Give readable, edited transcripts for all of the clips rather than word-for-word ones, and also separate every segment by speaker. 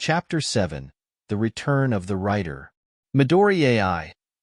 Speaker 1: Chapter 7. The Return of the Writer. Midori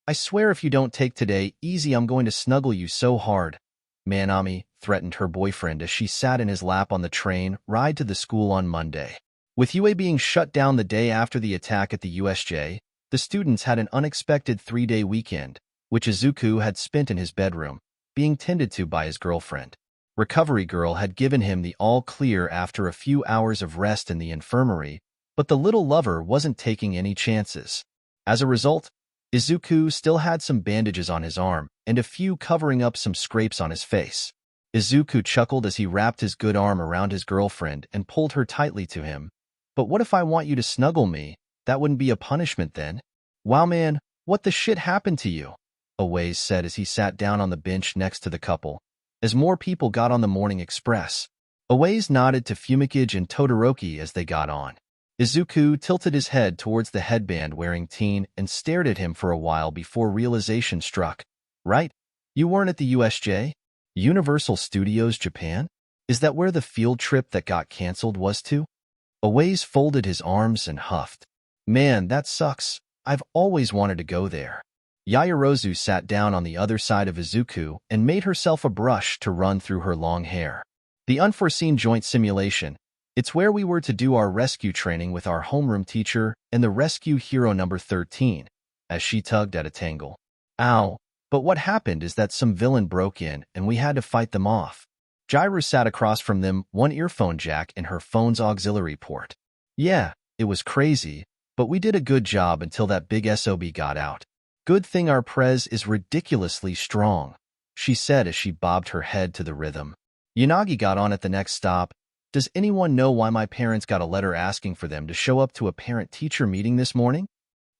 Speaker 1: I swear if you don't take today easy I'm going to snuggle you so hard. Manami threatened her boyfriend as she sat in his lap on the train ride to the school on Monday. With UA being shut down the day after the attack at the USJ, the students had an unexpected 3-day weekend, which Izuku had spent in his bedroom, being tended to by his girlfriend. Recovery Girl had given him the all-clear after a few hours of rest in the infirmary, but the little lover wasn't taking any chances. As a result, Izuku still had some bandages on his arm and a few covering up some scrapes on his face. Izuku chuckled as he wrapped his good arm around his girlfriend and pulled her tightly to him. But what if I want you to snuggle me? That wouldn't be a punishment then. Wow man, what the shit happened to you? Awais said as he sat down on the bench next to the couple. As more people got on the morning express, Awais nodded to Fumikage and Todoroki as they got on. Izuku tilted his head towards the headband-wearing teen and stared at him for a while before realization struck. Right? You weren't at the USJ? Universal Studios Japan? Is that where the field trip that got cancelled was to? Awais folded his arms and huffed. Man, that sucks. I've always wanted to go there. Yaoyorozu sat down on the other side of Izuku and made herself a brush to run through her long hair. The unforeseen joint simulation. It's where we were to do our rescue training with our homeroom teacher and the rescue hero number 13, as she tugged at a tangle. Ow, but what happened is that some villain broke in and we had to fight them off. Jairu sat across from them, one earphone jack in her phone's auxiliary port. Yeah, it was crazy, but we did a good job until that big SOB got out. Good thing our prez is ridiculously strong, she said as she bobbed her head to the rhythm. Yanagi got on at the next stop. Does anyone know why my parents got a letter asking for them to show up to a parent-teacher meeting this morning?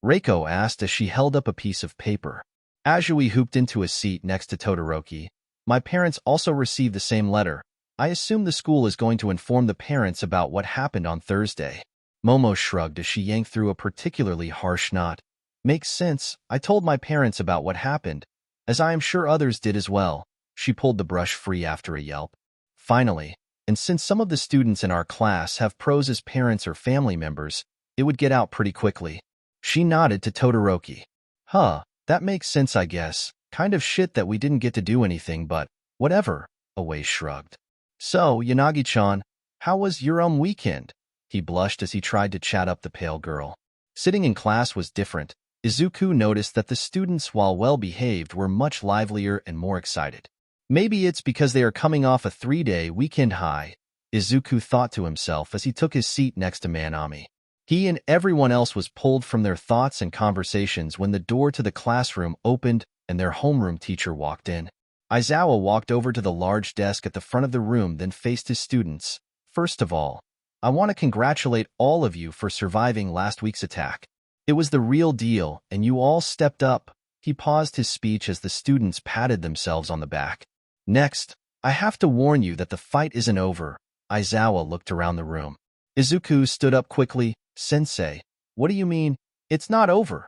Speaker 1: Reiko asked as she held up a piece of paper. Azui hooped into a seat next to Todoroki. My parents also received the same letter. I assume the school is going to inform the parents about what happened on Thursday. Momo shrugged as she yanked through a particularly harsh knot. Makes sense. I told my parents about what happened, as I am sure others did as well. She pulled the brush free after a yelp. Finally, and since some of the students in our class have pros as parents or family members, it would get out pretty quickly. She nodded to Todoroki. Huh, that makes sense I guess. Kind of shit that we didn't get to do anything, but whatever, Awais shrugged. So, Yanagi-chan, how was your weekend? He blushed as he tried to chat up the pale girl. Sitting in class was different. Izuku noticed that the students, while well-behaved, were much livelier and more excited. Maybe it's because they are coming off a 3-day weekend high, Izuku thought to himself as he took his seat next to Manami. He and everyone else was pulled from their thoughts and conversations when the door to the classroom opened and their homeroom teacher walked in. Aizawa walked over to the large desk at the front of the room, then faced his students. First of all, I want to congratulate all of you for surviving last week's attack. It was the real deal, and you all stepped up. He paused his speech as the students patted themselves on the back. Next, I have to warn you that the fight isn't over. Aizawa looked around the room. Izuku stood up quickly. Sensei, what do you mean, it's not over?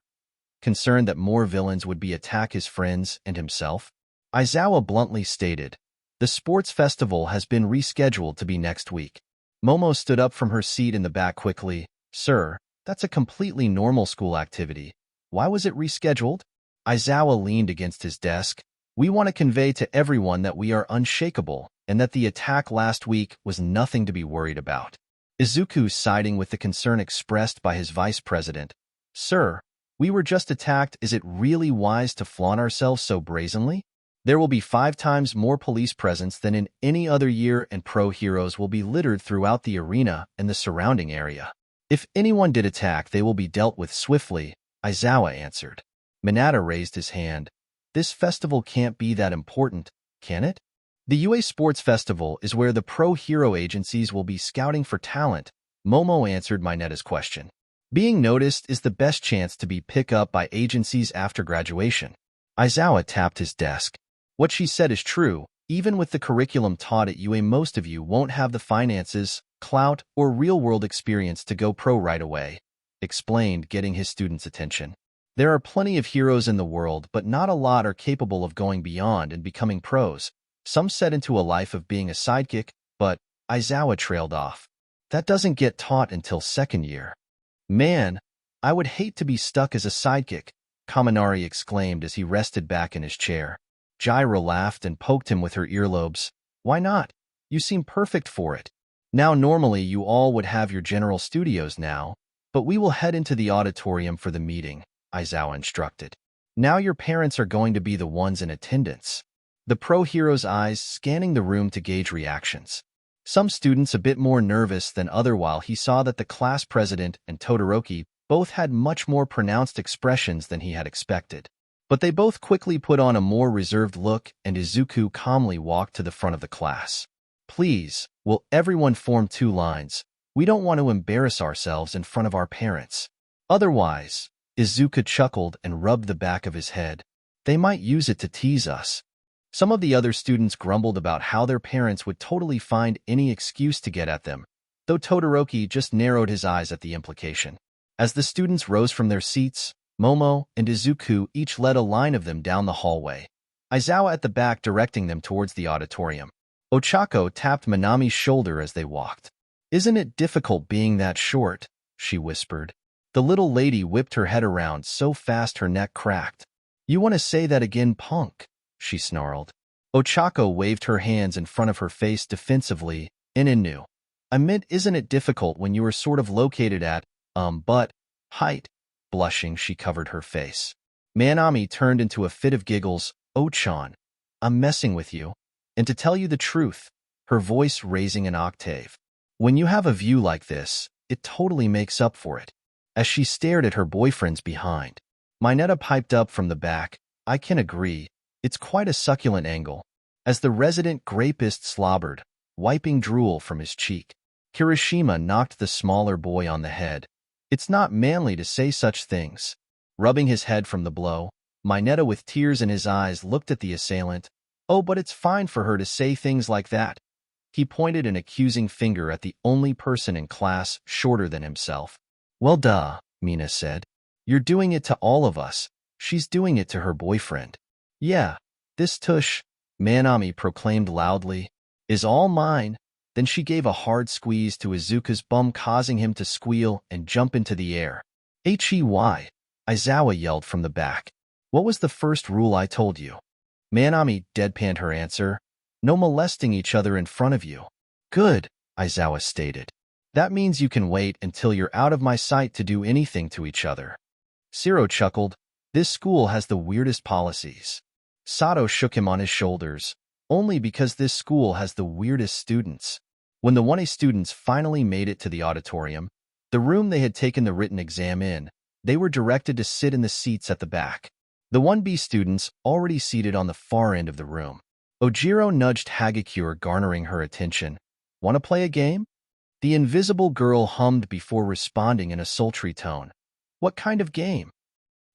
Speaker 1: Concerned that more villains would attack his friends and himself, Aizawa bluntly stated, the sports festival has been rescheduled to be next week. Momo stood up from her seat in the back quickly. Sir, that's a completely normal school activity. Why was it rescheduled? Aizawa leaned against his desk. We want to convey to everyone that we are unshakable and that the attack last week was nothing to be worried about. Izuku siding with the concern expressed by his vice president. Sir, we were just attacked. Is it really wise to flaunt ourselves so brazenly? There will be 5 times more police presence than in any other year, and pro heroes will be littered throughout the arena and the surrounding area. If anyone did attack, they will be dealt with swiftly, Aizawa answered. Minata raised his hand. This festival can't be that important, can it? The UA Sports Festival is where the pro-hero agencies will be scouting for talent, Momo answered Mineta's question. Being noticed is the best chance to be picked up by agencies after graduation. Aizawa tapped his desk. What she said is true. Even with the curriculum taught at UA, most of you won't have the finances, clout, or real-world experience to go pro right away, explained, getting his students' attention. There are plenty of heroes in the world, but not a lot are capable of going beyond and becoming pros. Some set into a life of being a sidekick, but Aizawa trailed off. That doesn't get taught until second year. Man, I would hate to be stuck as a sidekick, Kaminari exclaimed as he rested back in his chair. Jairo laughed and poked him with her earlobes. Why not? You seem perfect for it. Now normally you all would have your general studios now, but we will head into the auditorium for the meeting, Izawa instructed. Now your parents are going to be the ones in attendance. The pro-hero's eyes scanning the room to gauge reactions. Some students a bit more nervous than other while he saw that the class president and Todoroki both had much more pronounced expressions than he had expected. But they both quickly put on a more reserved look and Izuku calmly walked to the front of the class. Please, will everyone form 2 lines? We don't want to embarrass ourselves in front of our parents. Otherwise, Izuku chuckled and rubbed the back of his head. They might use it to tease us. Some of the other students grumbled about how their parents would totally find any excuse to get at them, though Todoroki just narrowed his eyes at the implication. As the students rose from their seats, Momo and Izuku each led a line of them down the hallway, Izawa at the back directing them towards the auditorium. Ochako tapped Manami's shoulder as they walked. Isn't it difficult being that short? She whispered. The little lady whipped her head around so fast her neck cracked. You want to say that again, punk? She snarled. Ochako waved her hands in front of her face defensively, Inu. I meant isn't it difficult when you are sort of located at, but, height. Blushing, she covered her face. Manami turned into a fit of giggles. Oh-chan, I'm messing with you. And to tell you the truth, her voice raising an octave. When you have a view like this, it totally makes up for it. As she stared at her boyfriend's behind, Mineta piped up from the back. I can agree. It's quite a succulent angle. As the resident grapist slobbered, wiping drool from his cheek, Kirishima knocked the smaller boy on the head. It's not manly to say such things. Rubbing his head from the blow, Mineta with tears in his eyes looked at the assailant. Oh, but it's fine for her to say things like that. He pointed an accusing finger at the only person in class shorter than himself. Well, duh, Mina said. You're doing it to all of us. She's doing it to her boyfriend. Yeah, this tush, Manami proclaimed loudly, is all mine. Then she gave a hard squeeze to Izuku's bum, causing him to squeal and jump into the air. Hey, Izawa yelled from the back. What was the first rule I told you? Manami deadpanned her answer. No molesting each other in front of you. Good, Izawa stated. That means you can wait until you're out of my sight to do anything to each other. Siro chuckled. This school has the weirdest policies. Sato shook him on his shoulders. Only because this school has the weirdest students. When the 1A students finally made it to the auditorium, the room they had taken the written exam in, they were directed to sit in the seats at the back. The 1B students already seated on the far end of the room. Ojiro nudged Hagakure, garnering her attention. Want to play a game? The invisible girl hummed before responding in a sultry tone. What kind of game?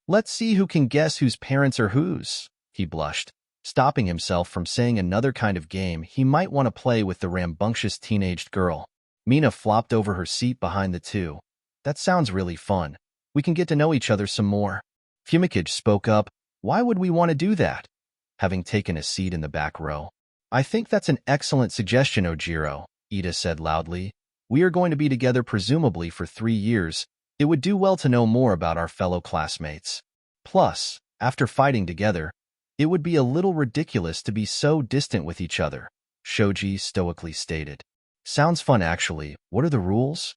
Speaker 1: Let's see who can guess whose parents are whose, he blushed, stopping himself from saying another kind of game he might want to play with the rambunctious teenaged girl. Mina flopped over her seat behind the two. That sounds really fun. We can get to know each other some more. Fumikage spoke up. Why would we want to do that? Having taken a seat in the back row. I think that's an excellent suggestion, Ojiro, Ida said loudly. We are going to be together presumably for 3 years. It would do well to know more about our fellow classmates. Plus, after fighting together, it would be a little ridiculous to be so distant with each other, Shoji stoically stated. Sounds fun actually. What are the rules?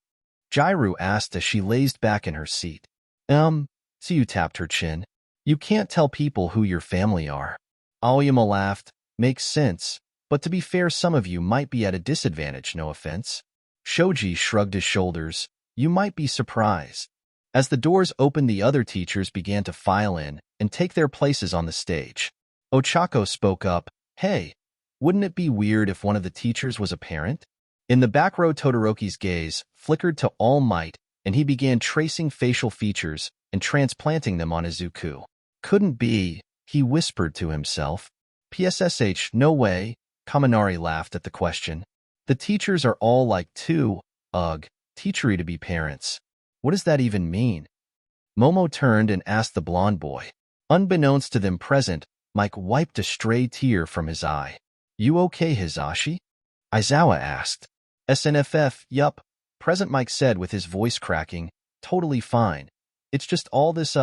Speaker 1: Jairu asked as she lazed back in her seat. Tsuyu tapped her chin. You can't tell people who your family are. Aoyama laughed. Makes sense, but to be fair, some of you might be at a disadvantage, no offense. Shoji shrugged his shoulders. You might be surprised. As the doors opened, the other teachers began to file in and take their places on the stage. Ochako spoke up. Hey, wouldn't it be weird if one of the teachers was a parent? In the back row, Todoroki's gaze flickered to All Might, and he began tracing facial features and transplanting them on Izuku. Couldn't be, he whispered to himself. PSSH, no way, Kaminari laughed at the question. The teachers are all like too, teachery to be parents. What does that even mean? Momo turned and asked the blonde boy. Unbeknownst to them present, Mike wiped a stray tear from his eye. You okay, Hisashi? Izawa asked. SNFF, yup, present, Mike said with his voice cracking. totally fine. It's just all this,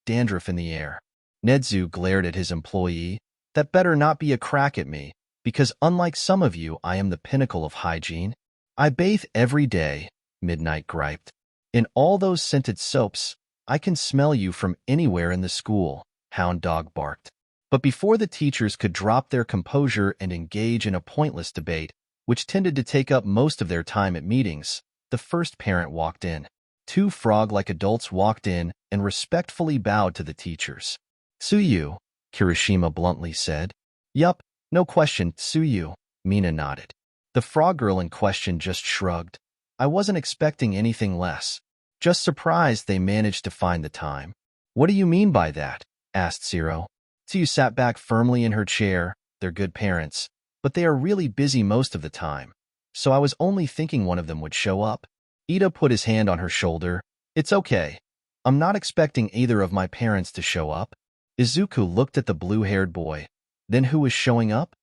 Speaker 1: dandruff in the air. Nedzu glared at his employee. That better not be a crack at me, because unlike some of you, I am the pinnacle of hygiene. I bathe every day, Midnight griped. In all those scented soaps, I can smell you from anywhere in the school, Hound Dog barked. But before the teachers could drop their composure and engage in a pointless debate, which tended to take up most of their time at meetings, the first parent walked in. Two frog-like adults walked in and respectfully bowed to the teachers. Tsuyu, Kirishima bluntly said. Yup, no question, Tsuyu, Mina nodded. The frog girl in question just shrugged. I wasn't expecting anything less. Just surprised they managed to find the time. What do you mean by that? Asked Zero. Tsuyu sat back firmly in her chair. They're good parents, but they are really busy most of the time. So I was only thinking one of them would show up. Ida put his hand on her shoulder. It's okay. I'm not expecting either of my parents to show up. Izuku looked at the blue-haired boy. Then who is showing up?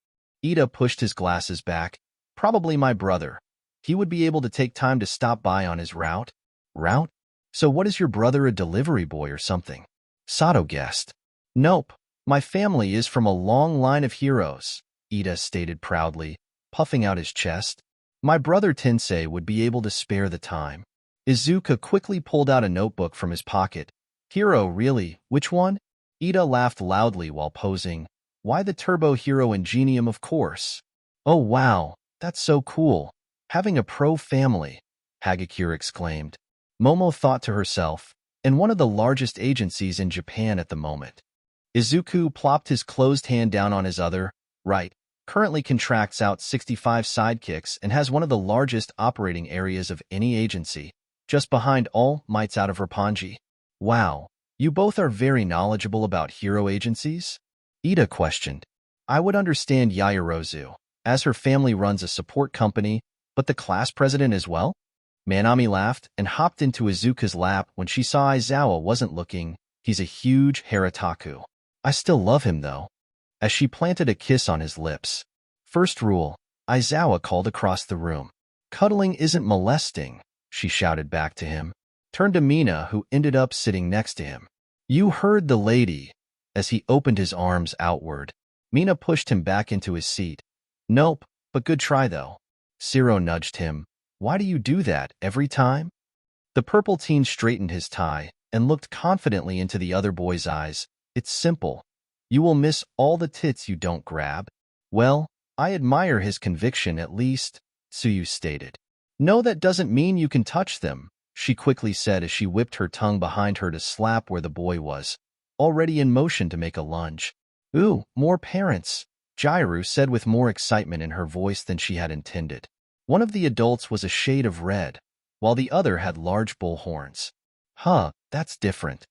Speaker 1: Ida pushed his glasses back. Probably my brother. He would be able to take time to stop by on his route. Route? So what is your brother, a delivery boy or something? Sato guessed. Nope. My family is from a long line of heroes, Ida stated proudly, puffing out his chest. My brother Tensei would be able to spare the time. Izuku quickly pulled out a notebook from his pocket. Hero, really? Which one? Ida laughed loudly while posing. Why the Turbo Hero Ingenium, of course. Oh wow, that's so cool. Having a pro family, Hagakure exclaimed. Momo thought to herself, and one of the largest agencies in Japan at the moment. Izuku plopped his closed hand down on his other, right, currently contracts out 65 sidekicks and has one of the largest operating areas of any agency, just behind All Mights out of Roppongi. Wow, you both are very knowledgeable about hero agencies? Ida questioned. I would understand Yaoyorozu, as her family runs a support company, but the class president as well? Manami laughed and hopped into Izuku's lap when she saw Aizawa wasn't looking. He's a huge Harataku. I still love him, though. As she planted a kiss on his lips. First rule, Aizawa called across the room. Cuddling isn't molesting, she shouted back to him. Turned to Mina, who ended up sitting next to him. You heard the lady. As he opened his arms outward, Mina pushed him back into his seat. Nope, but good try, though. Zero nudged him. Why do you do that every time? The purple teen straightened his tie and looked confidently into the other boy's eyes. It's simple. You will miss all the tits you don't grab. Well, I admire his conviction at least, Tsuyu stated. No, that doesn't mean you can touch them, she quickly said as she whipped her tongue behind her to slap where the boy was, already in motion to make a lunge. Ooh, more parents, Jairu said with more excitement in her voice than she had intended. One of the adults was a shade of red, while the other had large bull horns. Huh, that's different.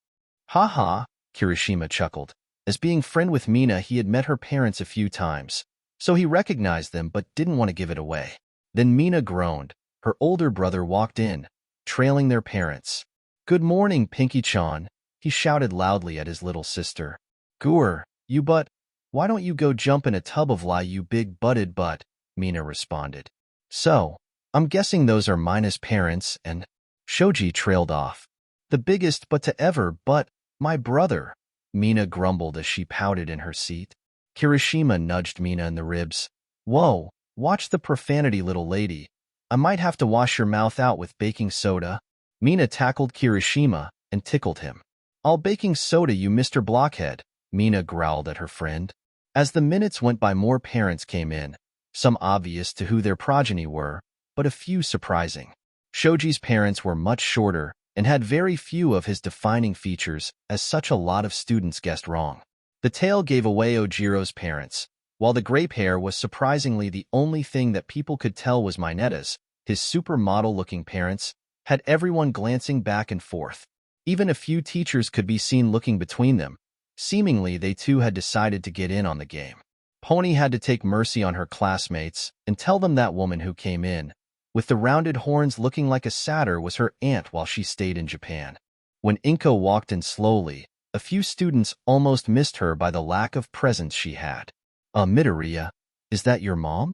Speaker 1: Ha ha, Kirishima chuckled. As being friend with Mina, he had met her parents a few times, so he recognized them but didn't want to give it away. Then Mina groaned. Her older brother walked in, trailing their parents. Good morning, Pinky-chan, he shouted loudly at his little sister. Goor, you butt. Why don't you go jump in a tub of lye, you big-butted butt, Mina responded. So, I'm guessing those are Mina's parents, and Shoji trailed off. The biggest but to ever, but my brother, Mina grumbled as she pouted in her seat. Kirishima nudged Mina in the ribs. Whoa, watch the profanity, little lady. I might have to wash your mouth out with baking soda. Mina tackled Kirishima and tickled him. I'll baking soda you, Mr. Blockhead, Mina growled at her friend. As the minutes went by, more parents came in, some obvious to who their progeny were, but a few surprising. Shoji's parents were much shorter and had very few of his defining features, as such a lot of students guessed wrong. The tail gave away Ojiro's parents, while the grape hair was surprisingly the only thing that people could tell was Minetta's. His supermodel-looking parents had everyone glancing back and forth. Even a few teachers could be seen looking between them. Seemingly, they too had decided to get in on the game. Pony had to take mercy on her classmates and tell them that woman who came in, with the rounded horns looking like a satyr, was her aunt while she stayed in Japan. When Inko walked in slowly, a few students almost missed her by the lack of presence she had. Midoriya, is that your mom?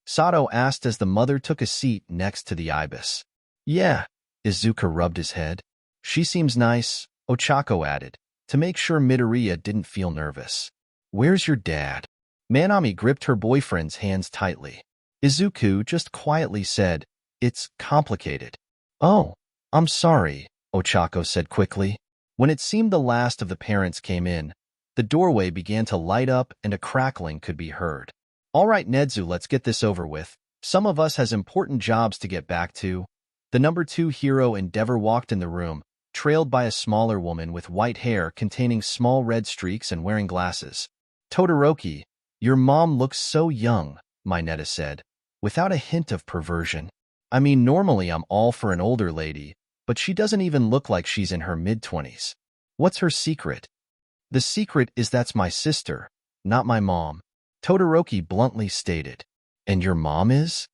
Speaker 1: Sato asked as the mother took a seat next to the ibis. Yeah, Izuku rubbed his head. She seems nice, Ochako added, to make sure Midoriya didn't feel nervous. Where's your dad? Manami gripped her boyfriend's hands tightly. Izuku just quietly said, It's complicated. Oh, I'm sorry, Ochako said quickly. When it seemed the last of the parents came in, the doorway began to light up and a crackling could be heard. All right, Nedzu, let's get this over with. Some of us has important jobs to get back to. The number 2 hero Endeavor walked in the room, trailed by a smaller woman with white hair containing small red streaks and wearing glasses. Todoroki, your mom looks so young, Mineta said, without a hint of perversion. I mean, normally I'm all for an older lady, but she doesn't even look like she's in her mid-20s. What's her secret? The secret is that's my sister, not my mom, Todoroki bluntly stated. And your mom is?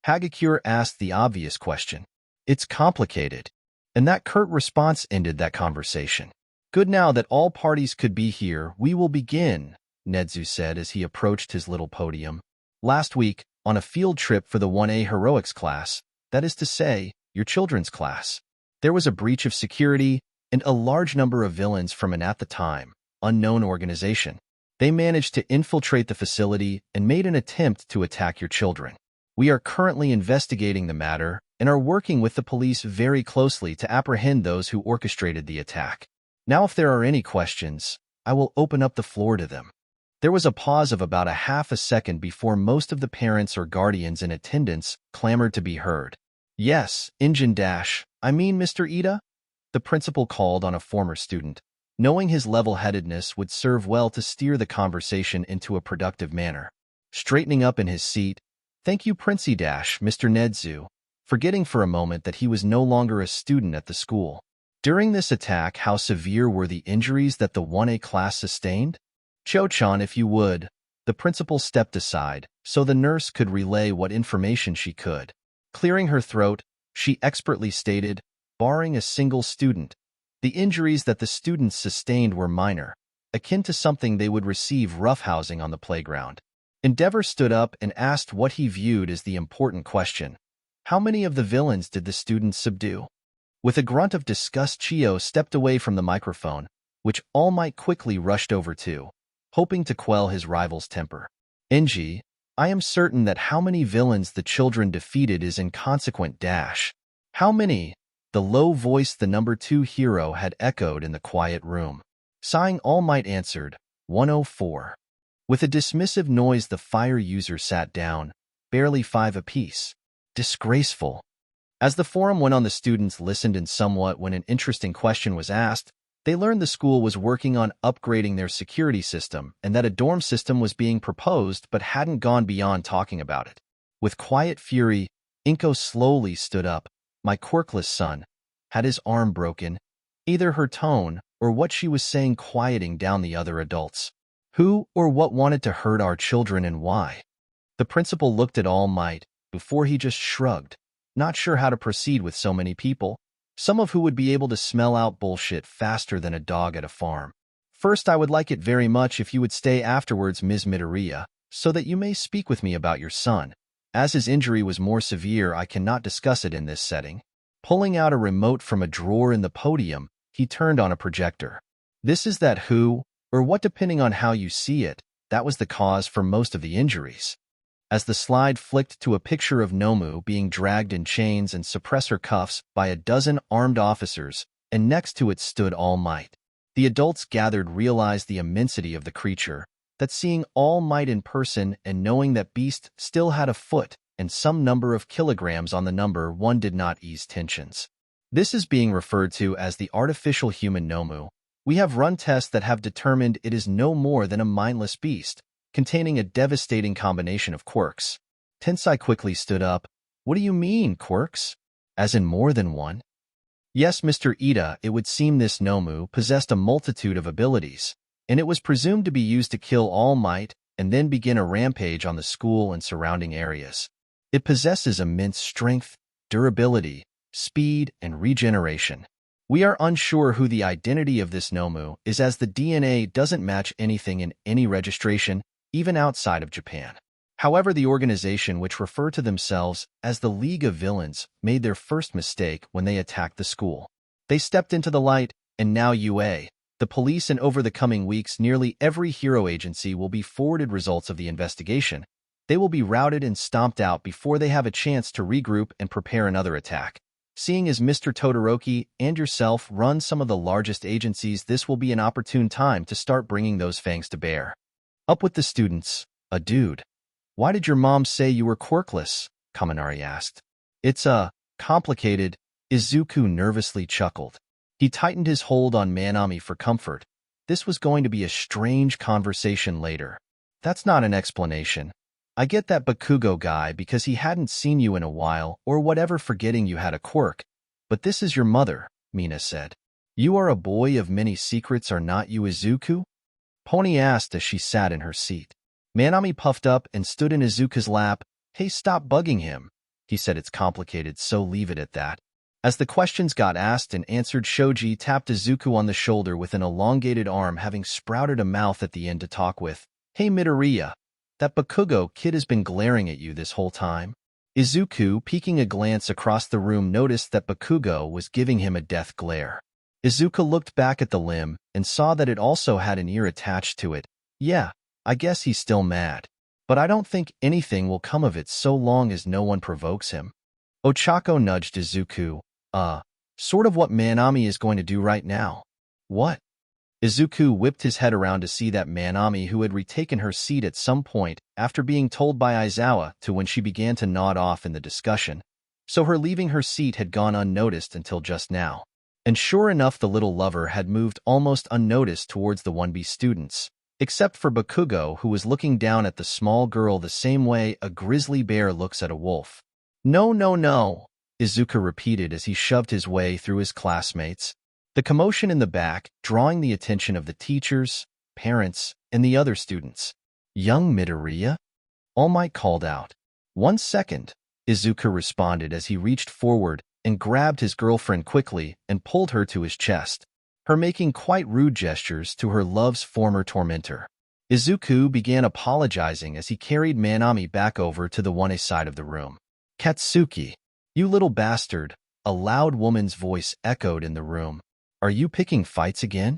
Speaker 1: Hagakure asked the obvious question. It's complicated. And that curt response ended that conversation. Good, now that all parties could be here, we will begin, Nedzu said as he approached his little podium. Last week, on a field trip for the 1A Heroics class, that is to say, your children's class, there was a breach of security and a large number of villains from an at the time unknown organization. They managed to infiltrate the facility and made an attempt to attack your children. We are currently investigating the matter and are working with the police very closely to apprehend those who orchestrated the attack. Now, if there are any questions, I will open up the floor to them. There was a pause of about a half a second before most of the parents or guardians in attendance clamored to be heard. Yes, Mr. Ida? The principal called on a former student, knowing his level-headedness would serve well to steer the conversation into a productive manner. Straightening up in his seat, thank you, Mr. Nedzu, forgetting for a moment that he was no longer a student at the school. During this attack, how severe were the injuries that the 1A class sustained? Cho-chan, if you would. The principal stepped aside, so the nurse could relay what information she could. Clearing her throat, she expertly stated, barring a single student, the injuries that the students sustained were minor, akin to something they would receive roughhousing on the playground. Endeavor stood up and asked what he viewed as the important question. How many of the villains did the students subdue? With a grunt of disgust, Chio stepped away from the microphone, which All Might quickly rushed over to, hoping to quell his rival's temper. N.G., I am certain that how many villains the children defeated is inconsequent. How many? The low voice the number 2 hero had echoed in the quiet room. Sighing, All Might answered, 104. With a dismissive noise, the fire user sat down, barely 5 apiece. Disgraceful. As the forum went on, the students listened and somewhat when an interesting question was asked. They learned the school was working on upgrading their security system and that a dorm system was being proposed but hadn't gone beyond talking about it. With quiet fury, Inko slowly stood up. My quirkless son had his arm broken, either her tone or what she was saying quieting down the other adults. Who or what wanted to hurt our children and why? The principal looked at All Might before he just shrugged, not sure how to proceed with so many people, some of who would be able to smell out bullshit faster than a dog at a farm. First, I would like it very much if you would stay afterwards, Ms. Midoriya, so that you may speak with me about your son. As his injury was more severe, I cannot discuss it in this setting. Pulling out a remote from a drawer in the podium, he turned on a projector. This is that who, or what depending on how you see it, that was the cause for most of the injuries. As the slide flicked to a picture of Nomu being dragged in chains and suppressor cuffs by a dozen armed officers, and next to it stood All Might. The adults gathered realized the immensity of the creature, that seeing All Might in person and knowing that Beast still had a foot and some number of kilograms on the number 1 did not ease tensions. This is being referred to as the artificial human Nomu. We have run tests that have determined it is no more than a mindless beast, containing a devastating combination of quirks. Tensai quickly stood up. What do you mean, quirks? As in more than one? Yes, Mr. Ida, it would seem this Nomu possessed a multitude of abilities, and it was presumed to be used to kill All Might and then begin a rampage on the school and surrounding areas. It possesses immense strength, durability, speed, and regeneration. We are unsure who the identity of this Nomu is, as the DNA doesn't match anything in any registration, even outside of Japan. However, the organization, which refer to themselves as the League of Villains, made their first mistake when they attacked the school. They stepped into the light, and now the police, and over the coming weeks, nearly every hero agency will be forwarded results of the investigation. They will be routed and stomped out before they have a chance to regroup and prepare another attack. Seeing as Mr. Todoroki and yourself run some of the largest agencies, this will be an opportune time to start bringing those fangs to bear. Up with the students. Dude. Why did your mom say you were quirkless? Kaminari asked. It's complicated. Izuku nervously chuckled. He tightened his hold on Manami for comfort. This was going to be a strange conversation later. That's not an explanation. I get that Bakugo guy because he hadn't seen you in a while or whatever, forgetting you had a quirk. But this is your mother, Mina said. You are a boy of many secrets, are not you, Izuku? Pony asked as she sat in her seat. Manami puffed up and stood in Izuku's lap. Hey, stop bugging him. He said, it's complicated, so leave it at that. As the questions got asked and answered, Shoji tapped Izuku on the shoulder with an elongated arm, having sprouted a mouth at the end to talk with. Hey, Midoriya. That Bakugo kid has been glaring at you this whole time. Izuku, peeking a glance across the room, noticed that Bakugo was giving him a death glare. Izuku looked back at the limb and saw that it also had an ear attached to it. Yeah, I guess he's still mad. But I don't think anything will come of it so long as no one provokes him. Ochako nudged Izuku. Sort of what Manami is going to do right now. What? Izuku whipped his head around to see that Manami, who had retaken her seat at some point after being told by Aizawa to when she began to nod off in the discussion, so her leaving her seat had gone unnoticed until just now. And sure enough, the little lover had moved almost unnoticed towards the 1B students, except for Bakugo, who was looking down at the small girl the same way a grizzly bear looks at a wolf. No, no, no, Izuku repeated as he shoved his way through his classmates. The commotion in the back drawing the attention of the teachers, parents, and the other students. Young Midoriya? All Might called out. 1 second, Izuku responded as he reached forward and grabbed his girlfriend quickly and pulled her to his chest, her making quite rude gestures to her love's former tormentor. Izuku began apologizing as he carried Manami back over to the 1A side of the room. Katsuki, you little bastard, a loud woman's voice echoed in the room. Are you picking fights again?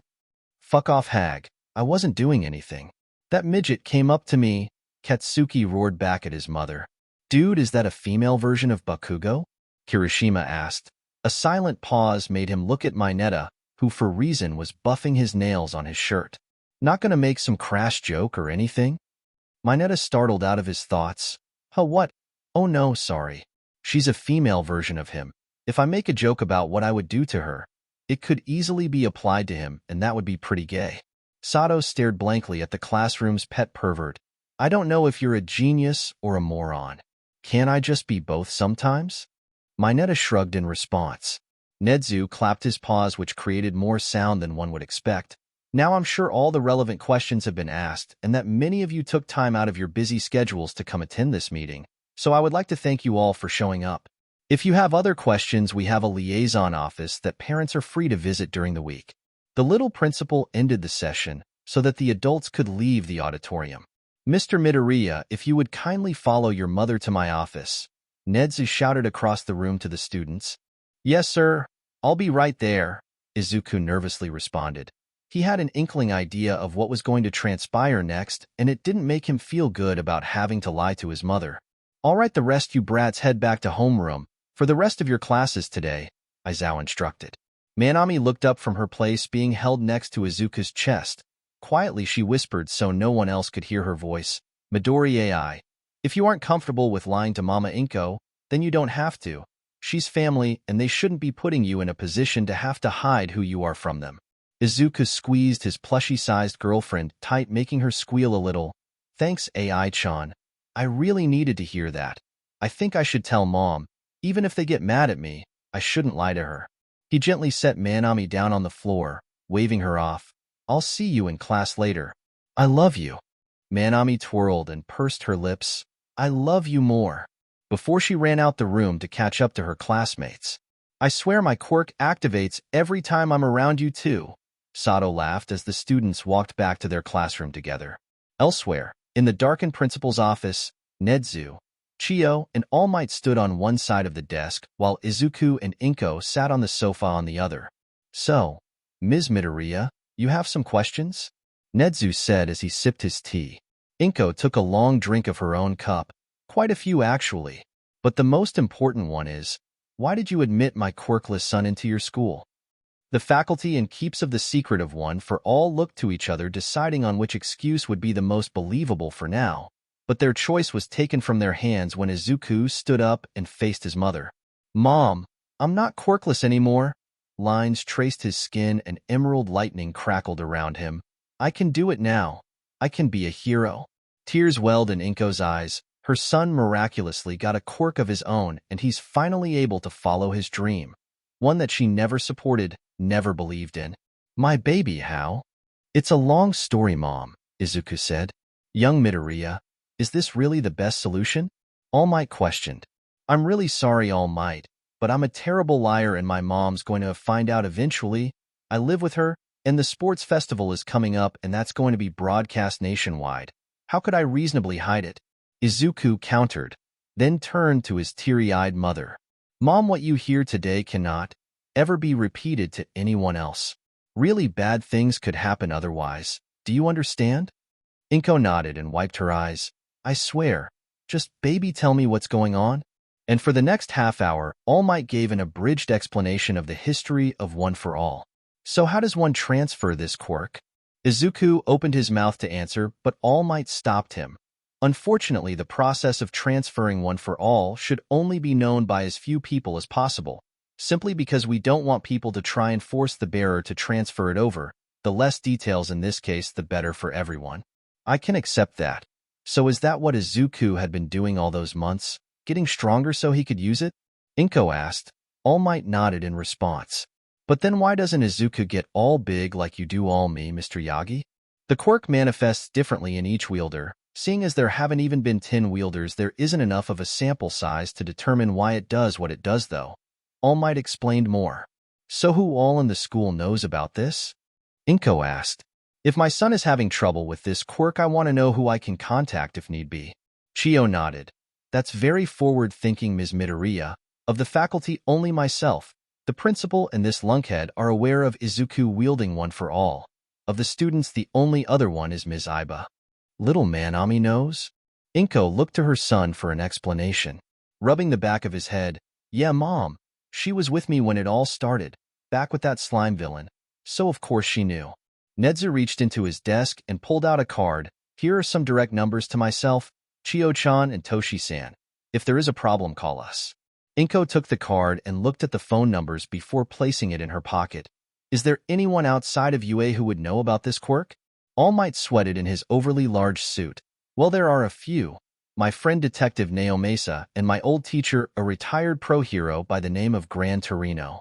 Speaker 1: Fuck off, hag. I wasn't doing anything. That midget came up to me, Katsuki roared back at his mother. Dude, is that a female version of Bakugo? Kirishima asked. A silent pause made him look at Mineta, who for reason was buffing his nails on his shirt. Not gonna make some crass joke or anything? Mineta startled out of his thoughts. Huh, what? Oh no, sorry. She's a female version of him. If I make a joke about what I would do to her, it could easily be applied to him, and that would be pretty gay. Sato stared blankly at the classroom's pet pervert. I don't know if you're a genius or a moron. Can't I just be both sometimes? Mineta shrugged in response. Nedzu clapped his paws, which created more sound than one would expect. Now I'm sure all the relevant questions have been asked, and that many of you took time out of your busy schedules to come attend this meeting, so I would like to thank you all for showing up. If you have other questions, we have a liaison office that parents are free to visit during the week. The little principal ended the session so that the adults could leave the auditorium. Mr. Midoriya, if you would kindly follow your mother to my office. Nedzu shouted across the room to the students. Yes, sir. I'll be right there, Izuku nervously responded. He had an inkling idea of what was going to transpire next, and it didn't make him feel good about having to lie to his mother. All right, the rest you brats head back to homeroom for the rest of your classes today, Aizawa instructed. Manami looked up from her place being held next to Izuku's chest. Quietly she whispered so no one else could hear her voice. Midori AI, if you aren't comfortable with lying to Mama Inko, then you don't have to. She's family, and they shouldn't be putting you in a position to have to hide who you are from them. Izuku squeezed his plushy-sized girlfriend tight, making her squeal a little. Thanks, AI-chan. I really needed to hear that. I think I should tell Mom. Even if they get mad at me, I shouldn't lie to her. He gently set Manami down on the floor, waving her off. I'll see you in class later. I love you. Manami twirled and pursed her lips. I love you more. Before she ran out the room to catch up to her classmates. I swear my quirk activates every time I'm around you too. Sato laughed as the students walked back to their classroom together. Elsewhere, in the darkened principal's office, Nedzu, Chiyo, and All Might stood on one side of the desk, while Izuku and Inko sat on the sofa on the other. So, Ms. Midoriya, you have some questions? Nedzu said as he sipped his tea. Inko took a long drink of her own cup. Quite a few, actually. But the most important one is, why did you admit my quirkless son into your school? The faculty and keeps of the secret of one for all looked to each other, deciding on which excuse would be the most believable for now. But their choice was taken from their hands when Izuku stood up and faced his mother. Mom, I'm not quirkless anymore. Lines traced his skin and emerald lightning crackled around him. I can do it now. I can be a hero. Tears welled in Inko's eyes. Her son miraculously got a quirk of his own, and he's finally able to follow his dream. One that she never supported, never believed in. My baby, how? It's a long story, Mom, Izuku said. Young Midoriya, is this really the best solution? All Might questioned. I'm really sorry, All Might, but I'm a terrible liar and my mom's going to find out eventually. I live with her, and the sports festival is coming up and that's going to be broadcast nationwide. How could I reasonably hide it? Izuku countered, then turned to his teary-eyed mother. Mom, what you hear today cannot ever be repeated to anyone else. Really bad things could happen otherwise. Do you understand? Inko nodded and wiped her eyes. I swear. Just baby, tell me what's going on. And for the next half hour, All Might gave an abridged explanation of the history of One for All. So how does one transfer this quirk? Izuku opened his mouth to answer, but All Might stopped him. Unfortunately, the process of transferring One for All should only be known by as few people as possible, simply because we don't want people to try and force the bearer to transfer it over. The less details in this case, the better for everyone. I can accept that. So is that what Izuku had been doing all those months? Getting stronger so he could use it? Inko asked. All Might nodded in response. But then why doesn't Izuku get all big like you do all me, Mr. Yagi? The quirk manifests differently in each wielder. Seeing as there haven't even been 10 wielders, there isn't enough of a sample size to determine why it does what it does, though. All Might explained more. So who all in the school knows about this? Inko asked. If my son is having trouble with this quirk, I want to know who I can contact if need be. Chio nodded. That's very forward-thinking, Ms. Midoriya. Of the faculty, only myself, the principal, and this lunkhead are aware of Izuku wielding One for All. Of the students, the only other one is Ms. Iba. Little Manami knows? Inko looked to her son for an explanation. Rubbing the back of his head, yeah, Mom. She was with me when it all started, back with that slime villain. So of course she knew. Nedzu reached into his desk and pulled out a card. Here are some direct numbers to myself, Chio-chan, and Toshi-san. If there is a problem, call us. Inko took the card and looked at the phone numbers before placing it in her pocket. Is there anyone outside of UA who would know about this quirk? All Might sweated in his overly large suit. Well, there are a few. My friend Detective Nao Mesa and my old teacher, a retired pro hero by the name of Gran Torino.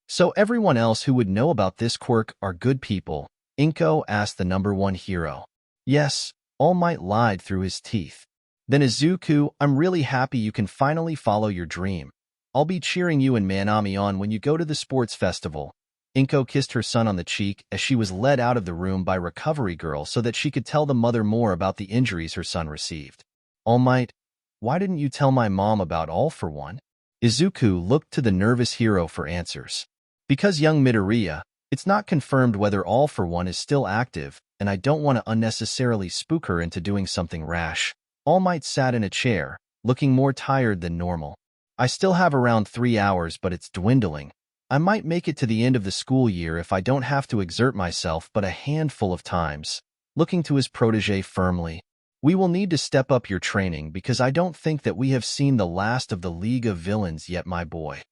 Speaker 1: So everyone else who would know about this quirk are good people? Inko asked the number one hero. Yes, All Might lied through his teeth. Then Izuku, I'm really happy you can finally follow your dream. I'll be cheering you and Manami on when you go to the sports festival. Inko kissed her son on the cheek as she was led out of the room by Recovery Girl so that she could tell the mother more about the injuries her son received. All Might, why didn't you tell my mom about All for One? Izuku looked to the nervous hero for answers. Because young Midoriya, it's not confirmed whether All for One is still active, and I don't want to unnecessarily spook her into doing something rash. All Might sat in a chair, looking more tired than normal. I still have around 3 hours, but it's dwindling. I might make it to the end of the school year if I don't have to exert myself but a handful of times. Looking to his protege firmly. We will need to step up your training because I don't think that we have seen the last of the League of Villains yet, my boy.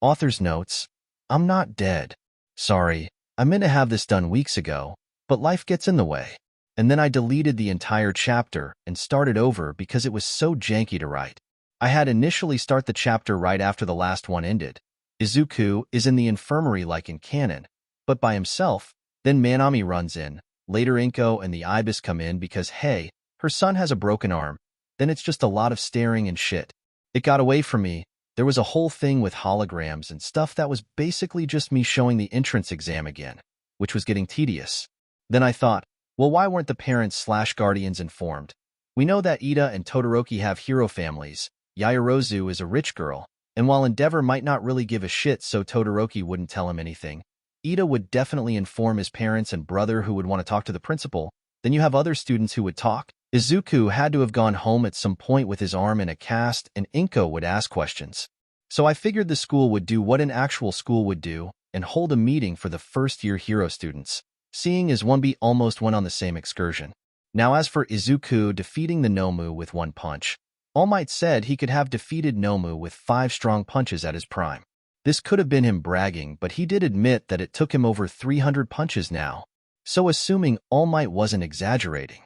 Speaker 1: Author's notes. I'm not dead. Sorry, I meant to have this done weeks ago, but life gets in the way. And then I deleted the entire chapter and started over because it was so janky to write. I had initially start the chapter right after the last one ended. Izuku is in the infirmary like in canon, but by himself. Then Manami runs in. Later Inko and the Ibis come in because, hey, her son has a broken arm. Then it's just a lot of staring and shit. It got away from me. There was a whole thing with holograms and stuff that was basically just me showing the entrance exam again, which was getting tedious. Then I thought, well, why weren't the parents/guardians informed? We know that Ida and Todoroki have hero families. Yaoyorozu is a rich girl. And while Endeavor might not really give a shit, so Todoroki wouldn't tell him anything. Ida would definitely inform his parents and brother who would want to talk to the principal. Then you have other students who would talk. Izuku had to have gone home at some point with his arm in a cast, and Inko would ask questions. So I figured the school would do what an actual school would do and hold a meeting for the first-year hero students, seeing as 1B almost went on the same excursion. Now as for Izuku defeating the Nomu with one punch, All Might said he could have defeated Nomu with 5 strong punches at his prime. This could have been him bragging, but he did admit that it took him over 300 punches now. So assuming All Might wasn't exaggerating,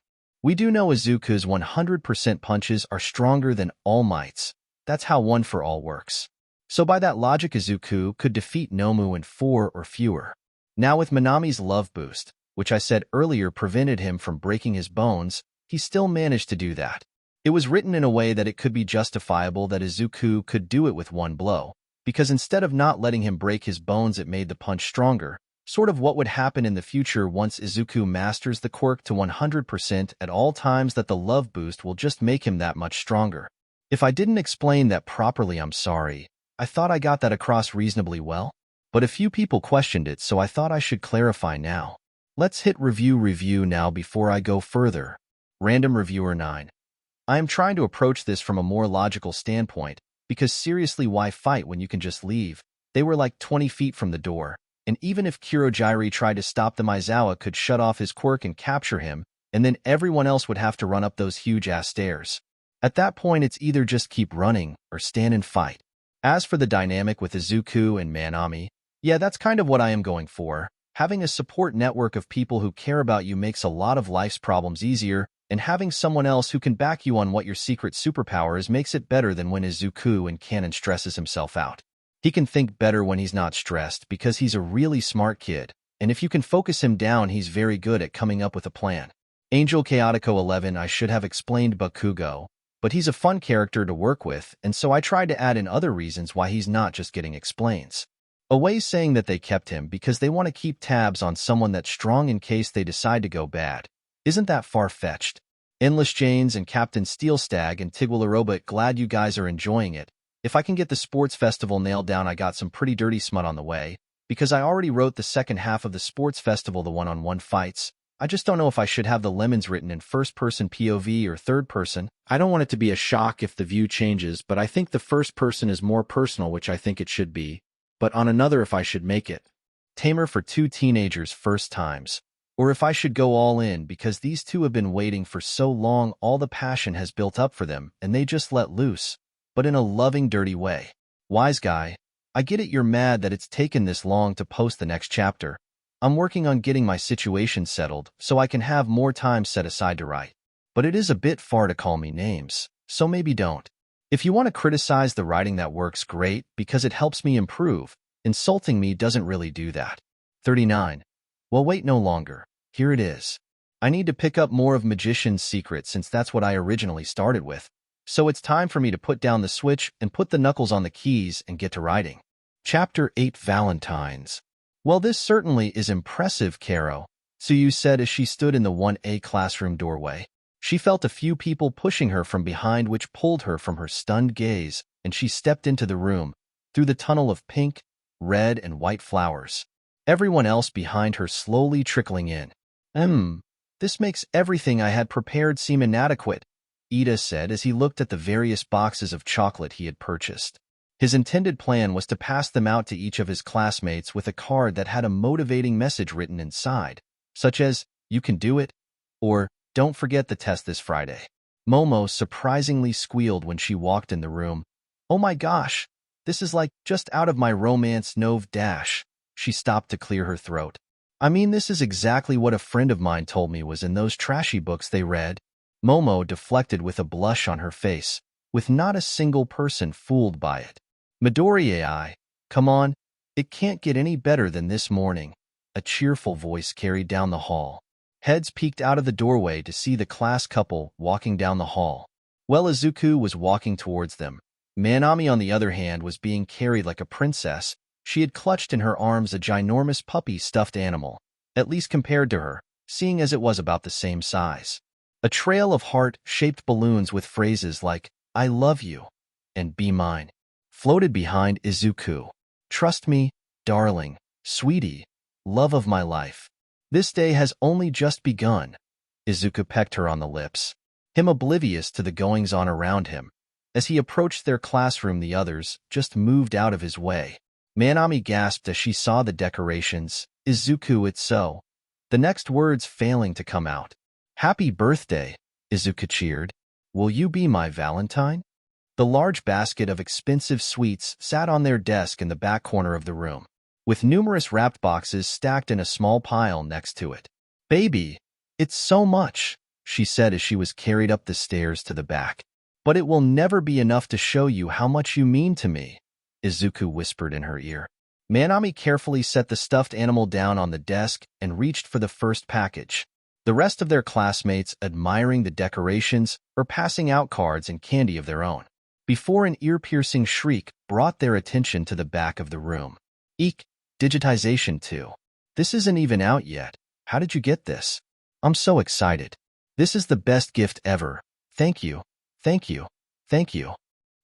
Speaker 1: we do know Izuku's 100% punches are stronger than All Might's. That's how One for All works. So by that logic, Izuku could defeat Nomu in 4 or fewer. Now with Manami's love boost, which I said earlier prevented him from breaking his bones, he still managed to do that. It was written in a way that it could be justifiable that Izuku could do it with one blow, because instead of not letting him break his bones, it made the punch stronger, sort of what would happen in the future once Izuku masters the quirk to 100% at all times, that the love boost will just make him that much stronger. If I didn't explain that properly, I'm sorry. I thought I got that across reasonably well, but a few people questioned it, so I thought I should clarify now. Let's hit review now before I go further. Random Reviewer 9. I am trying to approach this from a more logical standpoint, because seriously, why fight when you can just leave? They were like 20 feet from the door, and even if Kurogiri tried to stop them, Aizawa could shut off his quirk and capture him, and then everyone else would have to run up those huge-ass stairs. At that point, it's either just keep running or stand and fight. As for the dynamic with Izuku and Manami, yeah, that's kind of what I am going for. Having a support network of people who care about you makes a lot of life's problems easier, and having someone else who can back you on what your secret superpower is makes it better than when Izuku and Canon stresses himself out. He can think better when he's not stressed because he's a really smart kid, and if you can focus him down, he's very good at coming up with a plan. Angel Chaotico 11. I should have explained Bakugo, but he's a fun character to work with, and so I tried to add in other reasons why he's not just getting explains. Away's saying that they kept him because they want to keep tabs on someone that's strong in case they decide to go bad. Isn't that far-fetched? Endless Janes and Captain Steelstag and Tigwillarobot, glad you guys are enjoying it. If I can get the sports festival nailed down, I got some pretty dirty smut on the way, because I already wrote the second half of the sports festival, the one-on-one fights. I just don't know if I should have the lemons written in first-person POV or third-person. I don't want it to be a shock if the view changes, but I think the first person is more personal, which I think it should be. But on another, if I should make it tamer for 2 teenagers' first times, or if I should go all in because these two have been waiting for so long, all the passion has built up for them, and they just let loose, but in a loving, dirty way. Wise guy, I get it, you're mad that it's taken this long to post the next chapter. I'm working on getting my situation settled so I can have more time set aside to write. But it is a bit far to call me names, so maybe don't. If you want to criticize the writing, that works great because it helps me improve. Insulting me doesn't really do that. 39. Well, wait no longer. Here it is. I need to pick up more of Magician's Secret since that's what I originally started with. So it's time for me to put down the Switch and put the knuckles on the keys and get to writing. Chapter 8, Valentines. Well, this certainly is impressive, Caro, Tsuyu said as she stood in the 1A classroom doorway. She felt a few people pushing her from behind, which pulled her from her stunned gaze, and she stepped into the room, through the tunnel of pink, red, and white flowers. Everyone else behind her slowly trickling in. This makes everything I had prepared seem inadequate, Ida said as he looked at the various boxes of chocolate he had purchased. His intended plan was to pass them out to each of his classmates with a card that had a motivating message written inside, such as, "You can do it," or "Don't forget the test this Friday." Momo surprisingly squealed when she walked in the room. "Oh my gosh, this is like just out of my romance novel dash." She stopped to clear her throat. "I mean, this is exactly what a friend of mine told me was in those trashy books they read." Momo deflected with a blush on her face, with not a single person fooled by it. "Midori AI, come on, it can't get any better than this morning," a cheerful voice carried down the hall. Heads peeked out of the doorway to see the class couple walking down the hall. Well, Izuku was walking towards them. Manami, on the other hand, was being carried like a princess. She had clutched in her arms a ginormous puppy stuffed animal, at least compared to her, seeing as it was about the same size. A trail of heart-shaped balloons with phrases like, "I love you," and "Be mine," floated behind Izuku. "Trust me, darling, sweetie, love of my life. This day has only just begun. Izuku pecked her on the lips, him oblivious to the goings-on around him. As he approached their classroom, the others just moved out of his way. Manami gasped as she saw the decorations. Izuku, it's so. The next words failing to come out. Happy birthday, Izuku cheered. Will you be my Valentine? The large basket of expensive sweets sat on their desk in the back corner of the room, with numerous wrapped boxes stacked in a small pile next to it. Baby, it's so much, she said as she was carried up the stairs to the back. But it will never be enough to show you how much you mean to me, Izuku whispered in her ear. Manami carefully set the stuffed animal down on the desk and reached for the first package. The rest of their classmates, admiring the decorations, were passing out cards and candy of their own, before an ear-piercing shriek brought their attention to the back of the room. Eek, digitization too. This isn't even out yet. How did you get this? I'm so excited. This is the best gift ever. Thank you, thank you, thank you.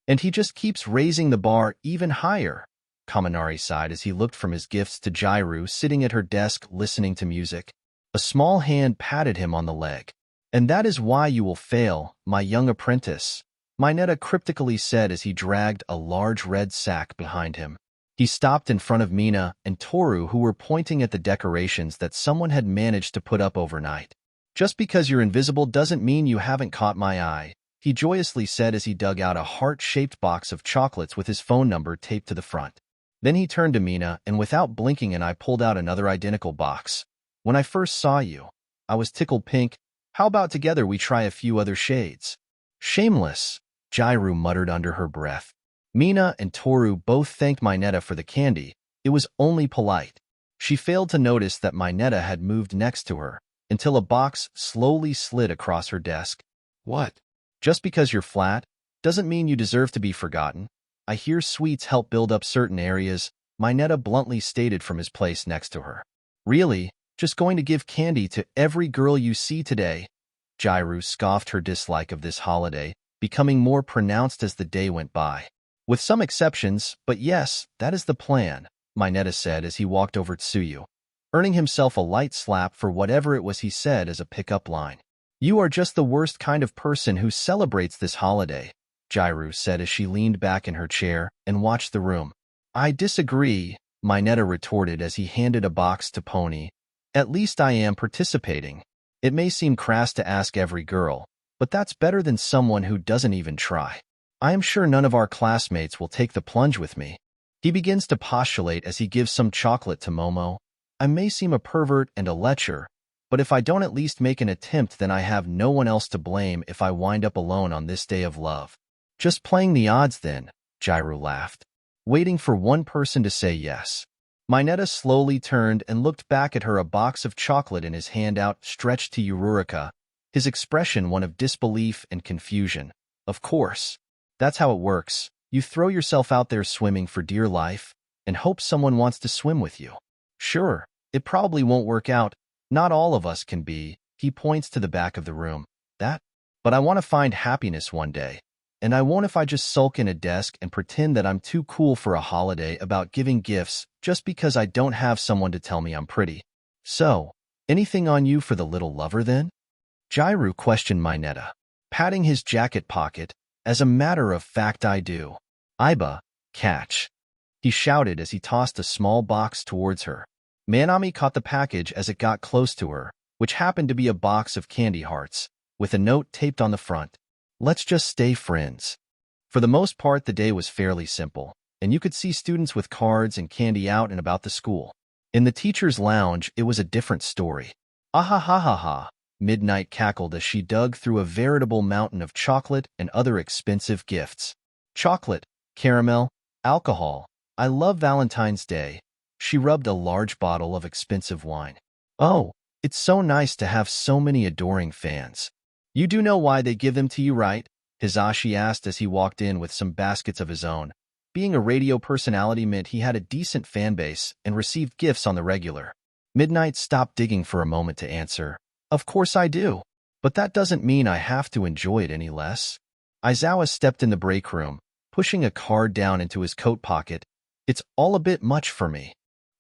Speaker 1: And he just keeps raising the bar even higher. Kaminari sighed as he looked from his gifts to Jairu sitting at her desk listening to music. A small hand patted him on the leg. And that is why you will fail, my young apprentice, Mineta cryptically said as he dragged a large red sack behind him. He stopped in front of Mina and Toru, who were pointing at the decorations that someone had managed to put up overnight. Just because you're invisible doesn't mean you haven't caught my eye, he joyously said as he dug out a heart-shaped box of chocolates with his phone number taped to the front. Then he turned to Mina, and without blinking an eye pulled out another identical box. When I first saw you, I was tickled pink. How about together we try a few other shades? Shameless, Jairu muttered under her breath. Mina and Toru both thanked Mineta for the candy. It was only polite. She failed to notice that Mineta had moved next to her, until a box slowly slid across her desk. What? Just because you're flat, doesn't mean you deserve to be forgotten. I hear sweets help build up certain areas, Mineta bluntly stated from his place next to her. Really? Just going to give candy to every girl you see today? Jairu scoffed, her dislike of this holiday becoming more pronounced as the day went by. With some exceptions, but yes, that is the plan, Mineta said as he walked over Tsuyu, earning himself a light slap for whatever it was he said as a pickup line. You are just the worst kind of person who celebrates this holiday, Jairu said as she leaned back in her chair and watched the room. I disagree, Mineta retorted as he handed a box to Pony. At least I am participating. It may seem crass to ask every girl, but that's better than someone who doesn't even try. I am sure none of our classmates will take the plunge with me. He begins to postulate as he gives some chocolate to Momo. I may seem a pervert and a lecher, but if I don't at least make an attempt, then I have no one else to blame if I wind up alone on this day of love. Just playing the odds then, Jairu laughed, waiting for one person to say yes. Mineta slowly turned and looked back at her, a box of chocolate in his hand outstretched to Eureka, his expression one of disbelief and confusion. Of course. That's how it works. You throw yourself out there swimming for dear life and hope someone wants to swim with you. Sure, it probably won't work out. Not all of us can be. He points to the back of the room. But I want to find happiness one day. And I won't if I just sulk in a desk and pretend that I'm too cool for a holiday about giving gifts just because I don't have someone to tell me I'm pretty. So, anything on you for the little lover then? Jairu questioned Mineta, patting his jacket pocket. As a matter of fact, I do. Iba, catch, he shouted as he tossed a small box towards her. Manami caught the package as it got close to her, which happened to be a box of candy hearts, with a note taped on the front. Let's just stay friends. For the most part, the day was fairly simple, and you could see students with cards and candy out and about the school. In the teacher's lounge, it was a different story. Ah ha ha ha ha, Midnight cackled as she dug through a veritable mountain of chocolate and other expensive gifts. Chocolate, caramel, alcohol. I love Valentine's Day. She rubbed a large bottle of expensive wine. Oh, it's so nice to have so many adoring fans. You do know why they give them to you, right? Hisashi asked as he walked in with some baskets of his own. Being a radio personality meant he had a decent fan base and received gifts on the regular. Midnight stopped digging for a moment to answer. Of course I do. But that doesn't mean I have to enjoy it any less. Aizawa stepped in the break room, pushing a card down into his coat pocket. It's all a bit much for me.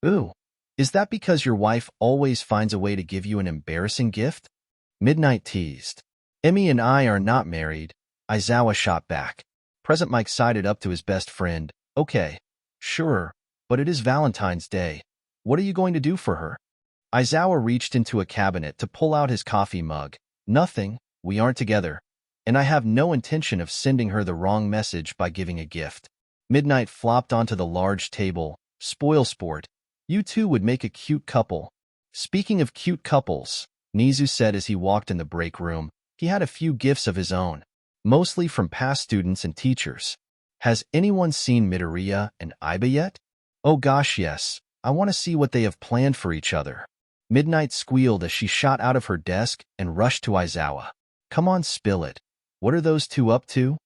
Speaker 1: Ooh, Is that because your wife always finds a way to give you an embarrassing gift? Midnight teased. Emmy and I are not married, Izawa shot back. Present Mike sided up to his best friend. Okay, sure, but it is Valentine's Day. What are you going to do for her? Izawa reached into a cabinet to pull out his coffee mug. Nothing, we aren't together, and I have no intention of sending her the wrong message by giving a gift. Midnight flopped onto the large table. Spoil sport. You two would make a cute couple. Speaking of cute couples, Nizu said as he walked in the break room, he had a few gifts of his own, mostly from past students and teachers. Has anyone seen Midoriya and Iba yet? Oh gosh, yes. I want to see what they have planned for each other. Midnight squealed as she shot out of her desk and rushed to Izawa. Come on, spill it. What are those two up to?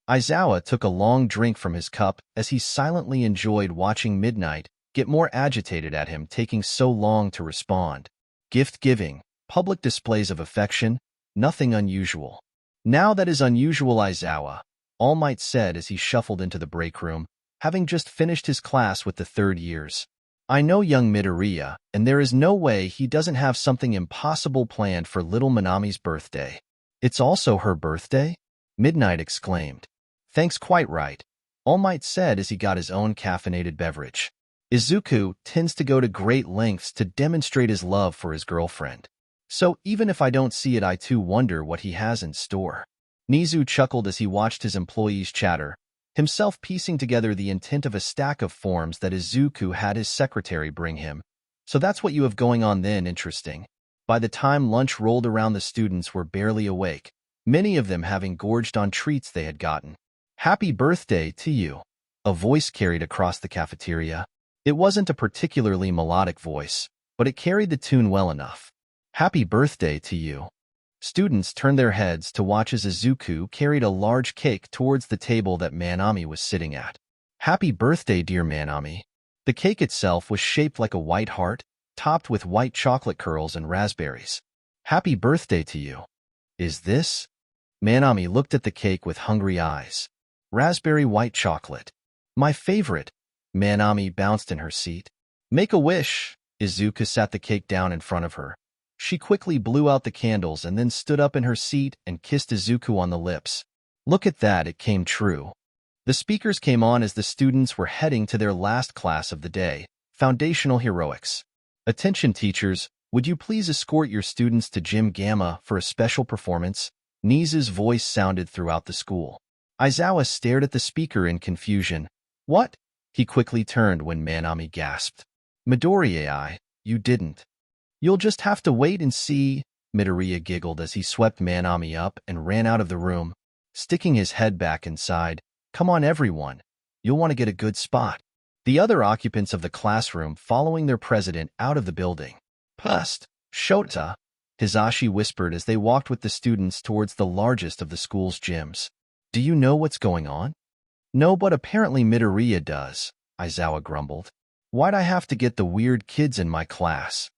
Speaker 1: Izawa took a long drink from his cup as he silently enjoyed watching Midnight get more agitated at him taking so long to respond. Gift-giving, public displays of affection, nothing unusual. Now that is unusual, Izawa, All Might said as he shuffled into the break room, having just finished his class with the third years. I know young Midoriya, and there is no way he doesn't have something impossible planned for little Manami's birthday. It's also her birthday? Midnight exclaimed. Thanks, quite right, All Might said as he got his own caffeinated beverage. Izuku tends to go to great lengths to demonstrate his love for his girlfriend. So even if I don't see it, I too wonder what he has in store. Nizu chuckled as he watched his employees chatter, himself piecing together the intent of a stack of forms that Izuku had his secretary bring him. So that's what you have going on then, interesting. By the time lunch rolled around, the students were barely awake, many of them having gorged on treats they had gotten. Happy birthday to you, a voice carried across the cafeteria. It wasn't a particularly melodic voice, but it carried the tune well enough. Happy birthday to you. Students turned their heads to watch as Izuku carried a large cake towards the table that Manami was sitting at. Happy birthday, dear Manami. The cake itself was shaped like a white heart, topped with white chocolate curls and raspberries. Happy birthday to you. Is this? Manami looked at the cake with hungry eyes. Raspberry white chocolate. My favorite. Manami bounced in her seat. Make a wish. Izuku sat the cake down in front of her. She quickly blew out the candles and then stood up in her seat and kissed Izuku on the lips. Look at that, it came true. The speakers came on as the students were heading to their last class of the day, Foundational Heroics. Attention teachers, would you please escort your students to Gym Gamma for a special performance? Nizu's voice sounded throughout the school. Izawa stared at the speaker in confusion. What? He quickly turned when Manami gasped. Midori AI, you didn't. You'll just have to wait and see, Midoriya giggled as he swept Manami up and ran out of the room, sticking his head back inside. Come on, everyone. You'll want to get a good spot. The other occupants of the classroom following their president out of the building. Pust, Shota, Hizashi whispered as they walked with the students towards the largest of the school's gyms. Do you know what's going on? No, but apparently Midoriya does, Izawa grumbled. Why'd I have to get the weird kids in my class?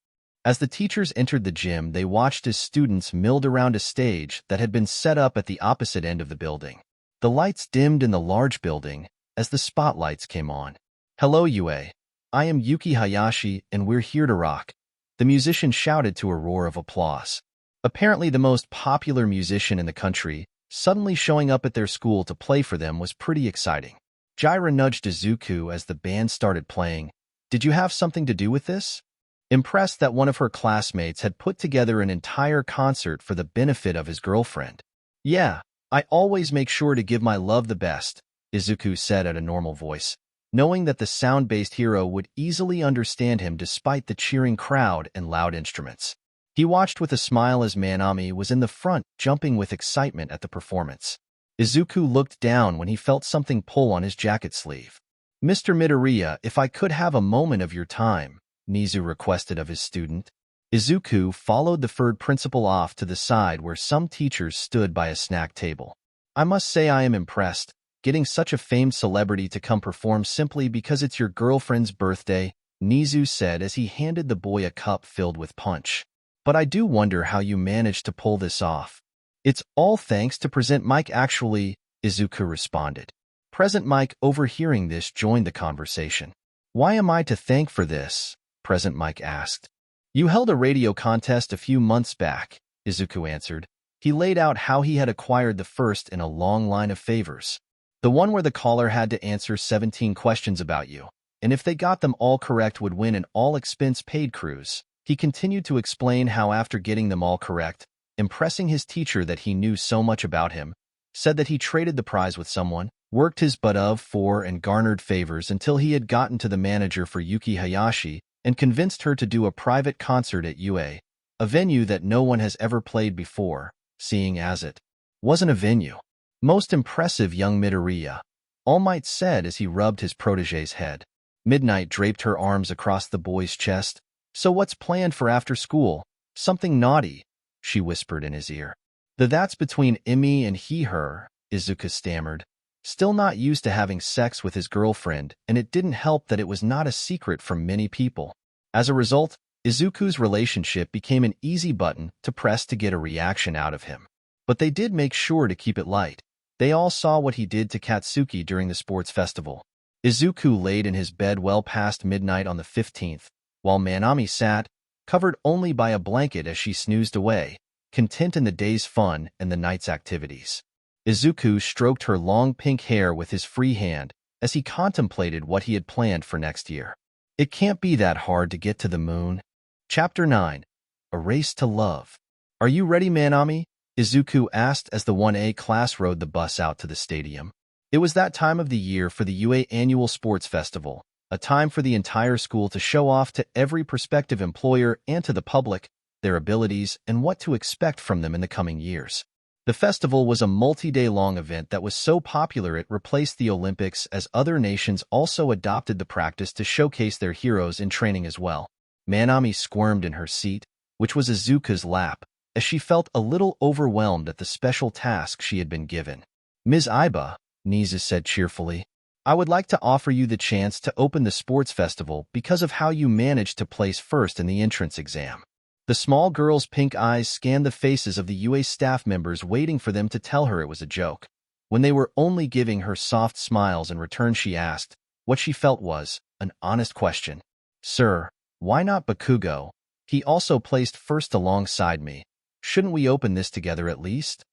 Speaker 1: As the teachers entered the gym, they watched as students milled around a stage that had been set up at the opposite end of the building. The lights dimmed in the large building as the spotlights came on. Hello, UA. I am Yuki Hayashi, and we're here to rock, the musician shouted to a roar of applause. Apparently the most popular musician in the country, suddenly showing up at their school to play for them was pretty exciting. Jaira nudged Izuku as the band started playing. Did you have something to do with this? Impressed that one of her classmates had put together an entire concert for the benefit of his girlfriend. Yeah, I always make sure to give my love the best, Izuku said at a normal voice, knowing that the sound-based hero would easily understand him despite the cheering crowd and loud instruments. He watched with a smile as Manami was in the front, jumping with excitement at the performance. Izuku looked down when he felt something pull on his jacket sleeve. Mr. Midoriya, if I could have a moment of your time, Nizu requested of his student. Izuku followed the third principal off to the side where some teachers stood by a snack table. I must say I am impressed, getting such a famed celebrity to come perform simply because it's your girlfriend's birthday, Nizu said as he handed the boy a cup filled with punch. But I do wonder how you managed to pull this off. It's all thanks to Present Mike actually, Izuku responded. Present Mike, overhearing this, joined the conversation. Why am I to thank for this? Present Mike asked. You held a radio contest a few months back, Izuku answered. He laid out how he had acquired the first in a long line of favors. The one where the caller had to answer 17 questions about you, and if they got them all correct would win an all-expense-paid cruise. He continued to explain how after getting them all correct, impressing his teacher that he knew so much about him, said that he traded the prize with someone, worked his butt off for and garnered favors until he had gotten to the manager for Yuki Hayashi and convinced her to do a private concert at UA, a venue that no one has ever played before, seeing as it wasn't a venue. Most impressive, young Midoriya, All Might said as he rubbed his protege's head. Midnight draped her arms across the boy's chest. So what's planned for after school? Something naughty, she whispered in his ear. That's between Imi and he/her, Izuku stammered, still not used to having sex with his girlfriend, and it didn't help that it was not a secret from many people. As a result, Izuku's relationship became an easy button to press to get a reaction out of him. But they did make sure to keep it light. They all saw what he did to Katsuki during the sports festival. Izuku laid in his bed well past midnight on the 15th, while Manami sat, covered only by a blanket as she snoozed away, content in the day's fun and the night's activities. Izuku stroked her long pink hair with his free hand as he contemplated what he had planned for next year. It can't be that hard to get to the moon. Chapter 9. A Race to Love. Are you ready, Manami? Izuku asked as the 1A class rode the bus out to the stadium. It was that time of the year for the UA Annual Sports Festival, a time for the entire school to show off to every prospective employer and to the public their abilities and what to expect from them in the coming years. The festival was a multi-day-long event that was so popular it replaced the Olympics, as other nations also adopted the practice to showcase their heroes in training as well. Manami squirmed in her seat, which was Izuku's lap, as she felt a little overwhelmed at the special task she had been given. Ms. Iba, Nizu said cheerfully, I would like to offer you the chance to open the sports festival because of how you managed to place first in the entrance exam. The small girl's pink eyes scanned the faces of the UA staff members, waiting for them to tell her it was a joke. When they were only giving her soft smiles in return, she asked what she felt was an honest question. Sir, why not Bakugo? He also placed first alongside me. Shouldn't we open this together at least?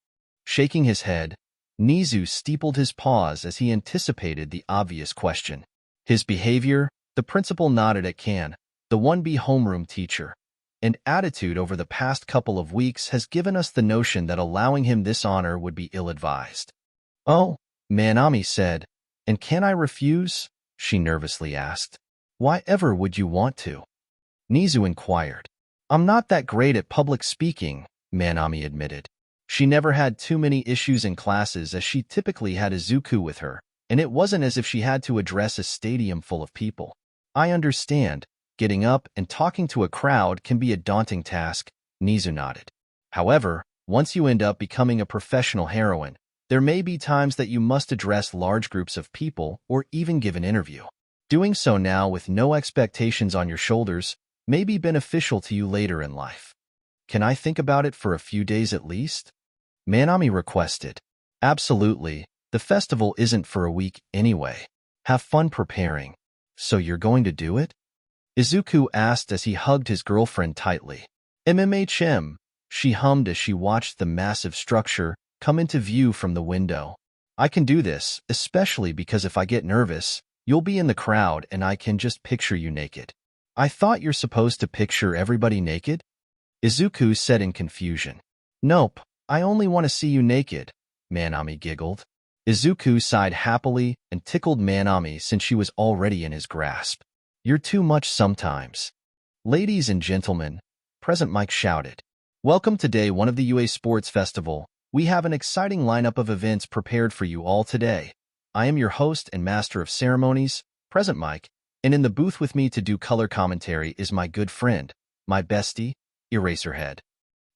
Speaker 1: Shaking his head, Nizu steepled his paws as he anticipated the obvious question. His behavior, the principal nodded at Kan, the 1B homeroom teacher, and attitude over the past couple of weeks has given us the notion that allowing him this honor would be ill-advised. Oh, Manami said, and can I refuse? She nervously asked. Why ever would you want to? Nizu inquired. I'm not that great at public speaking, Manami admitted. She never had too many issues in classes as she typically had Izuku with her, and it wasn't as if she had to address a stadium full of people. I understand. Getting up and talking to a crowd can be a daunting task, Nizu nodded. However, once you end up becoming a professional heroine, there may be times that you must address large groups of people or even give an interview. Doing so now with no expectations on your shoulders may be beneficial to you later in life. Can I think about it for a few days at least? Manami requested. Absolutely. The festival isn't for a week anyway. Have fun preparing. So you're going to do it? Izuku asked as he hugged his girlfriend tightly. MMHM, she hummed as she watched the massive structure come into view from the window. I can do this, especially because if I get nervous, you'll be in the crowd and I can just picture you naked. I thought you're supposed to picture everybody naked? Izuku said in confusion. Nope, I only want to see you naked, Manami giggled. Izuku sighed happily and tickled Manami since she was already in his grasp. You're too much sometimes. Ladies and gentlemen, Present Mike shouted. Welcome to day one of the UA Sports Festival. We have an exciting lineup of events prepared for you all today. I am your host and master of ceremonies, Present Mike, and in the booth with me to do color commentary is my good friend, my bestie, Eraserhead.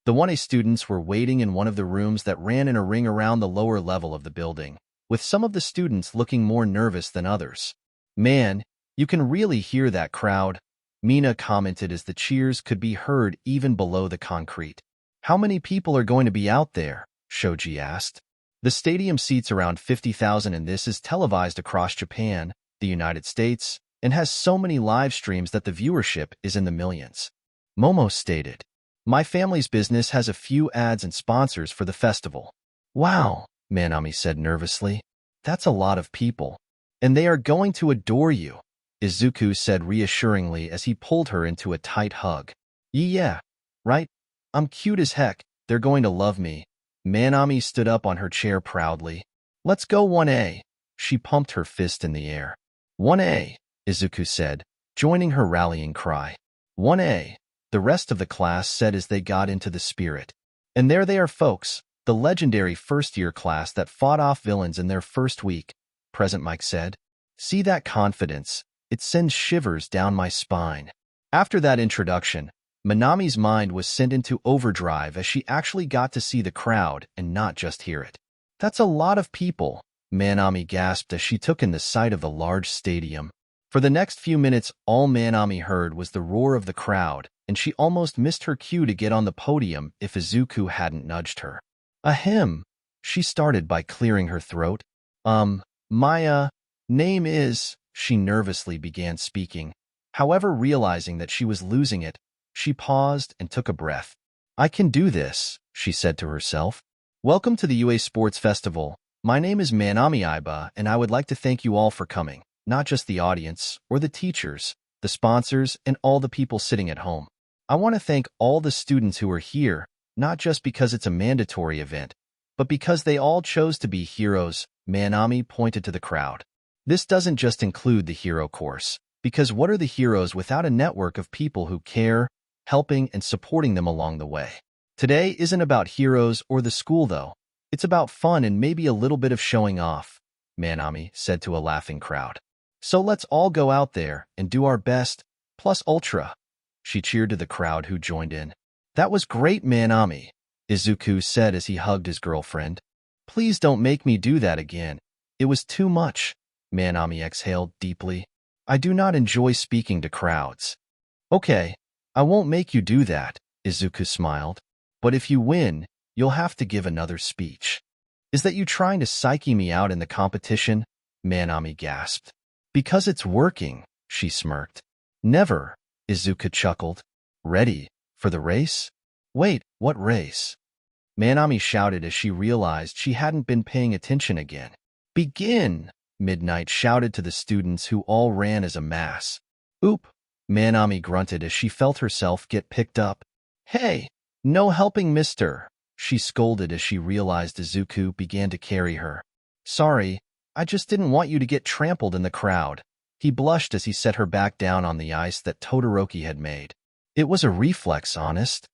Speaker 1: The 1A students were waiting in one of the rooms that ran in a ring around the lower level of the building, with some of the students looking more nervous than others. Man, you can really hear that crowd, Mina commented as the cheers could be heard even below the concrete. How many people are going to be out there? Shoji asked. The stadium seats around 50,000 and this is televised across Japan, the United States, and has so many live streams that the viewership is in the millions. Momo stated, "My family's business has a few ads and sponsors for the festival." "Wow," Manami said nervously. "That's a lot of people. And they are going to adore you," Izuku said reassuringly as he pulled her into a tight hug. "Yeah, right? I'm cute as heck. They're going to love me." Manami stood up on her chair proudly. "Let's go 1A." She pumped her fist in the air. 1A, Izuku said, joining her rallying cry. 1A, the rest of the class said as they got into the spirit. "And there they are, folks, the legendary first-year class that fought off villains in their first week," Present Mike said. "See that confidence? It sends shivers down my spine." After that introduction, Manami's mind was sent into overdrive as she actually got to see the crowd and not just hear it. "That's a lot of people," Manami gasped as she took in the sight of the large stadium. For the next few minutes, all Manami heard was the roar of the crowd, and she almost missed her cue to get on the podium if Izuku hadn't nudged her. "Ahem," she started by clearing her throat. My name is," she nervously began speaking. However, realizing that she was losing it, she paused and took a breath. "I can do this," she said to herself. "Welcome to the UA Sports Festival. My name is Manami Iba, and I would like to thank you all for coming, not just the audience, or the teachers, the sponsors, and all the people sitting at home. I want to thank all the students who are here, not just because it's a mandatory event, but because they all chose to be heroes." Manami pointed to the crowd. "This doesn't just include the hero course, because what are the heroes without a network of people who care, helping, and supporting them along the way? Today isn't about heroes or the school, though. It's about fun and maybe a little bit of showing off," Manami said to a laughing crowd. "So let's all go out there and do our best, plus ultra." She cheered to the crowd who joined in. "That was great, Manami," Izuku said as he hugged his girlfriend. "Please don't make me do that again. It was too much." Manami exhaled deeply. "I do not enjoy speaking to crowds." "Okay, I won't make you do that," Izuku smiled. "But if you win, you'll have to give another speech." "Is that you trying to psyche me out in the competition?" Manami gasped. "Because it's working," she smirked. "Never," Izuku chuckled. "Ready for the race?" "Wait, what race?" Manami shouted as she realized she hadn't been paying attention again. "Begin!" Midnight shouted to the students who all ran as a mass. "Oop!" Manami grunted as she felt herself get picked up. "Hey, no helping, mister!" she scolded as she realized Izuku began to carry her. "Sorry, I just didn't want you to get trampled in the crowd." He blushed as he set her back down on the ice that Todoroki had made. "It was a reflex, honest."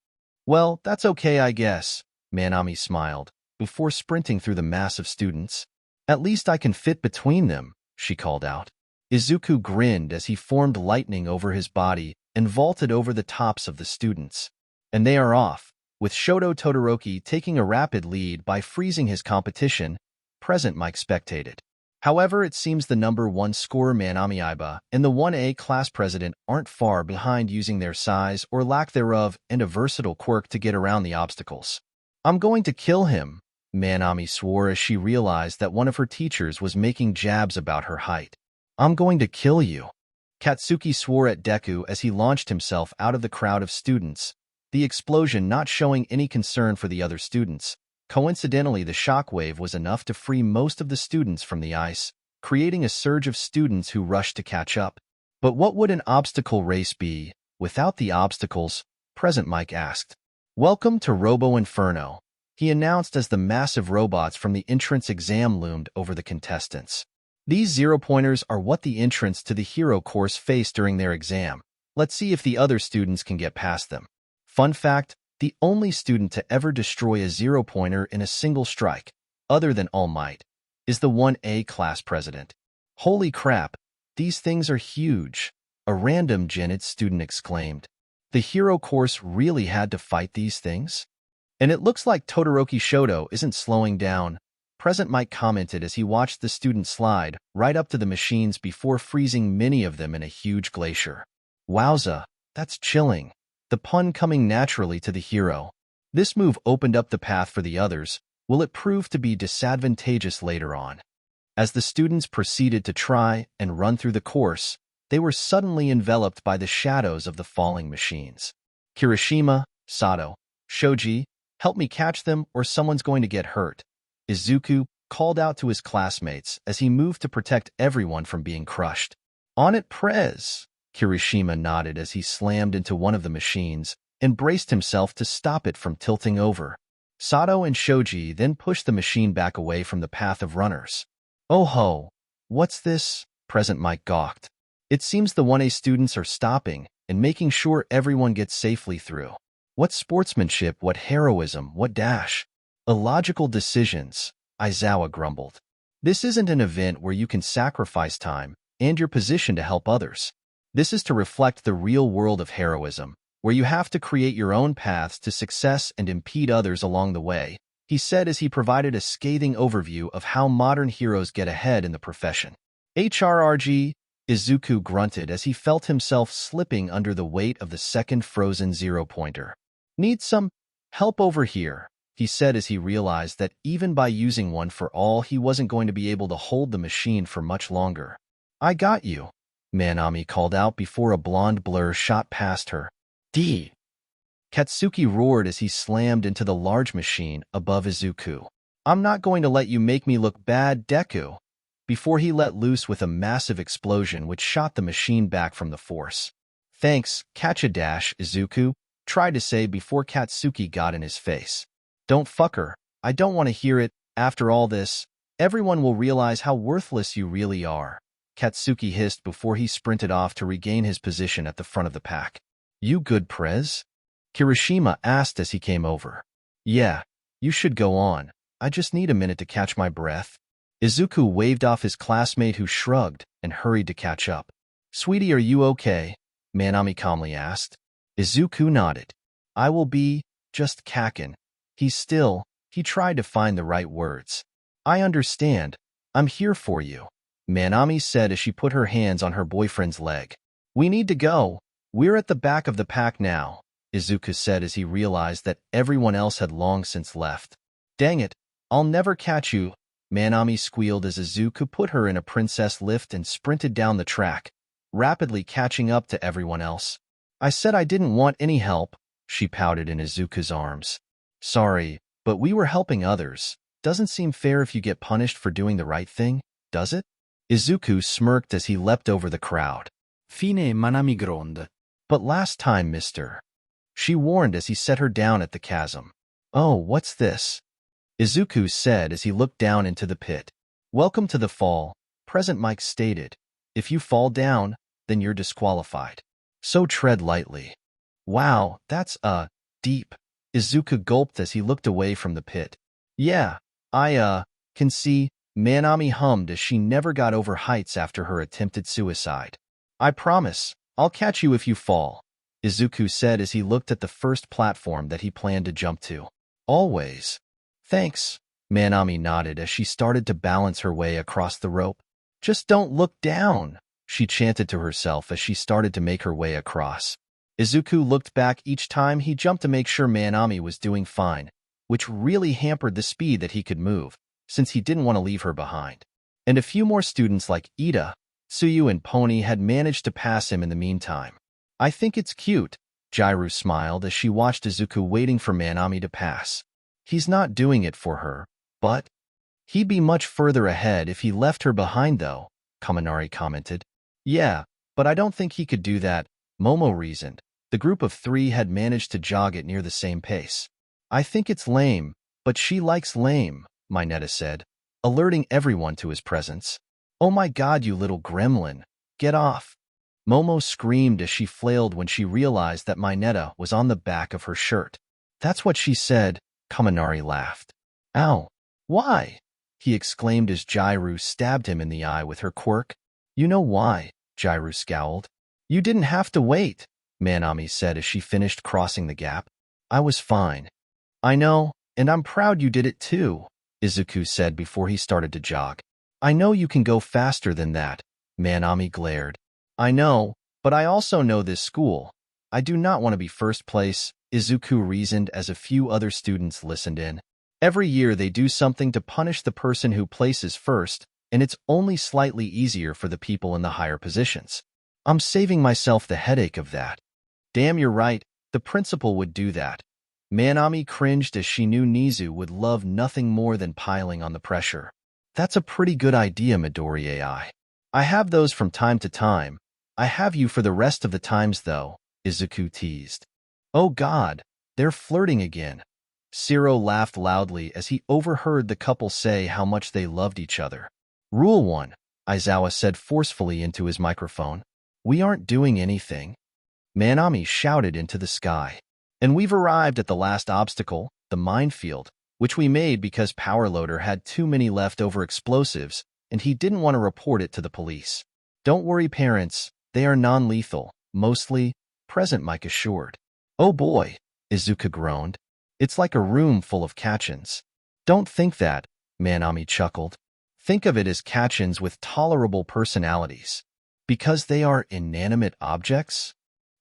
Speaker 1: "Well, that's okay, I guess," Manami smiled, before sprinting through the mass of students. "At least I can fit between them," she called out. Izuku grinned as he formed lightning over his body and vaulted over the tops of the students. And they are off, with Shoto Todoroki taking a rapid lead by freezing his competition. Present Mike spectated. However, it seems the number 1 scorer Manami Iba and the 1A class president aren't far behind, using their size or lack thereof and a versatile quirk to get around the obstacles. "I'm going to kill him," Manami swore as she realized that one of her teachers was making jabs about her height. "I'm going to kill you." Katsuki swore at Deku as he launched himself out of the crowd of students, the explosion not showing any concern for the other students. Coincidentally, the shockwave was enough to free most of the students from the ice, creating a surge of students who rushed to catch up. But what would an obstacle race be without the obstacles? Present Mike asked. "Welcome to Robo Inferno," he announced as the massive robots from the entrance exam loomed over the contestants. "These zero-pointers are what the entrants to the hero course face during their exam. Let's see if the other students can get past them." Fun fact, the only student to ever destroy a zero-pointer in a single strike, other than All Might, is the 1A class president. "Holy crap, these things are huge," a random Gen Ed student exclaimed. "The hero course really had to fight these things? And it looks like Todoroki Shoto isn't slowing down," Present Mike commented as he watched the students slide right up to the machines before freezing many of them in a huge glacier. "Wowza, that's chilling." The pun coming naturally to the hero. This move opened up the path for the others. Will it prove to be disadvantageous later on? As the students proceeded to try and run through the course, they were suddenly enveloped by the shadows of the falling machines. Kirishima, Sato, Shoji, help me catch them or someone's going to get hurt. Izuku called out to his classmates as he moved to protect everyone from being crushed. On it, Prez! Kirishima nodded as he slammed into one of the machines and braced himself to stop it from tilting over. Sato and Shoji then pushed the machine back away from the path of runners. Oh ho! What's this? Present Mike gawked. It seems the 1A students are stopping and making sure everyone gets safely through. What sportsmanship, what heroism, what dash. Illogical decisions, Aizawa grumbled. This isn't an event where you can sacrifice time and your position to help others. This is to reflect the real world of heroism, where you have to create your own paths to success and impede others along the way, he said as he provided a scathing overview of how modern heroes get ahead in the profession. HRRG, Izuku grunted as he felt himself slipping under the weight of the second frozen zero-pointer. Need some help over here, he said as he realized that even by using one for all, he wasn't going to be able to hold the machine for much longer. I got you, Manami called out before a blonde blur shot past her. D. Katsuki roared as he slammed into the large machine above Izuku. I'm not going to let you make me look bad, Deku, before he let loose with a massive explosion which shot the machine back from the force. Thanks, catch-a-dash, Izuku tried to say before Katsuki got in his face. Don't fuck her. I don't want to hear it. After all this, everyone will realize how worthless you really are, Katsuki hissed before he sprinted off to regain his position at the front of the pack. You good, Prez? Kirishima asked as he came over. Yeah, you should go on. I just need a minute to catch my breath. Izuku waved off his classmate who shrugged and hurried to catch up. Sweetie, are you okay? Manami calmly asked. Izuku nodded. I will be, just Kakin. He tried to find the right words. I understand. I'm here for you, Manami said as she put her hands on her boyfriend's leg. We need to go. We're at the back of the pack now, Izuku said as he realized that everyone else had long since left. Dang it, I'll never catch you, Manami squealed as Izuku put her in a princess lift and sprinted down the track, rapidly catching up to everyone else. I said I didn't want any help, she pouted in Izuku's arms. Sorry, but we were helping others. Doesn't seem fair if you get punished for doing the right thing, does it? Izuku smirked as he leapt over the crowd. Fine, Manami groaned. But last time, mister, she warned as he set her down at the chasm. Oh, what's this? Izuku said as he looked down into the pit. Welcome to the fall, Present Mike stated. If you fall down, then you're disqualified. So tread lightly. Wow, that's, deep. Izuku gulped as he looked away from the pit. Yeah, I, can see, Manami hummed as she never got over heights after her attempted suicide. I promise, I'll catch you if you fall, Izuku said as he looked at the first platform that he planned to jump to. Always. Thanks, Manami nodded as she started to balance her way across the rope. Just don't look down, she chanted to herself as she started to make her way across. Izuku looked back each time he jumped to make sure Manami was doing fine, which really hampered the speed that he could move, since he didn't want to leave her behind. And a few more students like Ida, Tsuyu, and Pony had managed to pass him in the meantime. I think it's cute, Jiru smiled as she watched Izuku waiting for Manami to pass. He's not doing it for her, but he'd be much further ahead if he left her behind though, Kaminari commented. Yeah, but I don't think he could do that, Momo reasoned. The group of three had managed to jog at near the same pace. I think it's lame, but she likes lame, Mineta said, alerting everyone to his presence. Oh my god, you little gremlin, get off. Momo screamed as she flailed when she realized that Mineta was on the back of her shirt. That's what she said, Kaminari laughed. Ow, why? He exclaimed as Jiru stabbed him in the eye with her quirk. You know why, Jiru scowled. You didn't have to wait, Manami said as she finished crossing the gap. I was fine. I know, and I'm proud you did it too, Izuku said before he started to jog. I know you can go faster than that, Manami glared. I know, but I also know this school. I do not want to be first place, Izuku reasoned as a few other students listened in. Every year they do something to punish the person who places first, and it's only slightly easier for the people in the higher positions. I'm saving myself the headache of that. Damn, you're right. The principal would do that. Manami cringed as she knew Nizu would love nothing more than piling on the pressure. That's a pretty good idea, Midori AI. I have those from time to time. I have you for the rest of the times, though, Izuku teased. Oh God, they're flirting again. Shiro laughed loudly as he overheard the couple say how much they loved each other. Rule 1, Aizawa said forcefully into his microphone. We aren't doing anything. Manami shouted into the sky. And we've arrived at the last obstacle, the minefield, which we made because Powerloader had too many leftover explosives and he didn't want to report it to the police. Don't worry, parents, they are non-lethal, mostly, Present Mike assured. Oh boy, Izuku groaned. It's like a room full of K.I.S.S.I.N.G. Don't think that, Manami chuckled. Think of it as K.I.S.S.I.N.G with tolerable personalities. Because they are inanimate objects?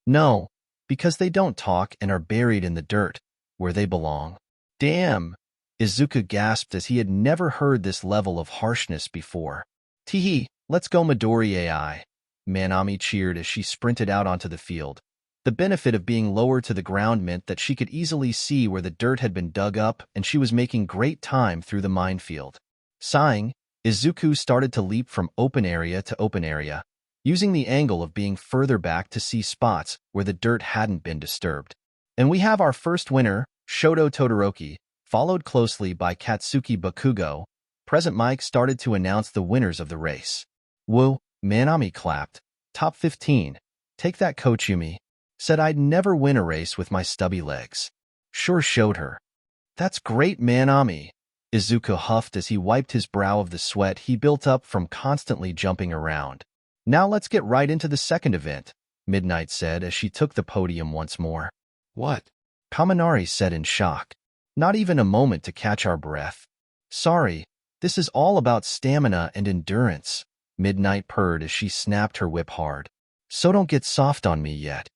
Speaker 1: No, because they don't talk and are buried in the dirt, where they belong. Damn, Izuku gasped as he had never heard this level of harshness before. Teehee, let's go Midori AI. Manami cheered as she sprinted out onto the field. The benefit of being lower to the ground meant that she could easily see where the dirt had been dug up and she was making great time through the minefield. Sighing, Izuku started to leap from open area to open area, using the angle of being further back to see spots where the dirt hadn't been disturbed. And we have our first winner, Shoto Todoroki, followed closely by Katsuki Bakugo. Present Mike started to announce the winners of the race. Whoa, Manami clapped. Top 15. Take that, Coach Yumi. Said I'd never win a race with my stubby legs. Sure showed her. That's great, Manami. Izuku huffed as he wiped his brow of the sweat he built up from constantly jumping around. Now let's get right into the second event, Midnight said as she took the podium once more. What? Kaminari said in shock. Not even a moment to catch our breath. Sorry, this is all about stamina and endurance, Midnight purred as she snapped her whip hard. So don't get soft on me yet.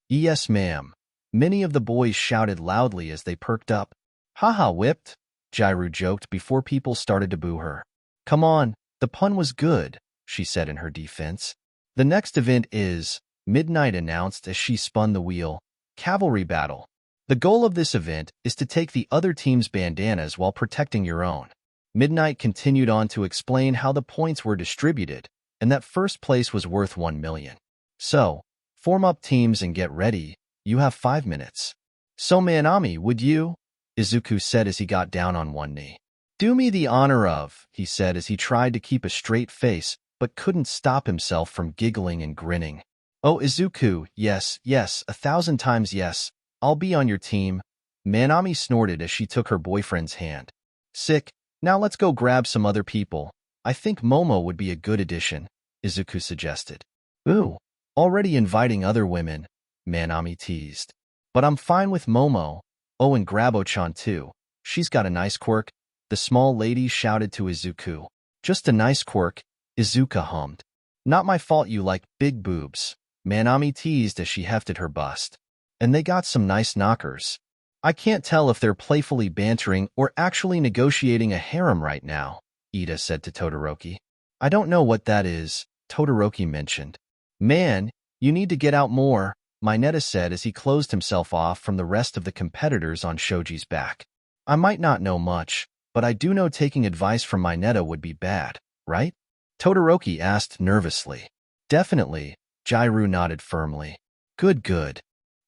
Speaker 1: Yes, ma'am. Many of the boys shouted loudly as they perked up. Haha, whipped, Jiru joked before people started to boo her. Come on, the pun was good, she said in her defense. The next event is, Midnight announced as she spun the wheel, Cavalry Battle. The goal of this event is to take the other team's bandanas while protecting your own. Midnight continued on to explain how the points were distributed and that first place was worth 1 million. So, form up teams and get ready. You have 5 minutes. So Manami, would you? Izuku said as he got down on one knee. Do me the honor of, he said as he tried to keep a straight face, but couldn't stop himself from giggling and grinning. Oh, Izuku, yes, 1,000 times yes. I'll be on your team. Manami snorted as she took her boyfriend's hand. Sick. Now let's go grab some other people. I think Momo would be a good addition, Izuku suggested. Ooh, already inviting other women, Manami teased. But I'm fine with Momo. Oh, and Grabo-chan too. She's got a nice quirk, the small lady shouted to Izuku. Just a nice quirk, Izuku hummed. Not my fault you like big boobs, Manami teased as she hefted her bust. And they got some nice knockers. I can't tell if they're playfully bantering or actually negotiating a harem right now, Ida said to Todoroki. I don't know what that is, Todoroki mentioned. Man, you need to get out more, Mineta said as he closed himself off from the rest of the competitors on Shoji's back. I might not know much, but I do know taking advice from Mineta would be bad, right? Todoroki asked nervously. Definitely, Jiru nodded firmly. Good.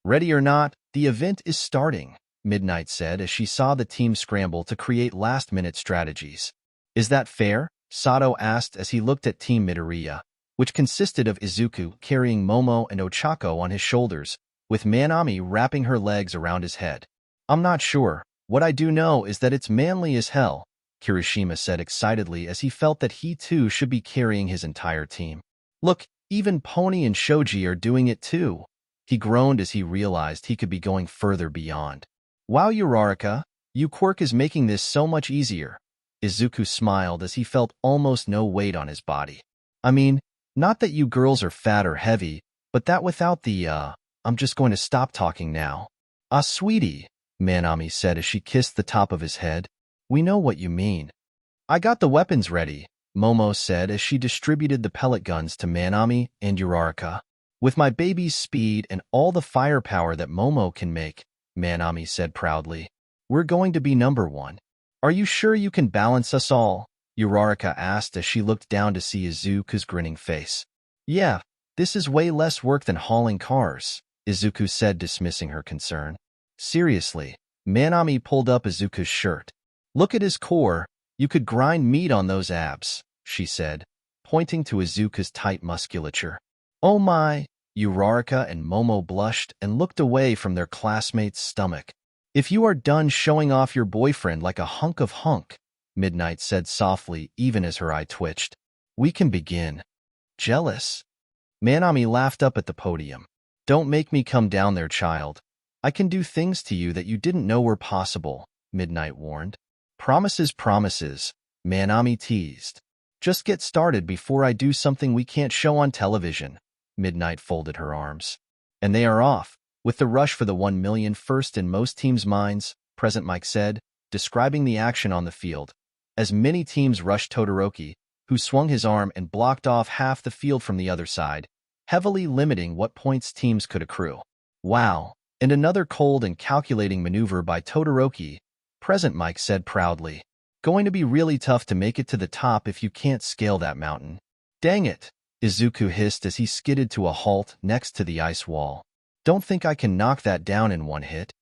Speaker 1: Ready or not, the event is starting, Midnight said as she saw the team scramble to create last-minute strategies. Is that fair? Sato asked as he looked at Team Midoriya, which consisted of Izuku carrying Momo and Ochako on his shoulders, with Manami wrapping her legs around his head. I'm not sure. What I do know is that it's manly as hell, Kirishima said excitedly as he felt that he too should be carrying his entire team. Look, even Pony and Shoji are doing it too. He groaned as he realized he could be going further beyond. Wow, Uraraka, your quirk is making this so much easier. Izuku smiled as he felt almost no weight on his body. I mean, not that you girls are fat or heavy, but that without the, I'm just going to stop talking now. Ah, sweetie, Manami said as she kissed the top of his head. We know what you mean. I got the weapons ready, Momo said as she distributed the pellet guns to Manami and Uraraka. With my baby's speed and all the firepower that Momo can make, Manami said proudly, we're going to be number one. Are you sure you can balance us all? Uraraka asked as she looked down to see Izuku's grinning face. Yeah, this is way less work than hauling cars, Izuku said, dismissing her concern. Seriously, Manami pulled up Izuku's shirt. Look at his core, you could grind meat on those abs, she said, pointing to Izuku's tight musculature. Oh my, Uraraka and Momo blushed and looked away from their classmate's stomach. If you are done showing off your boyfriend like a hunk of hunk, Midnight said softly, even as her eye twitched, we can begin. Jealous? Manami laughed up at the podium. Don't make me come down there, child. I can do things to you that you didn't know were possible, Midnight warned. Promises, promises, Manami teased. Just get started before I do something we can't show on television. Midnight folded her arms. And they are off. With the rush for the 1 million first in most teams' minds, Present Mike said, describing the action on the field. As many teams rushed Todoroki, who swung his arm and blocked off half the field from the other side, heavily limiting what points teams could accrue. Wow, and another cold and calculating maneuver by Todoroki, Present Mike said proudly. Going to be really tough to make it to the top if you can't scale that mountain. Dang it, Izuku hissed as he skidded to a halt next to the ice wall. Don't think I can knock that down in one hit.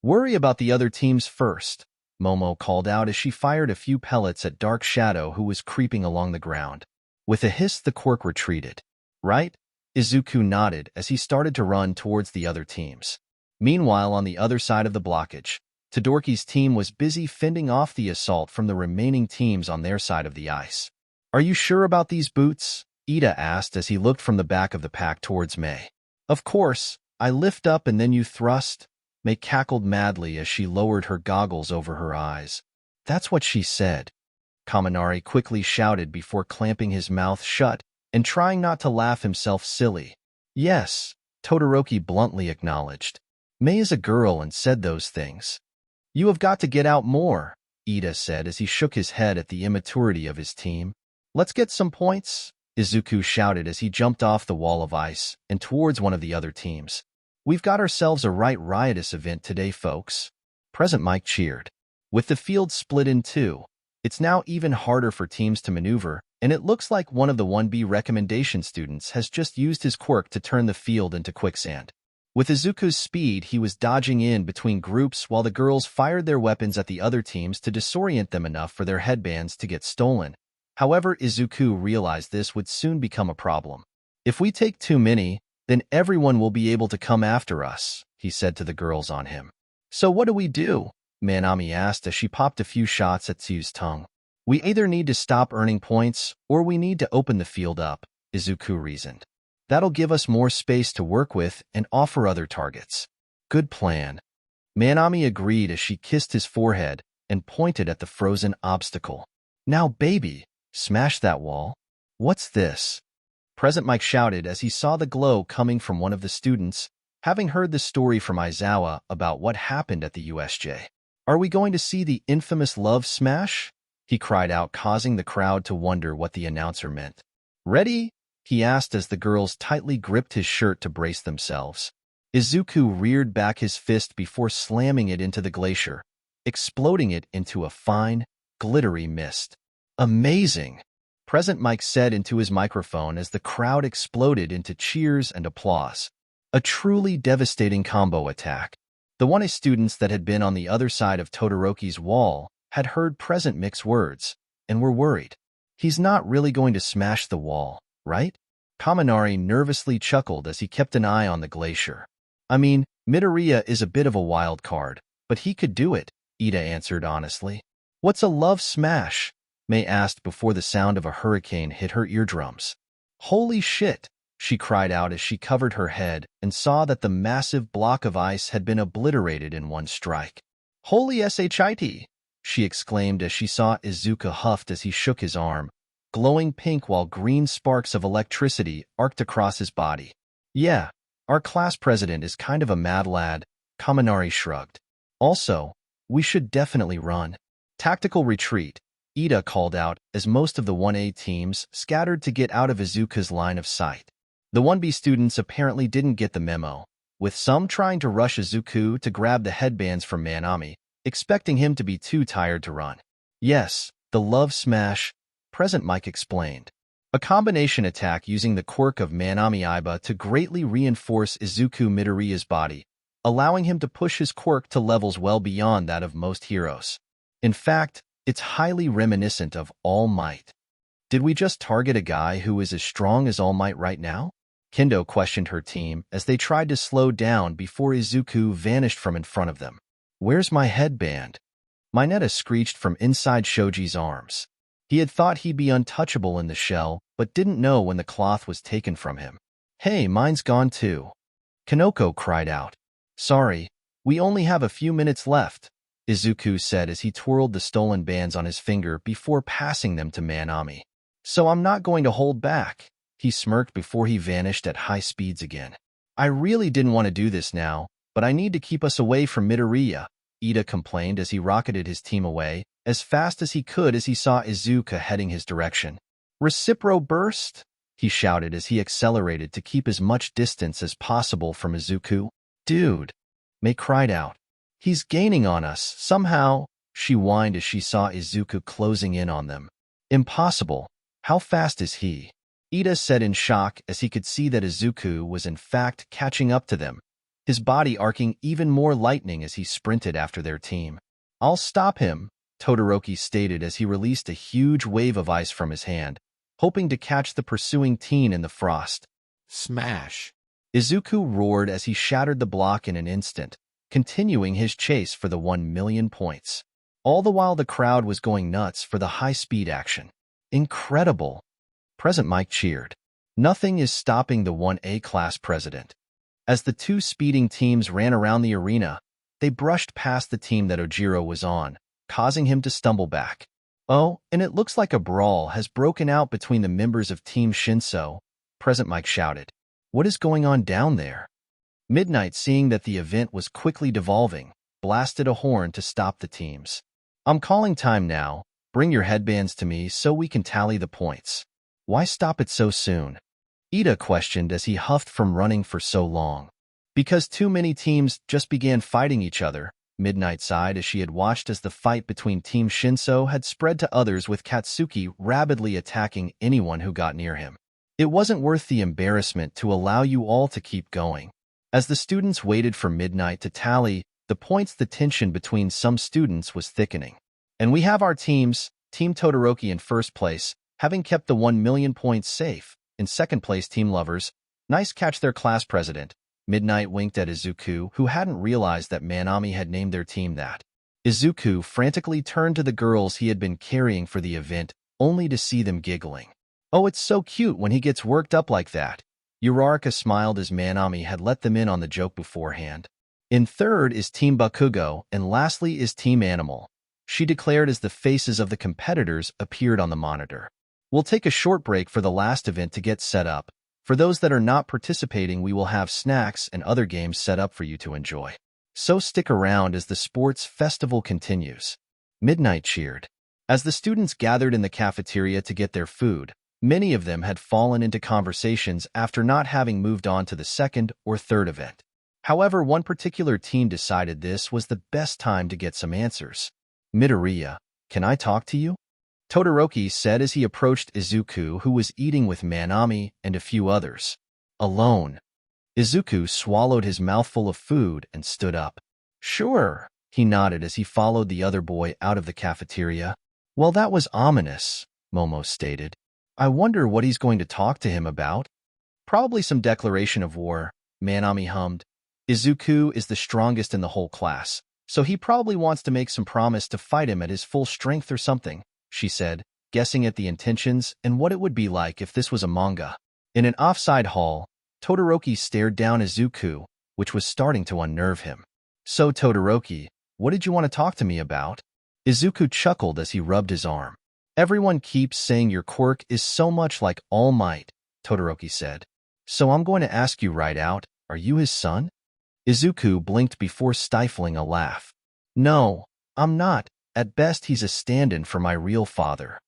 Speaker 1: Worry about the other teams first, Momo called out as she fired a few pellets at Dark Shadow, who was creeping along the ground. With a hiss, the quirk retreated. Right? Izuku nodded as he started to run towards the other teams. Meanwhile, on the other side of the blockage, Todoroki's team was busy fending off the assault from the remaining teams on their side of the ice. Are you sure about these boots? Ida asked as he looked from the back of the pack towards Mei. Of course. I lift up and then you thrust, Mei cackled madly as she lowered her goggles over her eyes. That's what she said. Kaminari quickly shouted before clamping his mouth shut and trying not to laugh himself silly. Yes, Todoroki bluntly acknowledged. Mei is a girl and said those things. You have got to get out more, Ida said as he shook his head at the immaturity of his team. Let's get some points, Izuku shouted as he jumped off the wall of ice and towards one of the other teams. We've got ourselves a right riotous event today, folks. Present Mike cheered. With the field split in two, it's now even harder for teams to maneuver, and it looks like one of the 1B recommendation students has just used his quirk to turn the field into quicksand. With Izuku's speed, he was dodging in between groups while the girls fired their weapons at the other teams to disorient them enough for their headbands to get stolen. However, Izuku realized this would soon become a problem. If we take too many, then everyone will be able to come after us, he said to the girls on him. So what do we do? Manami asked as she popped a few shots at Tsu's tongue. We either need to stop earning points, or we need to open the field up, Izuku reasoned. That'll give us more space to work with and offer other targets. Good plan. Manami agreed as she kissed his forehead and pointed at the frozen obstacle. Now, baby, smash that wall. What's this? Present Mike shouted as he saw the glow coming from one of the students, having heard the story from Aizawa about what happened at the USJ. Are we going to see the infamous love smash? He cried out, causing the crowd to wonder what the announcer meant. Ready? He asked as the girls tightly gripped his shirt to brace themselves. Izuku reared back his fist before slamming it into the glacier, exploding it into a fine, glittery mist. Amazing! Present Mike said into his microphone as the crowd exploded into cheers and applause. A truly devastating combo attack. The 1A students that had been on the other side of Todoroki's wall had heard Present Mike's words and were worried. He's not really going to smash the wall, right? Kaminari nervously chuckled as he kept an eye on the glacier. I mean, Midoriya is a bit of a wild card, but he could do it, Ida answered honestly. What's a love smash? Mei asked before the sound of a hurricane hit her eardrums. Holy shit, she cried out as she covered her head and saw that the massive block of ice had been obliterated in one strike. Holy shit, she exclaimed as she saw Izuku huffed as he shook his arm, glowing pink while green sparks of electricity arced across his body. Yeah, our class president is kind of a mad lad, Kaminari shrugged. Also, we should definitely run. Tactical retreat, Ida called out as most of the 1A teams scattered to get out of Izuku's line of sight. The 1B students apparently didn't get the memo, with some trying to rush Izuku to grab the headbands from Manami, expecting him to be too tired to run. Yes, the love smash, Present Mike explained. A combination attack using the quirk of Manami Iba to greatly reinforce Izuku Midoriya's body, allowing him to push his quirk to levels well beyond that of most heroes. In fact, it's highly reminiscent of All Might. Did we just target a guy who is as strong as All Might right now? Kendo questioned her team as they tried to slow down before Izuku vanished from in front of them. Where's my headband? Mineta screeched from inside Shoji's arms. He had thought he'd be untouchable in the shell, but didn't know when the cloth was taken from him. Hey, mine's gone too. Kanoko cried out. Sorry, we only have a few minutes left, Izuku said as he twirled the stolen bands on his finger before passing them to Manami. So I'm not going to hold back, he smirked before he vanished at high speeds again. I really didn't want to do this now, but I need to keep us away from Midoriya, Ida complained as he rocketed his team away, as fast as he could as he saw Izuku heading his direction. Recipro burst? He shouted as he accelerated to keep as much distance as possible from Izuku. Dude, Mei cried out. He's gaining on us, somehow, she whined as she saw Izuku closing in on them. Impossible. How fast is he? Ida said in shock as he could see that Izuku was in fact catching up to them, his body arcing even more lightning as he sprinted after their team. I'll stop him, Todoroki stated as he released a huge wave of ice from his hand, hoping to catch the pursuing teen in the frost.
Speaker 2: Smash!
Speaker 1: Izuku roared as he shattered the block in an instant, continuing his chase for the 1,000,000 points. All the while the crowd was going nuts for the high-speed action. Incredible! Present Mike cheered. Nothing is stopping the 1A class president. As the two speeding teams ran around the arena, they brushed past the team that Ojiro was on, causing him to stumble back. Oh, and it looks like a brawl has broken out between the members of Team Shinso, Present Mike shouted. What is going on down there? Midnight, seeing that the event was quickly devolving, blasted a horn to stop the teams. I'm calling time now. Bring your headbands to me so we can tally the points. Why stop it so soon? Ida questioned as he huffed from running for so long. Because too many teams just began fighting each other, Midnight sighed as she had watched as the fight between Team Shinso had spread to others with Katsuki rabidly attacking anyone who got near him. It wasn't worth the embarrassment to allow you all to keep going. As the students waited for Midnight to tally the points, the tension between some students was thickening. And we have our teams, Team Todoroki in first place, having kept the 1,000,000 points safe. In second place, Team Lovers. Nice catch their class president. Midnight winked at Izuku, who hadn't realized that Manami had named their team that. Izuku frantically turned to the girls he had been carrying for the event, only to see them giggling. Oh, it's so cute when he gets worked up like that. Uraraka smiled as Manami had let them in on the joke beforehand. In third is Team Bakugo, and lastly is Team Animal, she declared as the faces of the competitors appeared on the monitor. We'll take a short break for the last event to get set up. For those that are not participating, we will have snacks and other games set up for you to enjoy. So stick around as the sports festival continues. Midnight cheered. As the students gathered in the cafeteria to get their food, many of them had fallen into conversations after not having moved on to the second or third event. However, one particular team decided this was the best time to get some answers. Midoriya, can I talk to you? Todoroki said as he approached Izuku, who was eating with Manami and a few others. Alone. Izuku swallowed his mouthful of food and stood up. Sure, he nodded as he followed the other boy out of the cafeteria. Well, that was ominous, Momo stated. I wonder what he's going to talk to him about. Probably some declaration of war, Manami hummed. Izuku is the strongest in the whole class, so he probably wants to make some promise to fight him at his full strength or something, she said, guessing at the intentions and what it would be like if this was a manga. In an offside hall, Todoroki stared down Izuku, which was starting to unnerve him. So, Todoroki, what did you want to talk to me about? Izuku chuckled as he rubbed his arm. Everyone keeps saying your quirk is so much like All Might, Todoroki said. So I'm going to ask you right out, are you his son? Izuku blinked before stifling a laugh. No, I'm not. At best, he's a stand-in for my real father.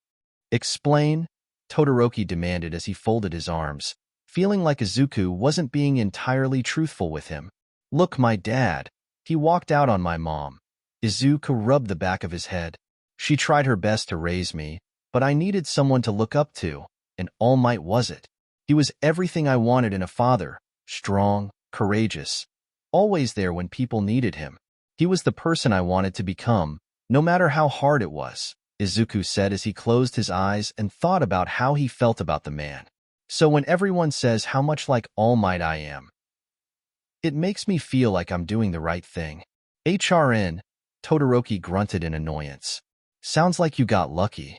Speaker 1: Explain, Todoroki demanded as he folded his arms, feeling like Izuku wasn't being entirely truthful with him. Look, my dad. He walked out on my mom. Izuku rubbed the back of his head. She tried her best to raise me, but I needed someone to look up to, and All Might was it. He was everything I wanted in a father, strong, courageous, always there when people needed him. He was the person I wanted to become, no matter how hard it was, Izuku said as he closed his eyes and thought about how he felt about the man. So when everyone says how much like All Might I am, it makes me feel like I'm doing the right thing. HRN, Todoroki grunted in annoyance. Sounds like you got lucky,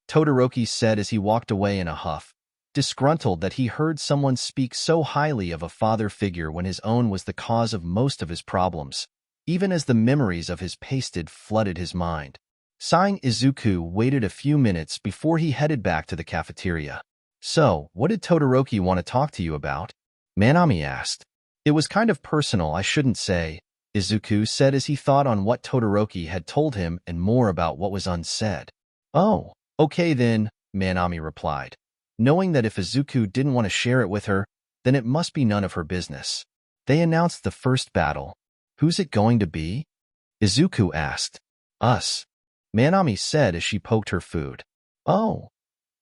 Speaker 1: Todoroki said as he walked away in a huff, disgruntled that he heard someone speak so highly of a father figure when his own was the cause of most of his problems, even as the memories of his pasted flooded his mind. Sighing, Izuku waited a few minutes before he headed back to the cafeteria. So, what did Todoroki want to talk to you about? Manami asked. It was kind of personal, I shouldn't say, Izuku said as he thought on what Todoroki had told him and more about what was unsaid. Oh, okay then, Manami replied, knowing that if Izuku didn't want to share it with her, then it must be none of her business. They announced the first battle. Who's it going to be? Izuku asked. Us, Manami said as she poked her food. Oh,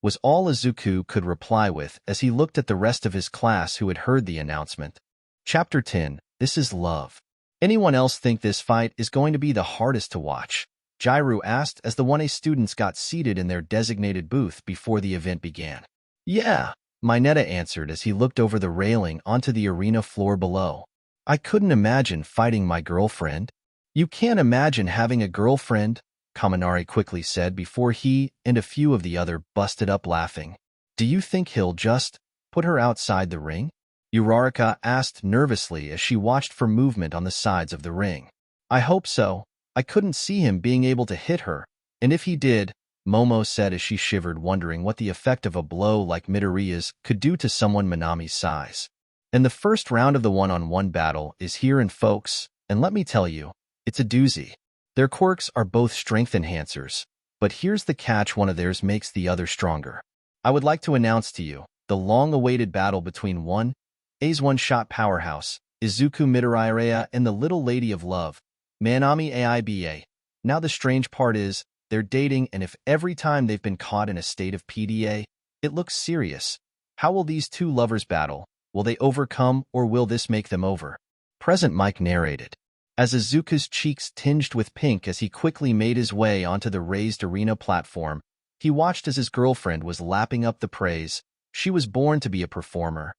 Speaker 1: was all Izuku could reply with as he looked at the rest of his class who had heard the announcement. Chapter 10, This is Love. Anyone else think this fight is going to be the hardest to watch? Jairu asked as the 1A students got seated in their designated booth before the event began. Yeah, Mineta answered as he looked over the railing onto the arena floor below. I couldn't imagine fighting my girlfriend. You can't imagine having a girlfriend, Kaminari quickly said before he and a few of the other busted up laughing. Do you think he'll just put her outside the ring? Uraraka asked nervously as she watched for movement on the sides of the ring. I hope so. I couldn't see him being able to hit her, and if he did, Momo said as she shivered, wondering what the effect of a blow like Midoriya's could do to someone Manami's size. And the first round of the one-on-one battle is here, and folks, and let me tell you, it's a doozy. Their quirks are both strength enhancers, but here's the catch: one of theirs makes the other stronger. I would like to announce to you the long-awaited battle between 1A's one-shot powerhouse, Izuku Midoriya, and the Little Lady of Love, Manami Aiba. Now the strange part is, they're dating, and if every time they've been caught in a state of PDA, it looks serious. How will these two lovers battle? Will they overcome, or will this make them over? Present Mike narrated. As Izuku's cheeks tinged with pink as he quickly made his way onto the raised arena platform, he watched as his girlfriend was lapping up the praise. She was born to be a performer,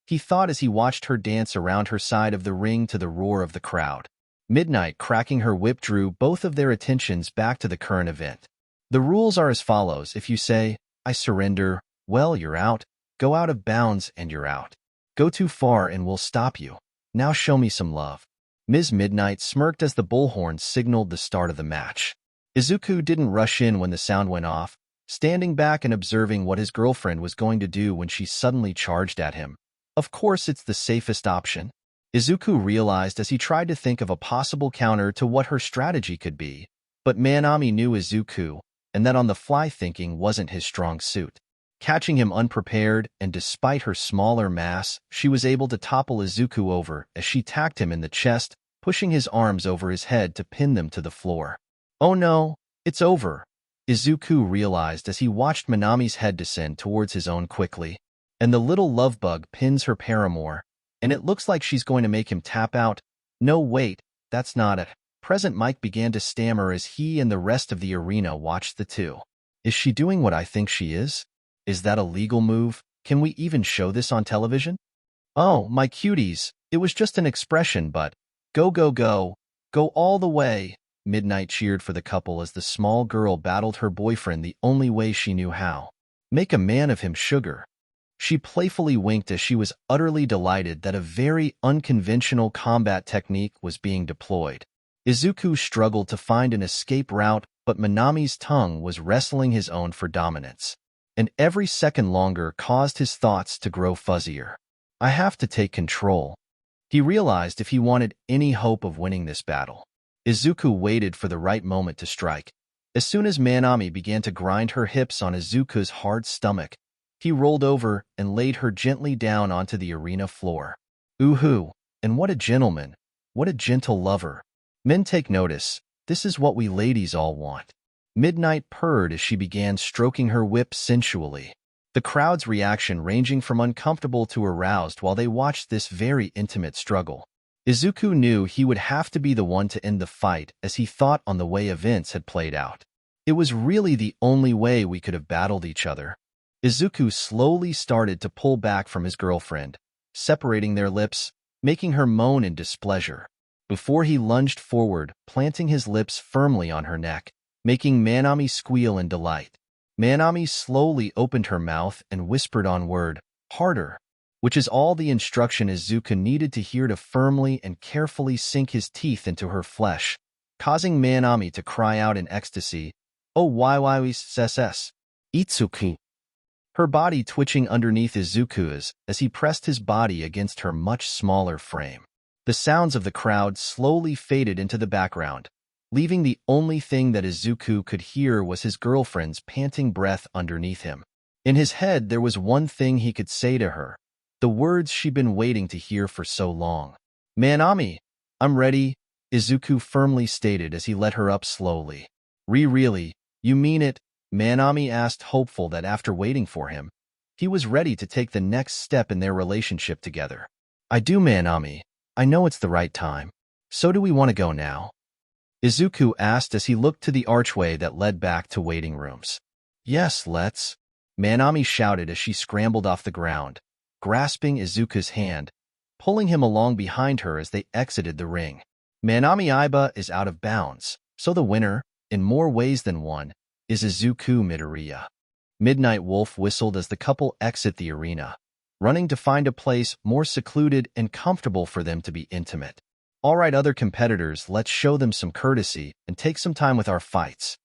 Speaker 1: he thought as he watched her dance around her side of the ring to the roar of the crowd. Midnight cracking her whip drew both of their attentions back to the current event. The rules are as follows: if you say, I surrender, well, you're out. Go out of bounds and you're out. Go too far and we'll stop you. Now show me some love. Ms. Midnight smirked as the bullhorn signaled the start of the match. Izuku didn't rush in when the sound went off, standing back and observing what his girlfriend was going to do when she suddenly charged at him. Of course, it's the safest option, Izuku realized as he tried to think of a possible counter to what her strategy could be, but Manami knew Izuku, and that on-the-fly thinking wasn't his strong suit. Catching him unprepared, and despite her smaller mass, she was able to topple Izuku over as she tacked him in the chest, pushing his arms over his head to pin them to the floor. Oh no, it's over, Izuku realized as he watched Manami's head descend towards his own quickly. And the little love bug pins her paramour, and it looks like she's going to make him tap out. No, wait, that's not it. Present Mike began to stammer as he and the rest of the arena watched the two. Is she doing what I think she is? Is that a legal move? Can we even show this on television? Oh, my cuties, it was just an expression, but go, go, go, go all the way. Midnight cheered for the couple as the small girl battled her boyfriend the only way she knew how. Make a man of him, sugar. She playfully winked as she was utterly delighted that a very unconventional combat technique was being deployed. Izuku struggled to find an escape route, but Manami's tongue was wrestling his own for dominance, and every second longer caused his thoughts to grow fuzzier. I have to take control, he realized if he wanted any hope of winning this battle. Izuku waited for the right moment to strike. As soon as Manami began to grind her hips on Izuku's hard stomach, He rolled over and laid her gently down onto the arena floor. Ooh-hoo, and what a gentleman, what a gentle lover. Men take notice, this is what we ladies all want. Midnight purred as she began stroking her whip sensually. The crowd's reaction ranging from uncomfortable to aroused while they watched this very intimate struggle. Izuku knew he would have to be the one to end the fight as he thought on the way events had played out. It was really the only way we could have battled each other. Izuku slowly started to pull back from his girlfriend, separating their lips, making her moan in displeasure. Before he lunged forward, planting his lips firmly on her neck, making Manami squeal in delight. Manami slowly opened her mouth and whispered on word, harder, which is all the instruction Izuku needed to hear to firmly and carefully sink his teeth into her flesh, causing Manami to cry out in ecstasy, "Oh YTPerm, Itsuki." Her body twitching underneath Izuku's as he pressed his body against her much smaller frame. The sounds of the crowd slowly faded into the background, leaving the only thing that Izuku could hear was his girlfriend's panting breath underneath him. In his head, there was one thing he could say to her, the words she'd been waiting to hear for so long. "Manami, I'm ready," Izuku firmly stated as he let her up slowly. Really? You mean it?" Manami asked, hopeful that after waiting for him, he was ready to take the next step in their relationship together. "I do, Manami. I know it's the right time. So do we want to go now?" Izuku asked as he looked to the archway that led back to waiting rooms. "Yes, let's," Manami shouted as she scrambled off the ground, grasping Izuku's hand, pulling him along behind her as they exited the ring. Manami Iba is out of bounds, so the winner, in more ways than one, is Izuku Midoriya. Midnight Wolf whistled as the couple exit the arena, running to find a place more secluded and comfortable for them to be intimate. "All right, other competitors, let's show them some courtesy and take some time with our fights."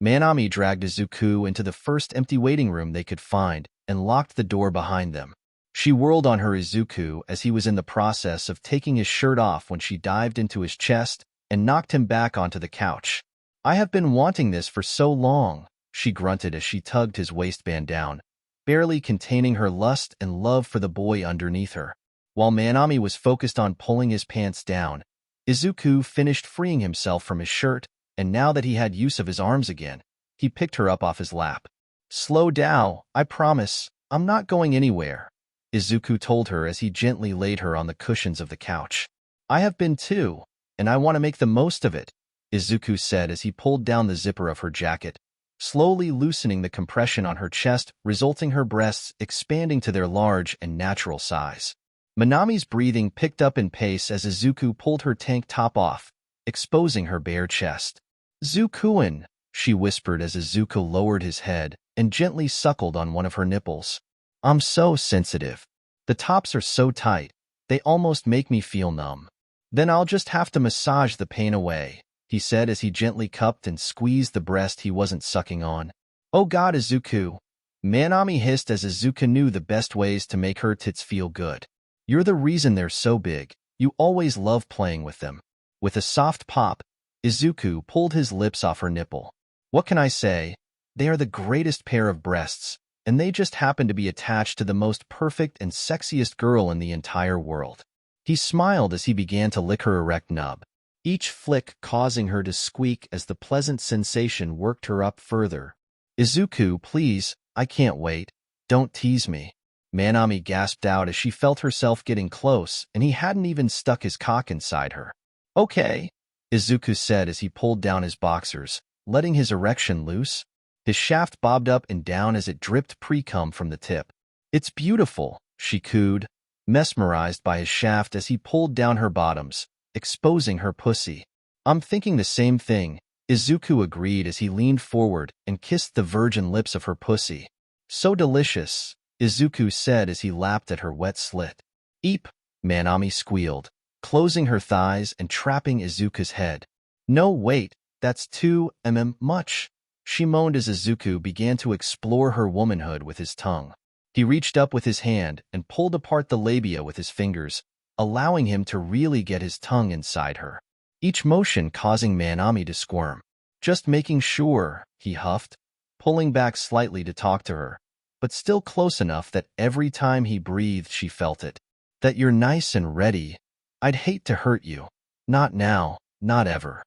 Speaker 1: Manami dragged Izuku into the first empty waiting room they could find and locked the door behind them. She whirled on her Izuku as he was in the process of taking his shirt off when she dived into his chest and knocked him back onto the couch. "I have been wanting this for so long," she grunted as she tugged his waistband down, barely containing her lust and love for the boy underneath her. While Manami was focused on pulling his pants down, Izuku finished freeing himself from his shirt, and now that he had use of his arms again, he picked her up off his lap. "Slow down, I promise, I'm not going anywhere," Izuku told her as he gently laid her on the cushions of the couch. "I have been too, and I want to make the most of it," Izuku said as he pulled down the zipper of her jacket, slowly loosening the compression on her chest, resulting her breasts expanding to their large and natural size. Manami's breathing picked up in pace as Izuku pulled her tank top off, exposing her bare chest. "Zukuin," she whispered as Izuku lowered his head and gently suckled on one of her nipples. "I'm so sensitive. The tops are so tight, they almost make me feel numb." "Then I'll just have to massage the pain away," he said as he gently cupped and squeezed the breast he wasn't sucking on. "Oh God, Izuku," Manami hissed as Izuku knew the best ways to make her tits feel good. "You're the reason they're so big. You always love playing with them." With a soft pop, Izuku pulled his lips off her nipple. "What can I say? They are the greatest pair of breasts, and they just happen to be attached to the most perfect and sexiest girl in the entire world." He smiled as he began to lick her erect nub, each flick causing her to squeak as the pleasant sensation worked her up further. "Izuku, please, I can't wait. Don't tease me," Manami gasped out as she felt herself getting close and he hadn't even stuck his cock inside her. "Okay," Izuku said as he pulled down his boxers, letting his erection loose. His shaft bobbed up and down as it dripped pre-cum from the tip. "It's beautiful," she cooed, mesmerized by his shaft as he pulled down her bottoms, exposing her pussy. "I'm thinking the same thing," Izuku agreed as he leaned forward and kissed the virgin lips of her pussy. "So delicious," Izuku said as he lapped at her wet slit. "Eep," Manami squealed, closing her thighs and trapping Izuku's head. "No, wait, that's too much," she moaned as Izuku began to explore her womanhood with his tongue. He reached up with his hand and pulled apart the labia with his fingers, allowing him to really get his tongue inside her, each motion causing Manami to squirm. "Just making sure," he huffed, pulling back slightly to talk to her, but still close enough that every time he breathed she felt it. That you're nice and ready. I'd hate to hurt you. Not now, not ever.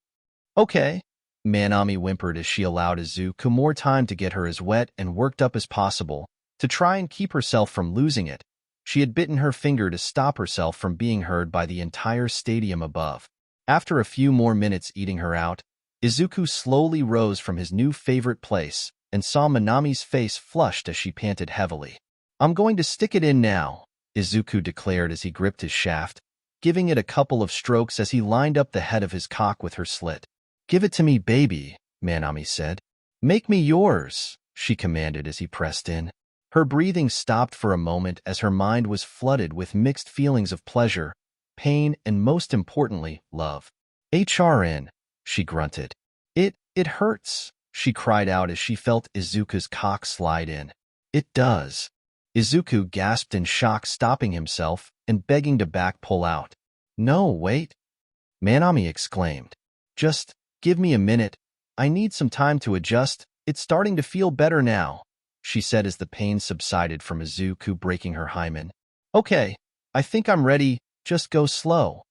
Speaker 1: Okay, Manami whimpered as she allowed Izuku more time to get her as wet and worked up as possible, to try and keep herself from losing it. She had bitten her finger to stop herself from being heard by the entire stadium above. After a few more minutes eating her out, Izuku slowly rose from his new favorite place and saw Manami's face flushed as she panted heavily. I'm going to stick it in now, Izuku declared as he gripped his shaft, giving it a couple of strokes as he lined up the head of his cock with her slit. Give it to me, baby, Manami said. Make me yours, she commanded as he pressed in. Her breathing stopped for a moment as her mind was flooded with mixed feelings of pleasure, pain, and most importantly, love. HRN, she grunted. It hurts, she cried out as she felt Izuku's cock slide in. It does. Izuku gasped in shock, stopping himself and begging to pull out. No, wait, Manami exclaimed. Just give me a minute. I need some time to adjust. It's starting to feel better now, she said as the pain subsided from Izuku breaking her hymen. Okay, I think I'm ready. Just go slow,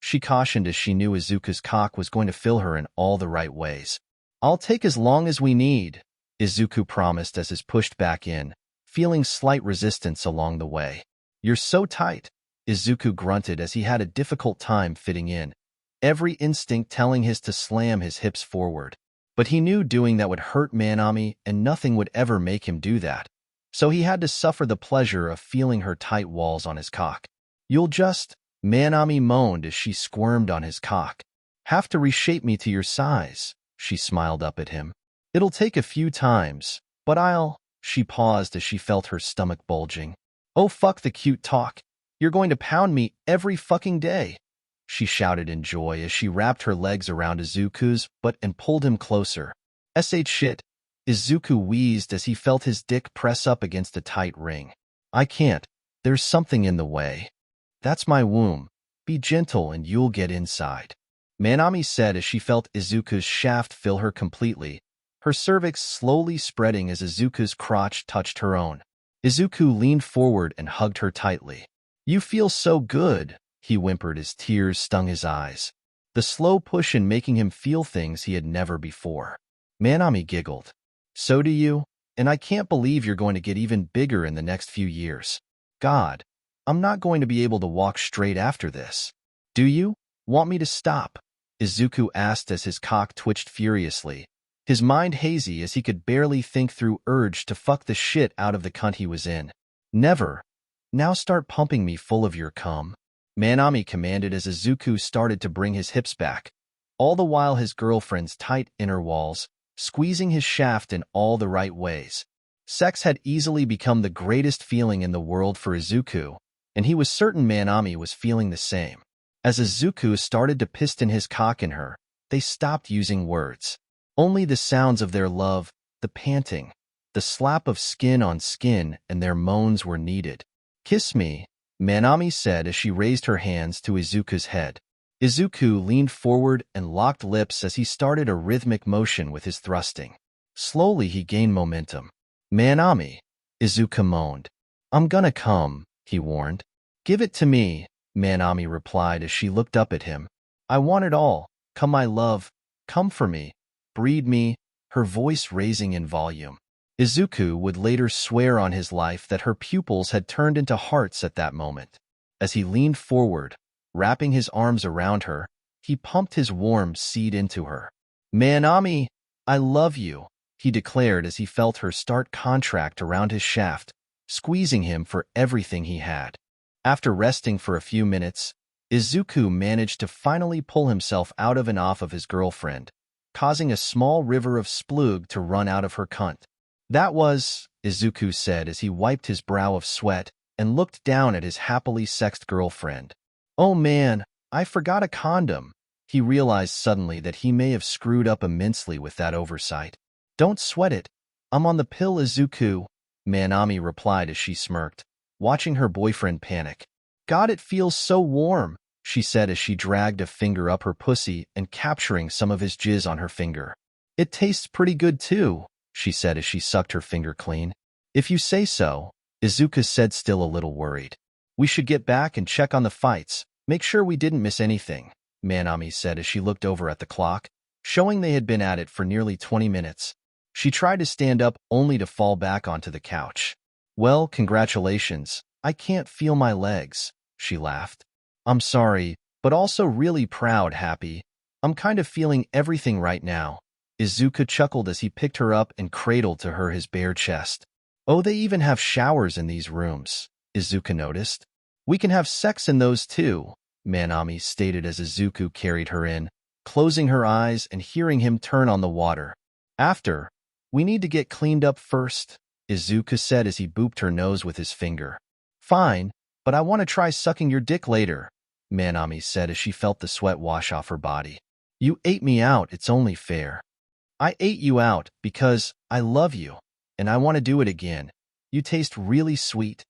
Speaker 1: she cautioned as she knew Izuku's cock was going to fill her in all the right ways. I'll take as long as we need, Izuku promised as his pushed back in, feeling slight resistance along the way. You're so tight, Izuku grunted as he had a difficult time fitting in, every instinct telling his to slam his hips forward. But he knew doing that would hurt Manami and nothing would ever make him do that. So he had to suffer the pleasure of feeling her tight walls on his cock. You'll just, Manami moaned as she squirmed on his cock. Have to reshape me to your size, she smiled up at him. It'll take a few times, but she paused as she felt her stomach bulging. Oh, fuck the cute talk. You're going to pound me every fucking day, she shouted in joy as she wrapped her legs around Izuku's butt and pulled him closer. Shit, Izuku wheezed as he felt his dick press up against a tight ring. I can't. There's something in the way. That's my womb. Be gentle and you'll get inside, Manami said as she felt Izuku's shaft fill her completely, her cervix slowly spreading as Izuku's crotch touched her own. Izuku leaned forward and hugged her tightly. You feel so good, he whimpered as tears stung his eyes. The slow push in making him feel things he had never before. Manami giggled. So do you? And I can't believe you're going to get even bigger in the next few years. God, I'm not going to be able to walk straight after this. Do you want me to stop? Izuku asked as his cock twitched furiously, his mind hazy as he could barely think through urge to fuck the shit out of the cunt he was in. Never. Now start pumping me full of your cum, Manami commanded as Izuku started to bring his hips back, all the while his girlfriend's tight inner walls, squeezing his shaft in all the right ways. Sex had easily become the greatest feeling in the world for Izuku, and he was certain Manami was feeling the same. As Izuku started to piston his cock in her, they stopped using words. Only the sounds of their love, the panting, the slap of skin on skin, and their moans were needed. Kiss me, Manami said as she raised her hands to Izuku's head. Izuku leaned forward and locked lips as he started a rhythmic motion with his thrusting. Slowly he gained momentum. Manami, Izuku moaned. I'm gonna come, he warned. Give it to me, Manami replied as she looked up at him. I want it all. Come, my love. Come for me. Breed me, her voice raising in volume. Izuku would later swear on his life that her pupils had turned into hearts at that moment. As he leaned forward, wrapping his arms around her, he pumped his warm seed into her. Manami, I love you, he declared as he felt her start contract around his shaft, squeezing him for everything he had. After resting for a few minutes, Izuku managed to finally pull himself out of and off of his girlfriend, causing a small river of splooge to run out of her cunt. That was, Izuku said as he wiped his brow of sweat and looked down at his happily sexed girlfriend. Oh man, I forgot a condom. He realized suddenly that he may have screwed up immensely with that oversight. Don't sweat it. I'm on the pill, Izuku, Manami replied as she smirked, watching her boyfriend panic. God, it feels so warm, she said as she dragged a finger up her pussy and capturing some of his jizz on her finger. It tastes pretty good too, she said as she sucked her finger clean. If you say so, Izuku said, still a little worried. We should get back and check on the fights. Make sure we didn't miss anything, Manami said as she looked over at the clock, showing they had been at it for nearly 20 minutes. She tried to stand up only to fall back onto the couch. Well, congratulations. I can't feel my legs, she laughed. I'm sorry, but also really proud, happy. I'm kind of feeling everything right now. Izuku chuckled as he picked her up and cradled to her his bare chest. Oh, they even have showers in these rooms, Izuku noticed. We can have sex in those too, Manami stated as Izuku carried her in, closing her eyes and hearing him turn on the water. After, we need to get cleaned up first, Izuku said as he booped her nose with his finger. Fine, but I want to try sucking your dick later, Manami said as she felt the sweat wash off her body. You ate me out, it's only fair. I ate you out because I love you, and I want to do it again. You taste really sweet,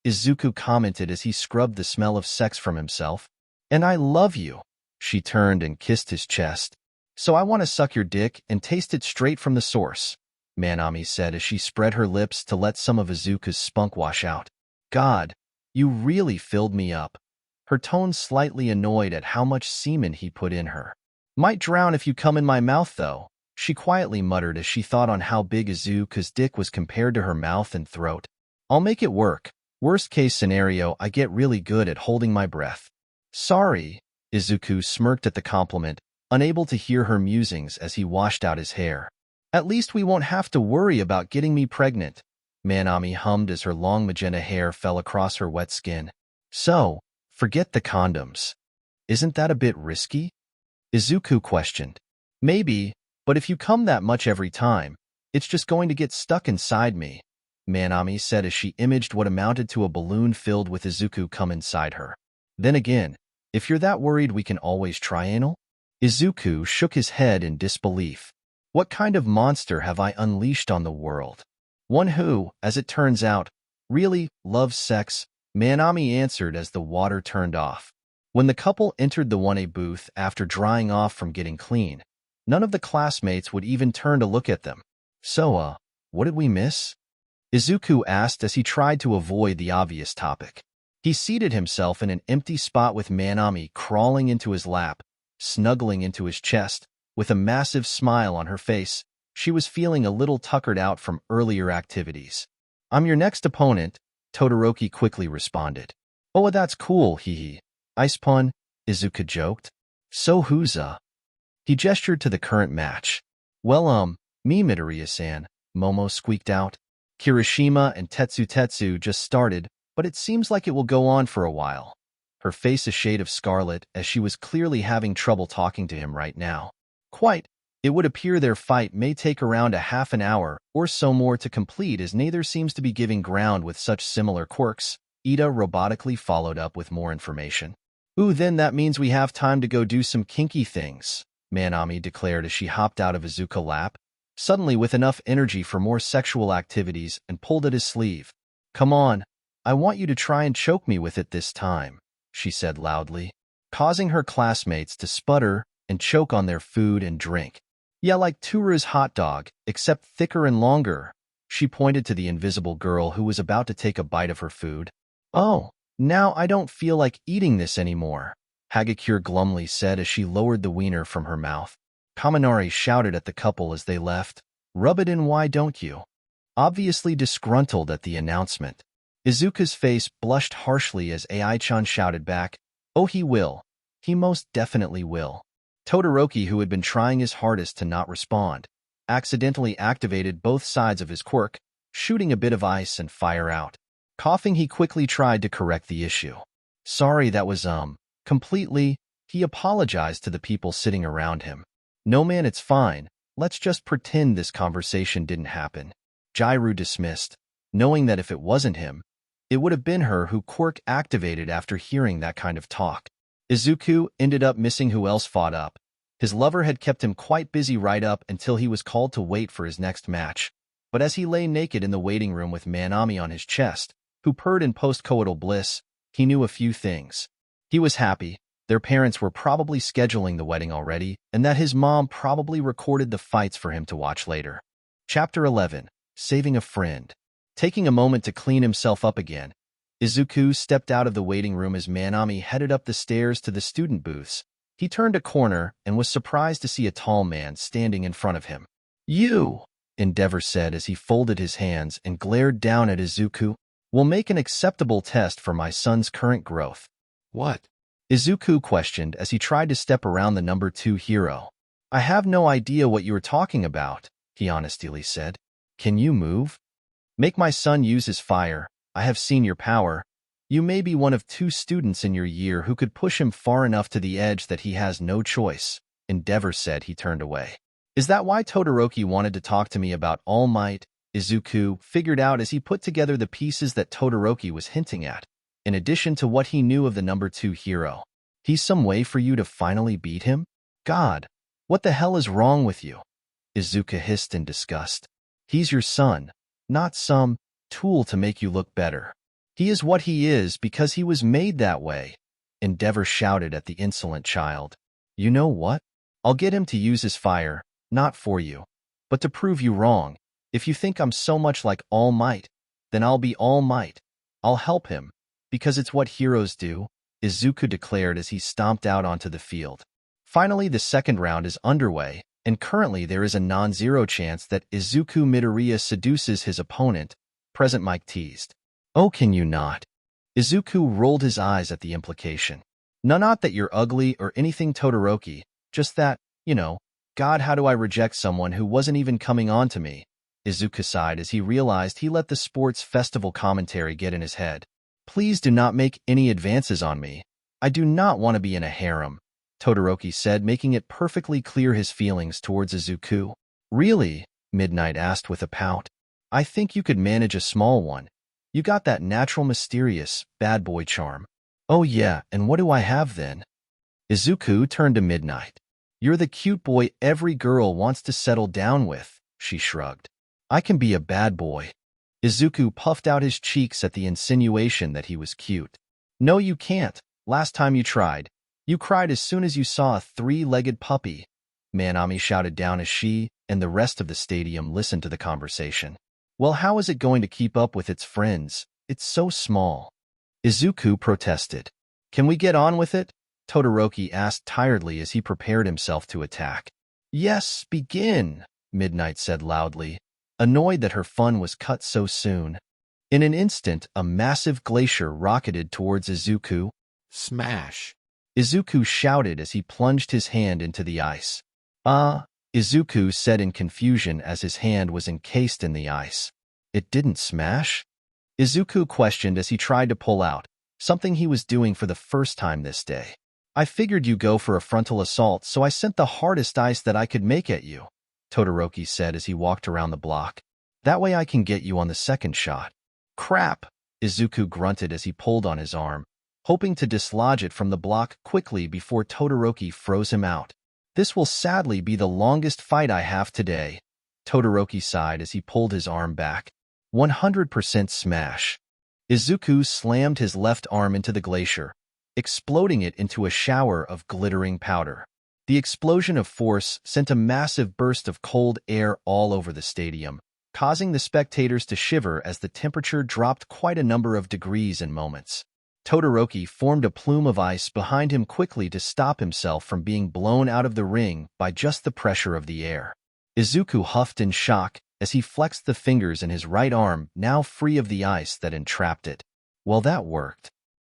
Speaker 1: Izuku commented as he scrubbed the smell of sex from himself. And I love you. She turned and kissed his chest. So I want to suck your dick and taste it straight from the source, Manami said as she spread her lips to let some of Izuku's spunk wash out. God, you really filled me up. Her tone slightly annoyed at how much semen he put in her. Might drown if you come in my mouth, though, she quietly muttered as she thought on how big Izuku's dick was compared to her mouth and throat. I'll make it work. Worst case scenario, I get really good at holding my breath. Sorry, Izuku smirked at the compliment, unable to hear her musings as he washed out his hair. At least we won't have to worry about getting me pregnant, Manami hummed as her long magenta hair fell across her wet skin. So, forget the condoms. Isn't that a bit risky? Izuku questioned. Maybe, but if you come that much every time, it's just going to get stuck inside me, Manami said as she imaged what amounted to a balloon filled with Izuku cum inside her. Then again, if you're that worried, we can always try anal? Izuku shook his head in disbelief. What kind of monster have I unleashed on the world? One who, as it turns out, really loves sex, Manami answered as the water turned off. When the couple entered the 1A booth after drying off from getting clean, none of the classmates would even turn to look at them. So, what did we miss? Izuku asked as he tried to avoid the obvious topic. He seated himself in an empty spot with Manami crawling into his lap, snuggling into his chest, with a massive smile on her face. She was feeling a little tuckered out from earlier activities. I'm your next opponent, Todoroki quickly responded. Oh, that's cool, hee. Ice pun, Izuku joked. So who's He gestured to the current match. Well, me Midoriya-san, Momo squeaked out. Kirishima and Tetsu just started, but it seems like it will go on for a while. Her face a shade of scarlet as she was clearly having trouble talking to him right now. Quite, it would appear their fight may take around a half an hour or so more to complete as neither seems to be giving ground with such similar quirks. Ida robotically followed up with more information. Ooh, then that means we have time to go do some kinky things, Manami declared as she hopped out of Izuku's lap, suddenly with enough energy for more sexual activities, and pulled at his sleeve. Come on, I want you to try and choke me with it this time, she said loudly, causing her classmates to sputter and choke on their food and drink. Yeah, like Tura's hot dog, except thicker and longer. She pointed to the invisible girl who was about to take a bite of her food. Oh, now I don't feel like eating this anymore, Hagakure glumly said as she lowered the wiener from her mouth. Kaminari shouted at the couple as they left. Rub it in, why don't you? Obviously disgruntled at the announcement. Izuku's face blushed harshly as Ai-chan shouted back, Oh, he will. He most definitely will. Todoroki, who had been trying his hardest to not respond, accidentally activated both sides of his quirk, shooting a bit of ice and fire out. Coughing, he quickly tried to correct the issue. Sorry, that was, completely, he apologized to the people sitting around him. No man, it's fine. Let's just pretend this conversation didn't happen. Jairu dismissed, knowing that if it wasn't him, it would have been her who quirk activated after hearing that kind of talk. Izuku ended up missing who else fought up. His lover had kept him quite busy right up until he was called to wait for his next match. But as he lay naked in the waiting room with Manami on his chest, who purred in post-coital bliss, he knew a few things. He was happy. Their parents were probably scheduling the wedding already, and that his mom probably recorded the fights for him to watch later. Chapter 11. Saving a Friend. Taking a moment to clean himself up again, Izuku stepped out of the waiting room as Manami headed up the stairs to the student booths. He turned a corner and was surprised to see a tall man standing in front of him. "You," Endeavor said as he folded his hands and glared down at Izuku, "will make an acceptable test for my son's current growth."
Speaker 2: What?
Speaker 1: Izuku questioned as he tried to step around the number 2 hero. "I have no idea what you are talking about," he honestly said. "Can you move? Make my son use his fire. I have seen your power. You may be one of 2 students in your year who could push him far enough to the edge that he has no choice," Endeavor said. He turned away. "Is that why Todoroki wanted to talk to me about All Might?" Izuku figured out as he put together the pieces that Todoroki was hinting at, in addition to what he knew of the number 2 hero. "He's some way for you to finally beat him? God, what the hell is wrong with you?" Izuku hissed in disgust. "He's your son, not some tool to make you look better. He is what he is because he was made that way," Endeavor shouted at the insolent child. "You know what? I'll get him to use his fire, not for you, but to prove you wrong. If you think I'm so much like All Might, then I'll be All Might. I'll help him, because it's what heroes do," Izuku declared as he stomped out onto the field. Finally, the second round is underway, and currently there is a non-zero chance that Izuku Midoriya seduces his opponent. Present Mike teased. "Oh, can you not?" Izuku rolled his eyes at the implication. Not that you're ugly or anything, Todoroki, just that, God, how do I reject someone who wasn't even coming on to me?" Izuku sighed as he realized he let the sports festival commentary get in his head. "Please do not make any advances on me. I do not want to be in a harem," Todoroki said, making it perfectly clear his feelings towards Izuku. "Really?" Midnight asked with a pout. "I think you could manage a small one. You got that natural mysterious, bad boy charm." "Oh yeah, and what do I have then?" Izuku turned to Midnight. "You're the cute boy every girl wants to settle down with," she shrugged. "I can be a bad boy." Izuku puffed out his cheeks at the insinuation that he was cute. "No, you can't. Last time you tried, you cried as soon as you saw a 3-legged puppy," Manami shouted down as she and the rest of the stadium listened to the conversation. "Well, how is it going to keep up with its friends? It's so small." Izuku protested. "Can we get on with it?" Todoroki asked tiredly as he prepared himself to attack. "Yes, begin," Midnight said loudly, annoyed that her fun was cut so soon. In an instant, a massive glacier rocketed towards Izuku.
Speaker 2: Smash!
Speaker 1: Izuku shouted as he plunged his hand into the ice. Izuku said in confusion as his hand was encased in the ice. "It didn't smash?" Izuku questioned as he tried to pull out, something he was doing for the first time this day. "I figured you go for a frontal assault, so I sent the hardest ice that I could make at you," Todoroki said as he walked around the block. "That way I can get you on the second shot." "Crap!" Izuku grunted as he pulled on his arm, hoping to dislodge it from the block quickly before Todoroki froze him out. "This will sadly be the longest fight I have today," Todoroki sighed as he pulled his arm back. 100% smash. Izuku slammed his left arm into the glacier, exploding it into a shower of glittering powder. The explosion of force sent a massive burst of cold air all over the stadium, causing the spectators to shiver as the temperature dropped quite a number of degrees in moments. Todoroki formed a plume of ice behind him quickly to stop himself from being blown out of the ring by just the pressure of the air. Izuku huffed in shock as he flexed the fingers in his right arm, now free of the ice that entrapped it. Well, that worked.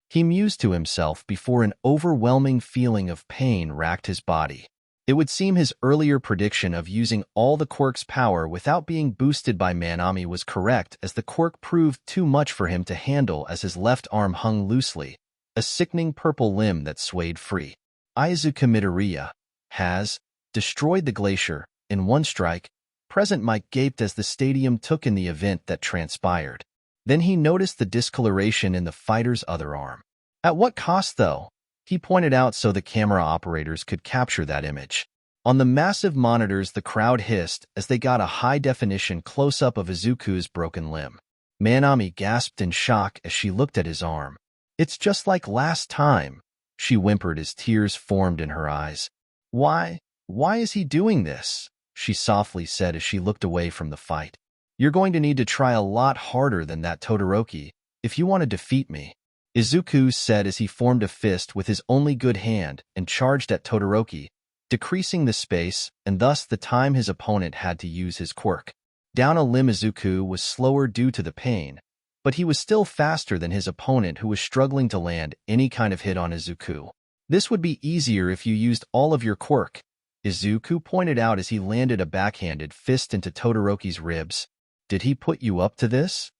Speaker 1: He mused to himself before an overwhelming feeling of pain racked his body. It would seem his earlier prediction of using all the quirk's power without being boosted by Manami was correct, as the quirk proved too much for him to handle as his left arm hung loosely, a sickening purple limb that swayed free. Izuku Midoriya has destroyed the glacier in one strike. Present Mike gaped as the stadium took in the event that transpired. Then he noticed the discoloration in the fighter's other arm. "At what cost, though?" he pointed out so the camera operators could capture that image. On the massive monitors, the crowd hissed as they got a high-definition close-up of Izuku's broken limb. Manami gasped in shock as she looked at his arm. "It's just like last time," she whimpered as tears formed in her eyes. Why is he doing this?" she softly said as she looked away from the fight. You're going to need to try a lot harder than that, Todoroki, if you want to defeat me. Izuku said as he formed a fist with his only good hand and charged at Todoroki, decreasing the space and thus the time his opponent had to use his quirk. Down a limb, Izuku was slower due to the pain, but he was still faster than his opponent, who was struggling to land any kind of hit on Izuku. This would be easier if you used all of your quirk, Izuku pointed out as he landed a backhanded fist into Todoroki's ribs. Did he put you up to this?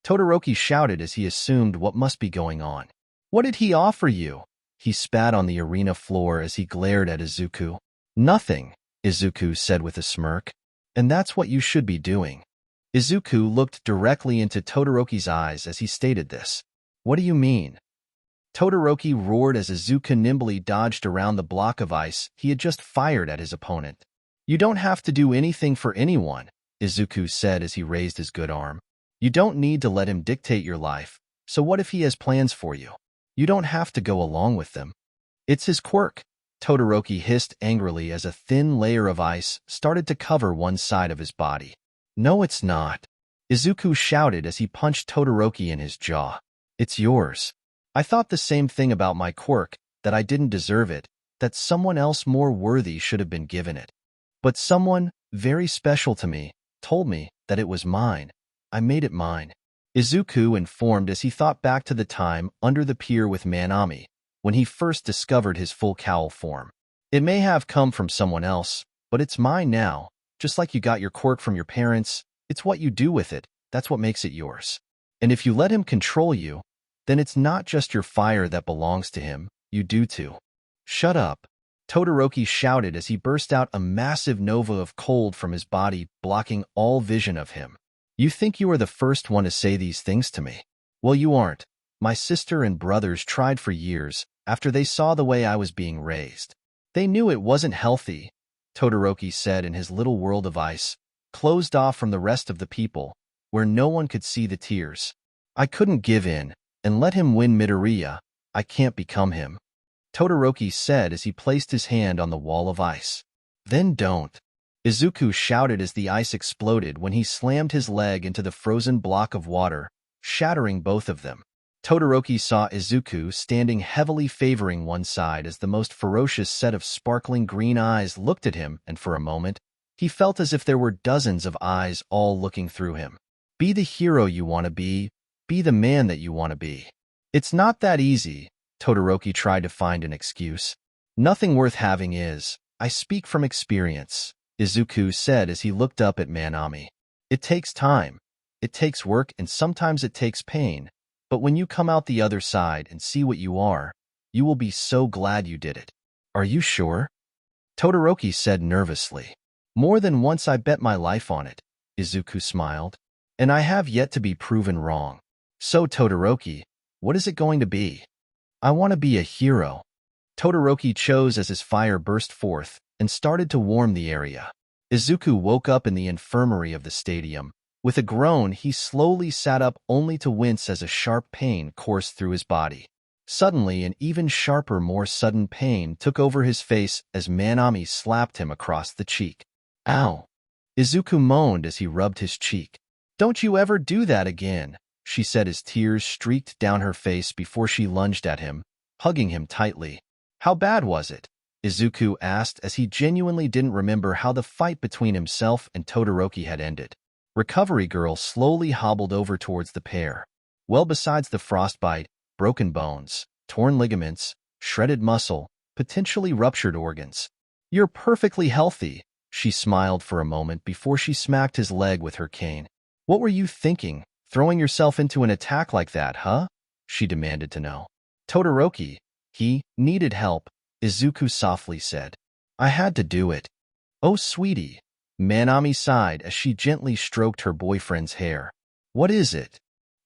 Speaker 1: Todoroki shouted as he assumed what must be going on. What did he offer you? He spat on the arena floor as he glared at Izuku. Nothing, Izuku said with a smirk. And that's what you should be doing. Izuku looked directly into Todoroki's eyes as he stated this. What do you mean? Todoroki roared as Izuku nimbly dodged around the block of ice he had just fired at his opponent. You don't have to do anything for anyone, Izuku said as he raised his good arm. You don't need to let him dictate your life, so what if he has plans for you? You don't have to go along with them. It's his quirk, Todoroki hissed angrily as a thin layer of ice started to cover one side of his body. No, it's not, Izuku shouted as he punched Todoroki in his jaw. It's yours. I thought the same thing about my quirk, that I didn't deserve it, that someone else more worthy should have been given it. But someone, very special to me, told me that it was mine. I made it mine, Izuku informed as he thought back to the time under the pier with Manami, when he first discovered his full cowl form. It may have come from someone else, but it's mine now. Just like you got your quirk from your parents, it's what you do with it, that's what makes it yours. And if you let him control you, then it's not just your fire that belongs to him, you do too. Shut up, Todoroki shouted as he burst out a massive nova of cold from his body, blocking all vision of him. You think you are the first one to say these things to me? Well, you aren't. My sister and brothers tried for years after they saw the way I was being raised. They knew it wasn't healthy, Todoroki said in his little world of ice, closed off from the rest of the people, where no one could see the tears. I couldn't give in and let him win Midoriya. I can't become him, Todoroki said as he placed his hand on the wall of ice. Then don't, Izuku shouted as the ice exploded when he slammed his leg into the frozen block of water, shattering both of them. Todoroki saw Izuku standing heavily favoring one side as the most ferocious set of sparkling green eyes looked at him, and for a moment, he felt as if there were dozens of eyes all looking through him. Be the hero you want to be the man that you want to be. It's not that easy, Todoroki tried to find an excuse. Nothing worth having is. I speak from experience, Izuku said as he looked up at Manami. It takes time. It takes work and sometimes it takes pain. But when you come out the other side and see what you are, you will be so glad you did it. Are you sure? Todoroki said nervously. More than once I bet my life on it, Izuku smiled. And I have yet to be proven wrong. So Todoroki, what is it going to be? I want to be a hero. Todoroki chose as his fire burst forth and started to warm the area. Izuku woke up in the infirmary of the stadium. With a groan, he slowly sat up only to wince as a sharp pain coursed through his body. Suddenly, an even sharper, more sudden pain took over his face as Manami slapped him across the cheek. Ow! Izuku moaned as he rubbed his cheek. Don't you ever do that again, she said as tears streaked down her face before she lunged at him, hugging him tightly. How bad was it? Izuku asked as he genuinely didn't remember how the fight between himself and Todoroki had ended. Recovery Girl slowly hobbled over towards the pair. Well, besides the frostbite, broken bones, torn ligaments, shredded muscle, potentially ruptured organs. You're perfectly healthy, she smiled for a moment before she smacked his leg with her cane. What were you thinking, throwing yourself into an attack like that, huh? She demanded to know. Todoroki, he needed help, Izuku softly said. I had to do it. Oh, sweetie. Manami sighed as she gently stroked her boyfriend's hair. What is it?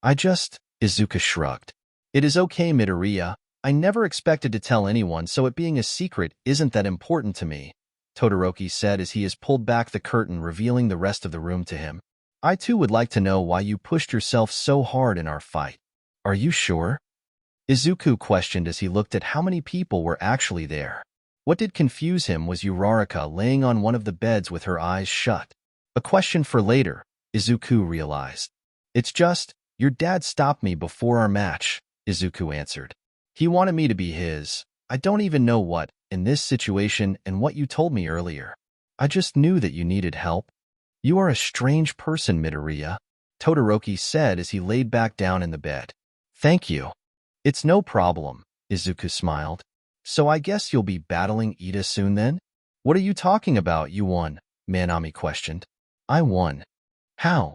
Speaker 1: Izuku shrugged. It is okay, Midoriya. I never expected to tell anyone, so it being a secret isn't that important to me, Todoroki said as he pulled back the curtain, revealing the rest of the room to him. I too would like to know why you pushed yourself so hard in our fight. Are you sure? Izuku questioned as he looked at how many people were actually there. What did confuse him was Uraraka laying on one of the beds with her eyes shut. A question for later, Izuku realized. It's just, your dad stopped me before our match, Izuku answered. He wanted me to be his. I don't even know what, in this situation and what you told me earlier. I just knew that you needed help. You are a strange person, Midoriya, Todoroki said as he laid back down in the bed. Thank you. It's no problem, Izuku smiled. So I guess you'll be battling Ida soon then? What are you talking about, you won? Manami questioned. I won. How?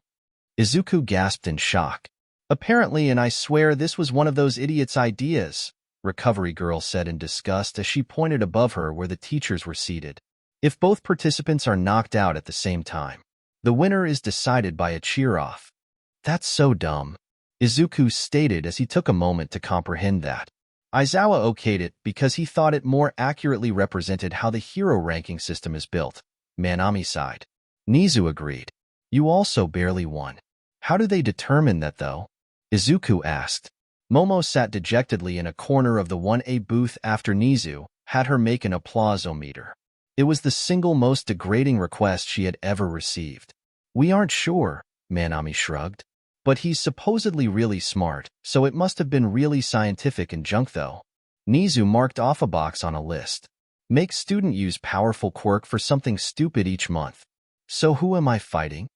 Speaker 1: Izuku gasped in shock. Apparently, and I swear this was one of those idiots' ideas, Recovery Girl said in disgust as she pointed above her where the teachers were seated. If both participants are knocked out at the same time, the winner is decided by a cheer-off. That's so dumb, Izuku stated as he took a moment to comprehend that. Aizawa okayed it because he thought it more accurately represented how the hero ranking system is built. Manami sighed. Nizu agreed. You also barely won. How do they determine that, though? Izuku asked. Momo sat dejectedly in a corner of the 1A booth after Nizu had her make an applause-o-meter. It was the single most degrading request she had ever received. We aren't sure, Manami shrugged. But he's supposedly really smart, so it must have been really scientific and junk though. Nizu marked off a box on a list. Make student use powerful quirk for something stupid each month. So who am I fighting?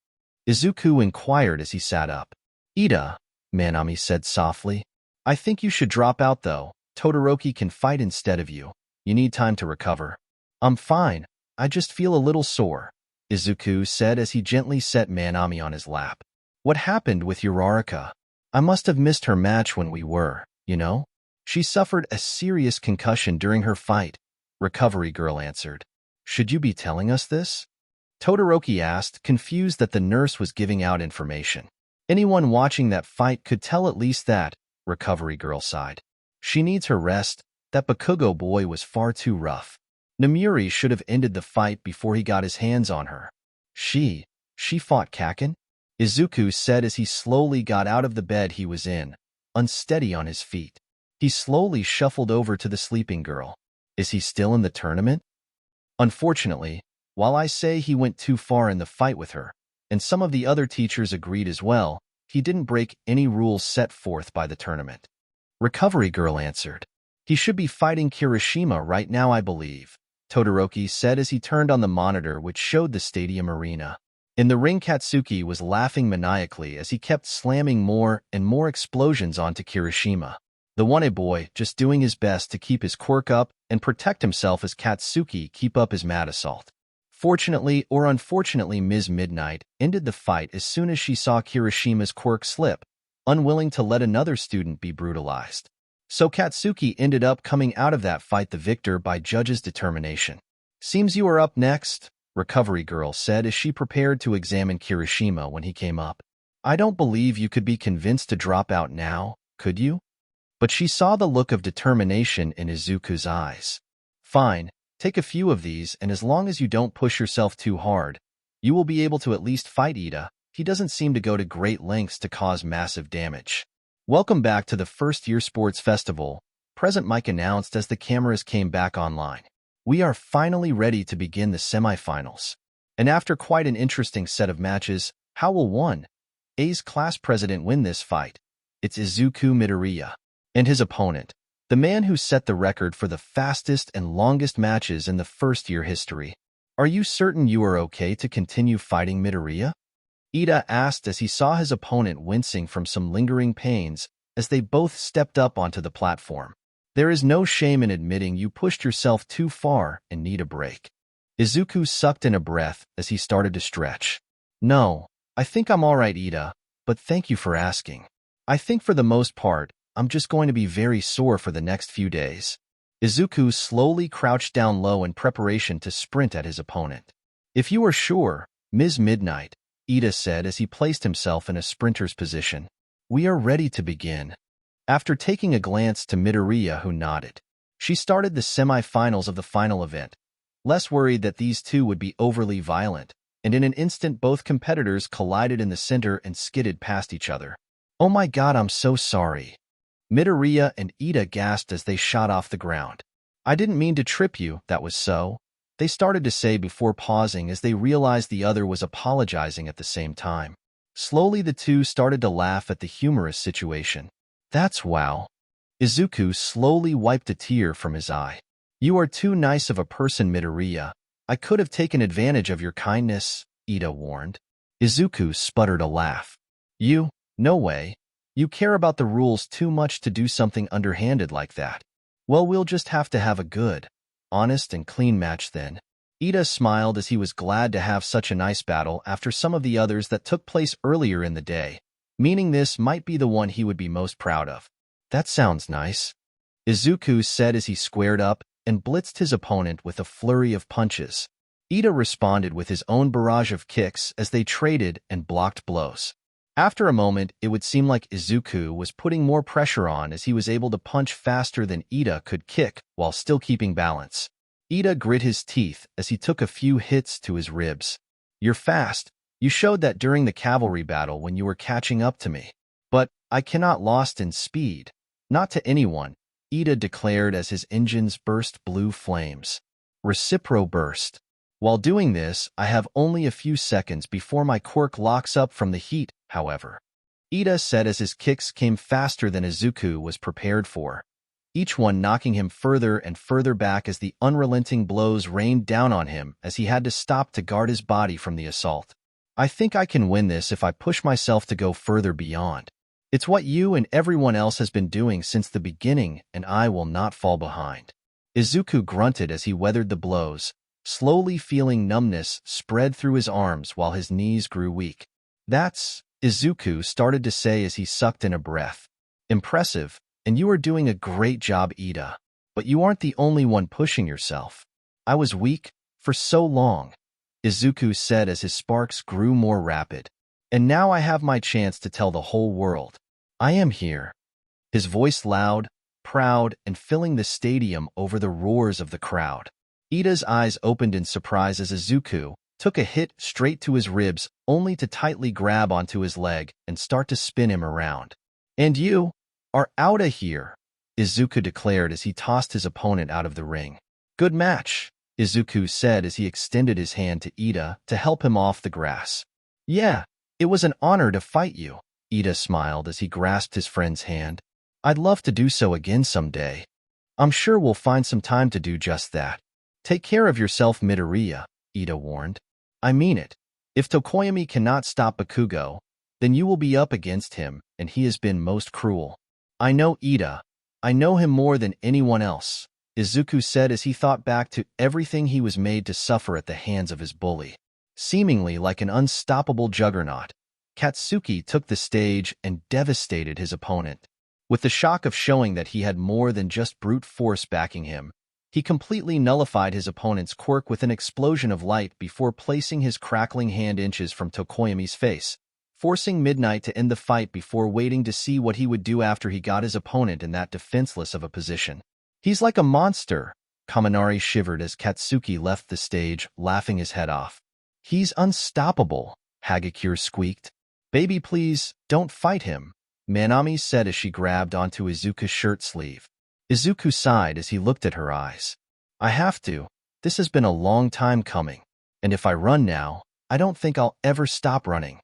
Speaker 1: Izuku inquired as he sat up. Ida, Manami said softly. I think you should drop out though. Todoroki can fight instead of you. You need time to recover. I'm fine. I just feel a little sore, Izuku said as he gently set Manami on his lap. What happened with Uraraka? I must have missed her match when we were, you know? She suffered a serious concussion during her fight, Recovery Girl answered. Should you be telling us this? Todoroki asked, confused that the nurse was giving out information. Anyone watching that fight could tell at least that, Recovery Girl sighed. She needs her rest. That Bakugo boy was far too rough. Namuri should have ended the fight before he got his hands on her. She fought Kaken? Izuku said as he slowly got out of the bed he was in, unsteady on his feet. He slowly shuffled over to the sleeping girl. Is he still in the tournament? Unfortunately, while I say he went too far in the fight with her, and some of the other teachers agreed as well, he didn't break any rules set forth by the tournament. Recovery Girl answered. He should be fighting Kirishima right now, I believe, Todoroki said as he turned on the monitor which showed the stadium arena. In the ring, Katsuki was laughing maniacally as he kept slamming more and more explosions onto Kirishima. The one-A boy just doing his best to keep his quirk up and protect himself as Katsuki keep up his mad assault. Fortunately or unfortunately, Ms. Midnight ended the fight as soon as she saw Kirishima's quirk slip, unwilling to let another student be brutalized. So Katsuki ended up coming out of that fight the victor by judges' determination. Seems you are up next, Recovery Girl said as she prepared to examine Kirishima when he came up. I don't believe you could be convinced to drop out now, could you? But she saw the look of determination in Izuku's eyes. Fine, take a few of these, and as long as you don't push yourself too hard, you will be able to at least fight Ida. He doesn't seem to go to great lengths to cause massive damage. Welcome back to the first-year sports festival, President Mike announced as the cameras came back online. We are finally ready to begin the semifinals. And after quite an interesting set of matches, how will 1A's class president win this fight? It's Izuku Midoriya. And his opponent, the man who set the record for the fastest and longest matches in the first-year history. Are you certain you are okay to continue fighting Midoriya? Ida asked as he saw his opponent wincing from some lingering pains as they both stepped up onto the platform. There is no shame in admitting you pushed yourself too far and need a break. Izuku sucked in a breath as he started to stretch. No, I think I'm all right, Ida, but thank you for asking. I think for the most part, I'm just going to be very sore for the next few days. Izuku slowly crouched down low in preparation to sprint at his opponent. If you are sure, Ms. Midnight, Ida said as he placed himself in a sprinter's position. We are ready to begin. After taking a glance to Midoriya, who nodded, she started the semi-finals of the final event, less worried that these two would be overly violent, and in an instant both competitors collided in the center and skidded past each other. Oh my god, I'm so sorry. Midoriya and Ida gasped as they shot off the ground. I didn't mean to trip you, that was so, they started to say before pausing as they realized the other was apologizing at the same time. Slowly the two started to laugh at the humorous situation. That's wow. Izuku slowly wiped a tear from his eye. You are too nice of a person, Midoriya. I could have taken advantage of your kindness, Ida warned. Izuku sputtered a laugh. You? No way. You care about the rules too much to do something underhanded like that. Well, we'll just have to have a good, honest and clean match then. Ida smiled as he was glad to have such a nice battle after some of the others that took place earlier in the day, meaning this might be the one he would be most proud of. That sounds nice, Izuku said as he squared up and blitzed his opponent with a flurry of punches. Ida responded with his own barrage of kicks as they traded and blocked blows. After a moment, it would seem like Izuku was putting more pressure on as he was able to punch faster than Ida could kick while still keeping balance. Ida grit his teeth as he took a few hits to his ribs. You're fast. You showed that during the cavalry battle when you were catching up to me. But I cannot lost in speed. Not to anyone, Ida declared as his engines burst blue flames. Recipro burst. While doing this, I have only a few seconds before my quirk locks up from the heat, however. Ida said as his kicks came faster than Izuku was prepared for, each one knocking him further and further back as the unrelenting blows rained down on him as he had to stop to guard his body from the assault. I think I can win this if I push myself to go further beyond. It's what you and everyone else has been doing since the beginning, and I will not fall behind. Izuku grunted as he weathered the blows, slowly feeling numbness spread through his arms while his knees grew weak. That's, Izuku started to say as he sucked in a breath. Impressive, and you are doing a great job, Ida. But you aren't the only one pushing yourself. I was weak for so long, Izuku said as his sparks grew more rapid. And now I have my chance to tell the whole world. I am here. His voice loud, proud, and filling the stadium over the roars of the crowd. Ida's eyes opened in surprise as Izuku took a hit straight to his ribs only to tightly grab onto his leg and start to spin him around. And you are outta here, Izuku declared as he tossed his opponent out of the ring. Good match, Izuku said as he extended his hand to Ida to help him off the grass. Yeah. It was an honor to fight you, Ida smiled as he grasped his friend's hand. I'd love to do so again someday. I'm sure we'll find some time to do just that. Take care of yourself, Midoriya, Ida warned. I mean it. If Tokoyami cannot stop Bakugo, then you will be up against him, and he has been most cruel. I know Ida. I know him more than anyone else, Izuku said as he thought back to everything he was made to suffer at the hands of his bully. Seemingly like an unstoppable juggernaut, Katsuki took the stage and devastated his opponent. With the shock of showing that he had more than just brute force backing him, he completely nullified his opponent's quirk with an explosion of light before placing his crackling hand inches from Tokoyami's face, forcing Midnight to end the fight before waiting to see what he would do after he got his opponent in that defenseless of a position. He's like a monster, Kaminari shivered as Katsuki left the stage, laughing his head off. He's unstoppable, Hagakure squeaked. Baby, please, don't fight him, Manami said as she grabbed onto Izuku's shirt sleeve. Izuku sighed as he looked at her eyes. I have to. This has been a long time coming. And if I run now, I don't think I'll ever stop running.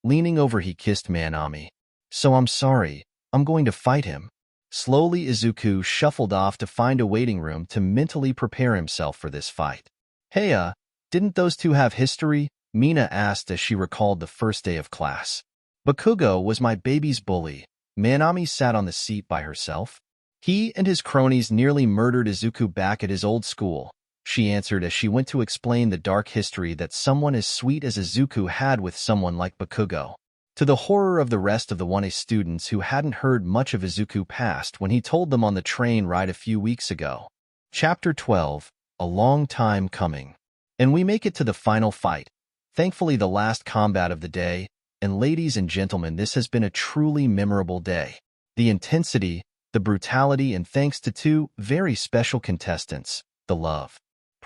Speaker 1: Leaning over, he kissed Manami. So I'm sorry. I'm going to fight him. Slowly, Izuku shuffled off to find a waiting room to mentally prepare himself for this fight. Hey, didn't those two have history? Mina asked as she recalled the first day of class. Bakugo was my baby's bully. Manami sat on the seat by herself. He and his cronies nearly murdered Izuku back at his old school, she answered as she went to explain the dark history that someone as sweet as Izuku had with someone like Bakugo. To the horror of the rest of the 1A students who hadn't heard much of Izuku past when he told them on the train ride a few weeks ago. Chapter 12, A Long Time Coming. And we make it to the final fight. Thankfully, the last combat of the day, and ladies and gentlemen, this has been a truly memorable day. The intensity, the brutality, and thanks to two very special contestants, the love.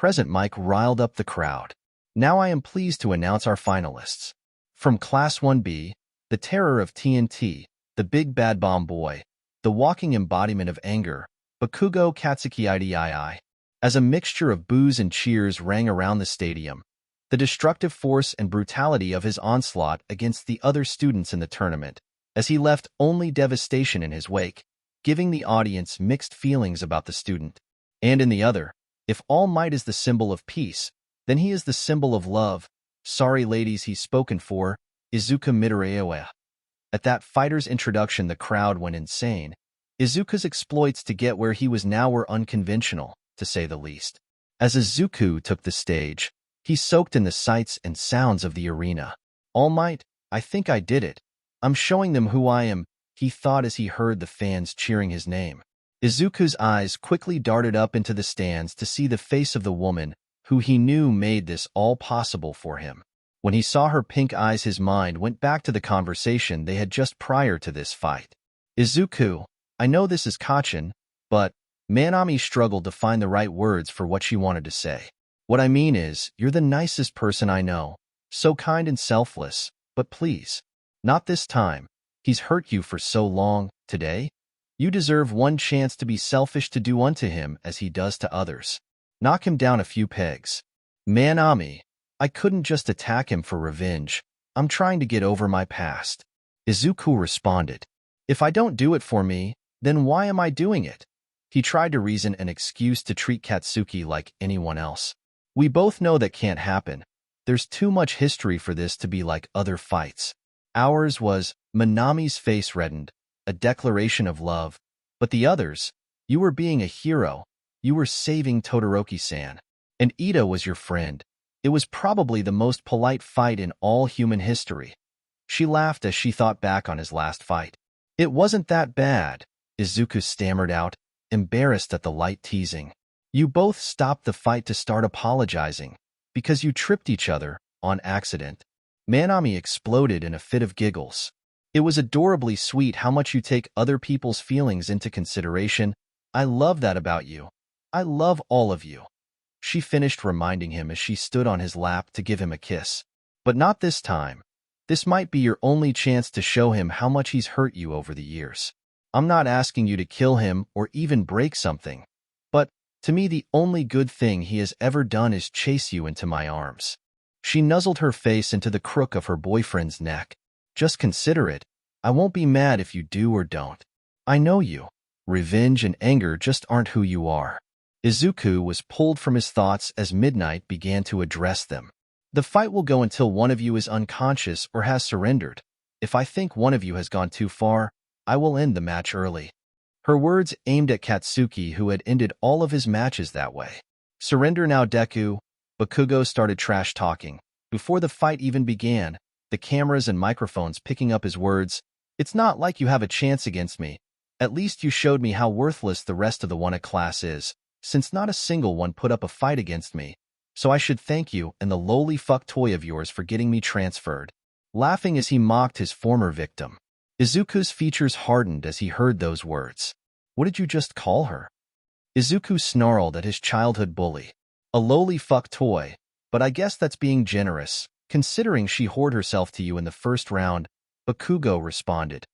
Speaker 1: Present Mike riled up the crowd. Now I am pleased to announce our finalists. From Class 1B, the terror of TNT, the big bad bomb boy, the walking embodiment of anger, Bakugo Katsuki Idii. As a mixture of boos and cheers rang around the stadium, the destructive force and brutality of his onslaught against the other students in the tournament, as he left only devastation in his wake, giving the audience mixed feelings about the student. And in the other, if All Might is the symbol of peace, then he is the symbol of love. Sorry ladies, he's spoken for, Izuku Midoriya. At that fighter's introduction, the crowd went insane. Izuku's exploits to get where he was now were unconventional, to say the least. As Izuku took the stage, he soaked in the sights and sounds of the arena. All Might, I think I did it. I'm showing them who I am, he thought as he heard the fans cheering his name. Izuku's eyes quickly darted up into the stands to see the face of the woman who he knew made this all possible for him. When he saw her pink eyes, his mind went back to the conversation they had just prior to this fight. Izuku, I know this is K.I.S.S.I.N.G, but Manami struggled to find the right words for what she wanted to say. What I mean is, you're the nicest person I know, so kind and selfless, but please, not this time. He's hurt you for so long. Today, you deserve one chance to be selfish, to do unto him as he does to others. Knock him down a few pegs. Manami, I couldn't just attack him for revenge. I'm trying to get over my past. Izuku responded. If I don't do it for me, then why am I doing it? He tried to reason an excuse to treat Katsuki like anyone else. We both know that can't happen. There's too much history for this to be like other fights. Ours was, Manami's face reddened, a declaration of love. But the others, you were being a hero. You were saving Todoroki-san. And Ida was your friend. It was probably the most polite fight in all human history. She laughed as she thought back on his last fight. It wasn't that bad, Izuku stammered out, embarrassed at the light teasing. You both stopped the fight to start apologizing, because you tripped each other, on accident. Manami exploded in a fit of giggles. It was adorably sweet how much you take other people's feelings into consideration. I love that about you. I love all of you. She finished, reminding him as she stood on his lap to give him a kiss. But not this time. This might be your only chance to show him how much he's hurt you over the years. I'm not asking you to kill him or even break something. But, to me, the only good thing he has ever done is chase you into my arms. She nuzzled her face into the crook of her boyfriend's neck. Just consider it. I won't be mad if you do or don't. I know you. Revenge and anger just aren't who you are. Izuku was pulled from his thoughts as Midnight began to address them. The fight will go until one of you is unconscious or has surrendered. If I think one of you has gone too far, I will end the match early. Her words aimed at Katsuki, who had ended all of his matches that way. Surrender now, Deku. Bakugo started trash talking. Before the fight even began, the cameras and microphones picking up his words. It's not like you have a chance against me. At least you showed me how worthless the rest of the one class is, since not a single one put up a fight against me. So I should thank you and the lowly fuck toy of yours for getting me transferred. Laughing as he mocked his former victim. Izuku's features hardened as he heard those words. What did you just call her? Izuku snarled at his childhood bully. A lowly fuck toy, but I guess that's being generous, considering she whored herself to you in the first round, Bakugo responded,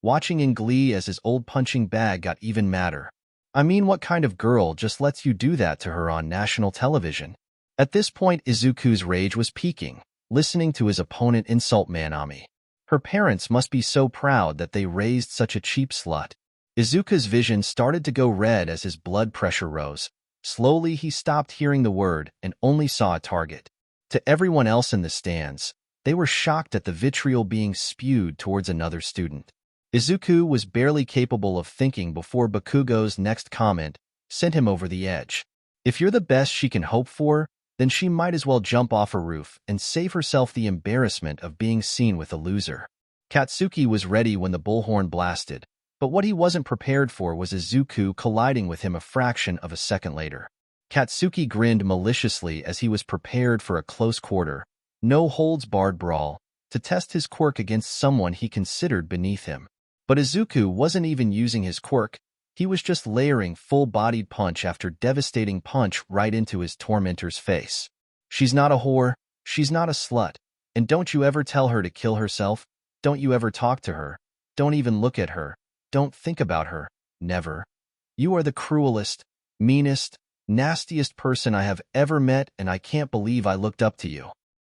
Speaker 1: watching in glee as his old punching bag got even madder. I mean, what kind of girl just lets you do that to her on national television? At this point, Izuku's rage was peaking, listening to his opponent insult Manami. Her parents must be so proud that they raised such a cheap slut. Izuku's vision started to go red as his blood pressure rose. Slowly, he stopped hearing the word and only saw a target. To everyone else in the stands, they were shocked at the vitriol being spewed towards another student. Izuku was barely capable of thinking before Bakugo's next comment sent him over the edge. If you're the best she can hope for, then she might as well jump off a roof and save herself the embarrassment of being seen with a loser. Katsuki was ready when the bullhorn blasted, but what he wasn't prepared for was Izuku colliding with him a fraction of a second later. Katsuki grinned maliciously as he was prepared for a close quarter, no-holds-barred brawl, to test his quirk against someone he considered beneath him. But Izuku wasn't even using his quirk. He was just layering full-bodied punch after devastating punch right into his tormentor's face. She's not a whore, she's not a slut, and don't you ever tell her to kill herself, don't you ever talk to her, don't even look at her, don't think about her, never. You are the cruelest, meanest, nastiest person I have ever met, and I can't believe I looked up to you.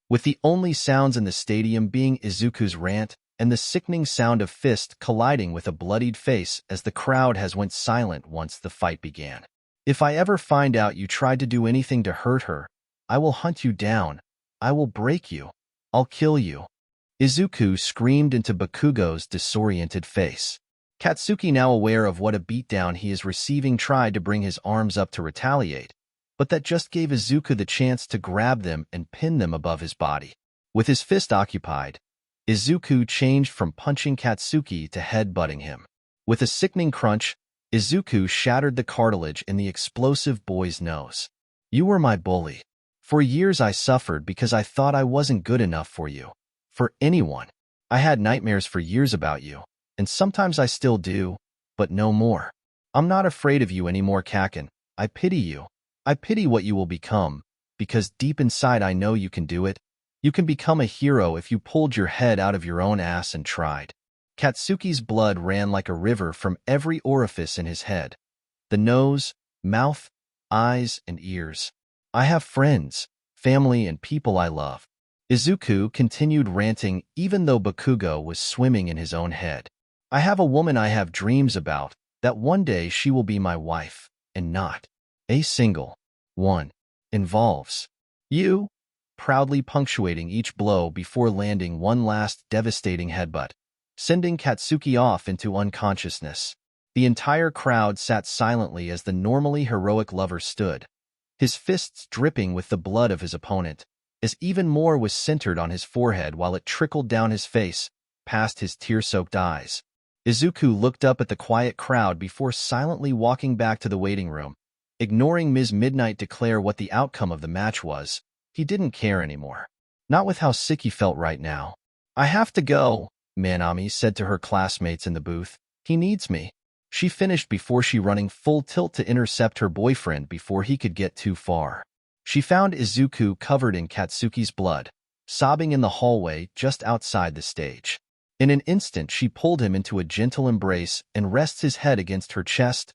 Speaker 1: with the only sounds in the stadium being Izuku's rant and the sickening sound of fist colliding with a bloodied face as the crowd has went silent once the fight began. If I ever find out you tried to do anything to hurt her, I will hunt you down. I will break you. I'll kill you. Izuku screamed into Bakugo's disoriented face. Katsuki, now aware of what a beatdown he is receiving, tried to bring his arms up to retaliate, but that just gave Izuku the chance to grab them and pin them above his body. With his fist occupied, Izuku changed from punching Katsuki to head-butting him. With a sickening crunch, Izuku shattered the cartilage in the explosive boy's nose. You were my bully. For years I suffered because I thought I wasn't good enough for you. For anyone. I had nightmares for years about you, and sometimes I still do, but no more. I'm not afraid of you anymore, Kaken. I pity you. I pity what you will become, because deep inside I know you can do it. You can become a hero if you pulled your head out of your own ass and tried. Katsuki's blood ran like a river from every orifice in his head. The nose, mouth, eyes, and ears. I have friends, family, and people I love. Izuku continued ranting even though Bakugo was swimming in his own head. I have a woman I have dreams about, that one day she will be my wife, and not a single one involves you, proudly punctuating each blow before landing one last devastating headbutt, sending Katsuki off into unconsciousness. The entire crowd sat silently as the normally heroic lover stood, his fists dripping with the blood of his opponent, as even more was centered on his forehead while it trickled down his face, past his tear-soaked eyes. Izuku looked up at the quiet crowd before silently walking back to the waiting room. Ignoring Ms. Midnight declare what the outcome of the match was, he didn't care anymore. Not with how sick he felt right now. I have to go, Manami said to her classmates in the booth. He needs me. She finished before she running full tilt to intercept her boyfriend before he could get too far. She found Izuku covered in Katsuki's blood, sobbing in the hallway just outside the stage. In an instant, she pulled him into a gentle embrace and rests his head against her chest.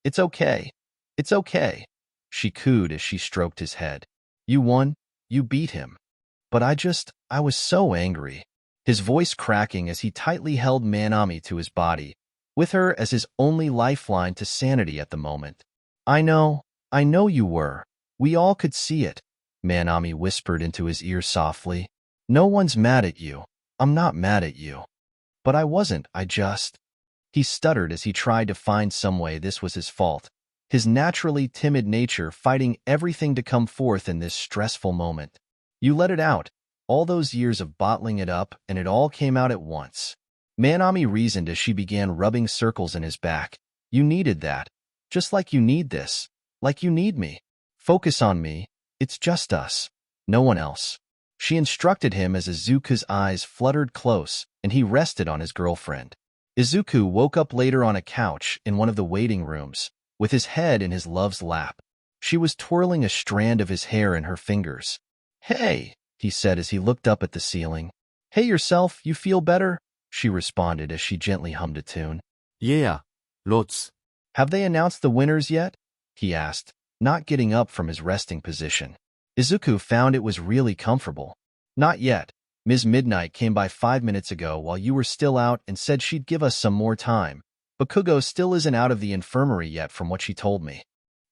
Speaker 1: It's okay. It's okay, she cooed as she stroked his head. You won. You beat him. But I was so angry. His voice cracking as he tightly held Manami to his body, with her as his only lifeline to sanity at the moment. I know you were. We all could see it, Manami whispered into his ear softly. No one's mad at you. I'm not mad at you. But I wasn't, He stuttered as he tried to find some way this was his fault, his naturally timid nature fighting everything to come forth in this stressful moment. You let it out, all those years of bottling it up, and it all came out at once. Manami reasoned as she began rubbing circles in his back. You needed that. Just like you need this. Like you need me. Focus on me. It's just us. No one else. She instructed him as Izuku's eyes fluttered close and he rested on his girlfriend. Izuku woke up later on a couch in one of the waiting rooms, with his head in his love's lap. She was twirling a strand of his hair in her fingers. Hey, he said as he looked up at the ceiling. Hey yourself, you feel better? She responded as she gently hummed a tune.
Speaker 2: Yeah, lots.
Speaker 1: Have they announced the winners yet? He asked, not getting up from his resting position. Izuku found it was really comfortable. Not yet. Ms. Midnight came by 5 minutes ago while you were still out and said she'd give us some more time. Bakugo still isn't out of the infirmary yet from what she told me.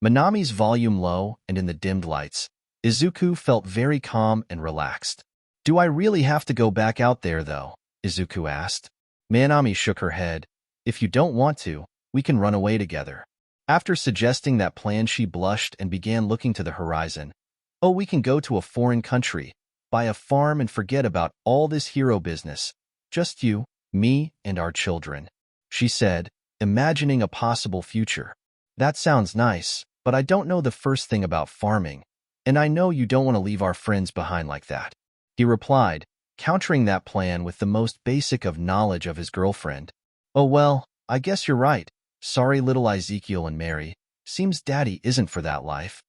Speaker 1: Manami's volume low and in the dimmed lights, Izuku felt very calm and relaxed. Do I really have to go back out there though? Izuku asked. Manami shook her head. If you don't want to, we can run away together. After suggesting that plan, she blushed and began looking to the horizon. Oh, we can go to a foreign country, buy a farm and forget about all this hero business. Just you, me, and our children, she said, imagining a possible future. That sounds nice, but I don't know the first thing about farming, and I know you don't want to leave our friends behind like that, he replied, countering that plan with the most basic of knowledge of his girlfriend. Oh well, I guess you're right. Sorry, little Ezekiel and Mary. Seems Daddy isn't for that life.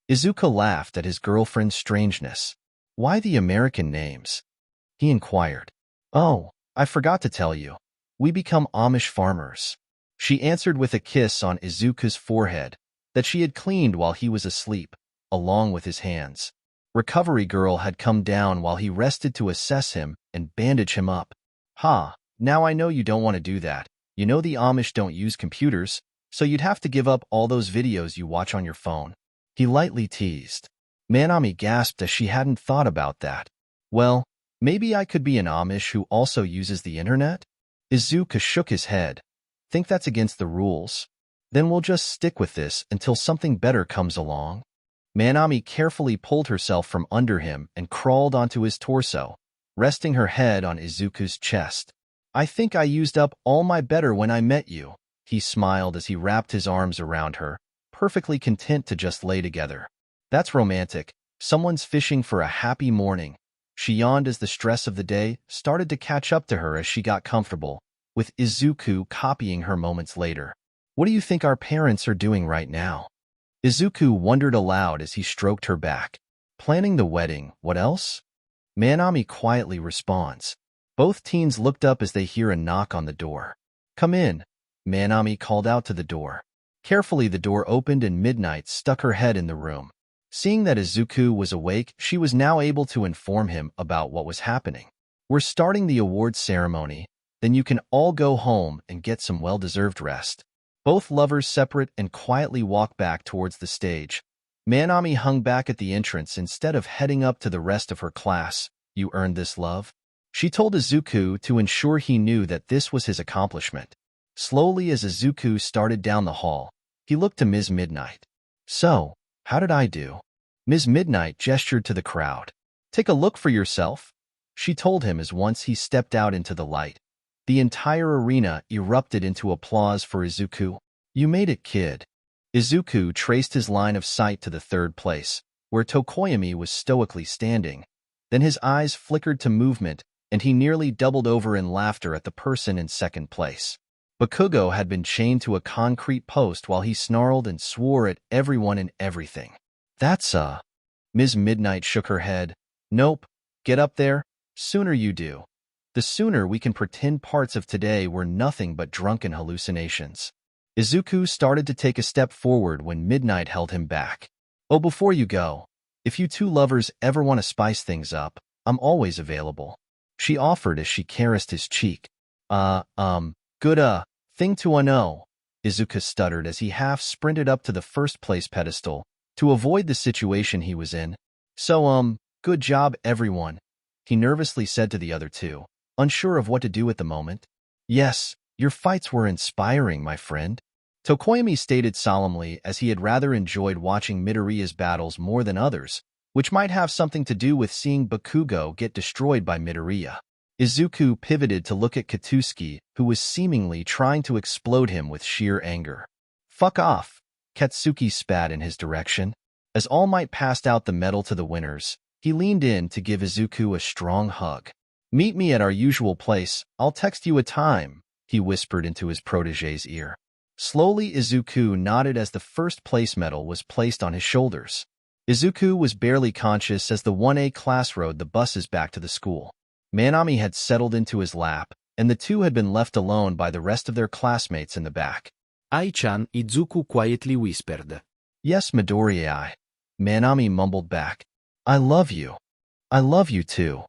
Speaker 1: Izuku laughed at his girlfriend's strangeness. Why the American names? He inquired. Oh, I forgot to tell you. We become Amish farmers. She answered with a kiss on Izuku's forehead that she had cleaned while he was asleep, along with his hands. Recovery girl had come down while he rested to assess him and bandage him up. Ha, now I know you don't want to do that. You know the Amish don't use computers, so you'd have to give up all those videos you watch on your phone. He lightly teased. Manami gasped as she hadn't thought about that. Well, maybe I could be an Amish who also uses the internet? Izuku shook his head. Think that's against the rules? Then we'll just stick with this until something better comes along. Manami carefully pulled herself from under him and crawled onto his torso, resting her head on Izuku's chest. I think I used up all my better when I met you. He smiled as he wrapped his arms around her, perfectly content to just lay together. That's romantic. Someone's fishing for a happy morning. She yawned as the stress of the day started to catch up to her as she got comfortable, with Izuku copying her moments later. What do you think our parents are doing right now? Izuku wondered aloud as he stroked her back. Planning the wedding, what else? Manami quietly responds. Both teens looked up as they hear a knock on the door. Come in, Manami called out to the door. Carefully the door opened and Midnight stuck her head in the room. Seeing that Izuku was awake, she was now able to inform him about what was happening. We're starting the awards ceremony, then you can all go home and get some well-deserved rest. Both lovers separate and quietly walked back towards the stage. Manami hung back at the entrance instead of heading up to the rest of her class. You earned this, love. She told Izuku to ensure he knew that this was his accomplishment. Slowly as Izuku started down the hall, he looked to Ms. Midnight. So, how did I do? Ms. Midnight gestured to the crowd. Take a look for yourself, she told him as once he stepped out into the light. The entire arena erupted into applause for Izuku. You made it, kid. Izuku traced his line of sight to the third place, where Tokoyami was stoically standing. Then his eyes flickered to movement, and he nearly doubled over in laughter at the person in second place. Bakugo had been chained to a concrete post while he snarled and swore at everyone and everything. That's Ms. Midnight shook her head. Nope, get up there, sooner you do. The sooner we can pretend parts of today were nothing but drunken hallucinations. Izuku started to take a step forward when Midnight held him back. Oh, before you go, if you two lovers ever want to spice things up, I'm always available, she offered as she caressed his cheek. Good thing to know, Izuku stuttered as he half-sprinted up to the first-place pedestal to avoid the situation he was in. So, good job, everyone, he nervously said to the other two, unsure of what to do at the moment. Yes, your fights were inspiring, my friend, Tokoyami stated solemnly as he had rather enjoyed watching Midoriya's battles more than others, which might have something to do with seeing Bakugo get destroyed by Midoriya. Izuku pivoted to look at Katsuki, who was seemingly trying to explode him with sheer anger. Fuck off, Katsuki spat in his direction. As All Might passed out the medal to the winners, he leaned in to give Izuku a strong hug. Meet me at our usual place, I'll text you a time, he whispered into his protege's ear. Slowly Izuku nodded as the first place medal was placed on his shoulders. Izuku was barely conscious as the 1A class rode the buses back to the school. Manami had settled into his lap, and the two had been left alone by the rest of their classmates in the back.
Speaker 2: Ai-chan, Izuku quietly whispered.
Speaker 1: Yes, Midoriya, Manami mumbled back. I love you. I love you too.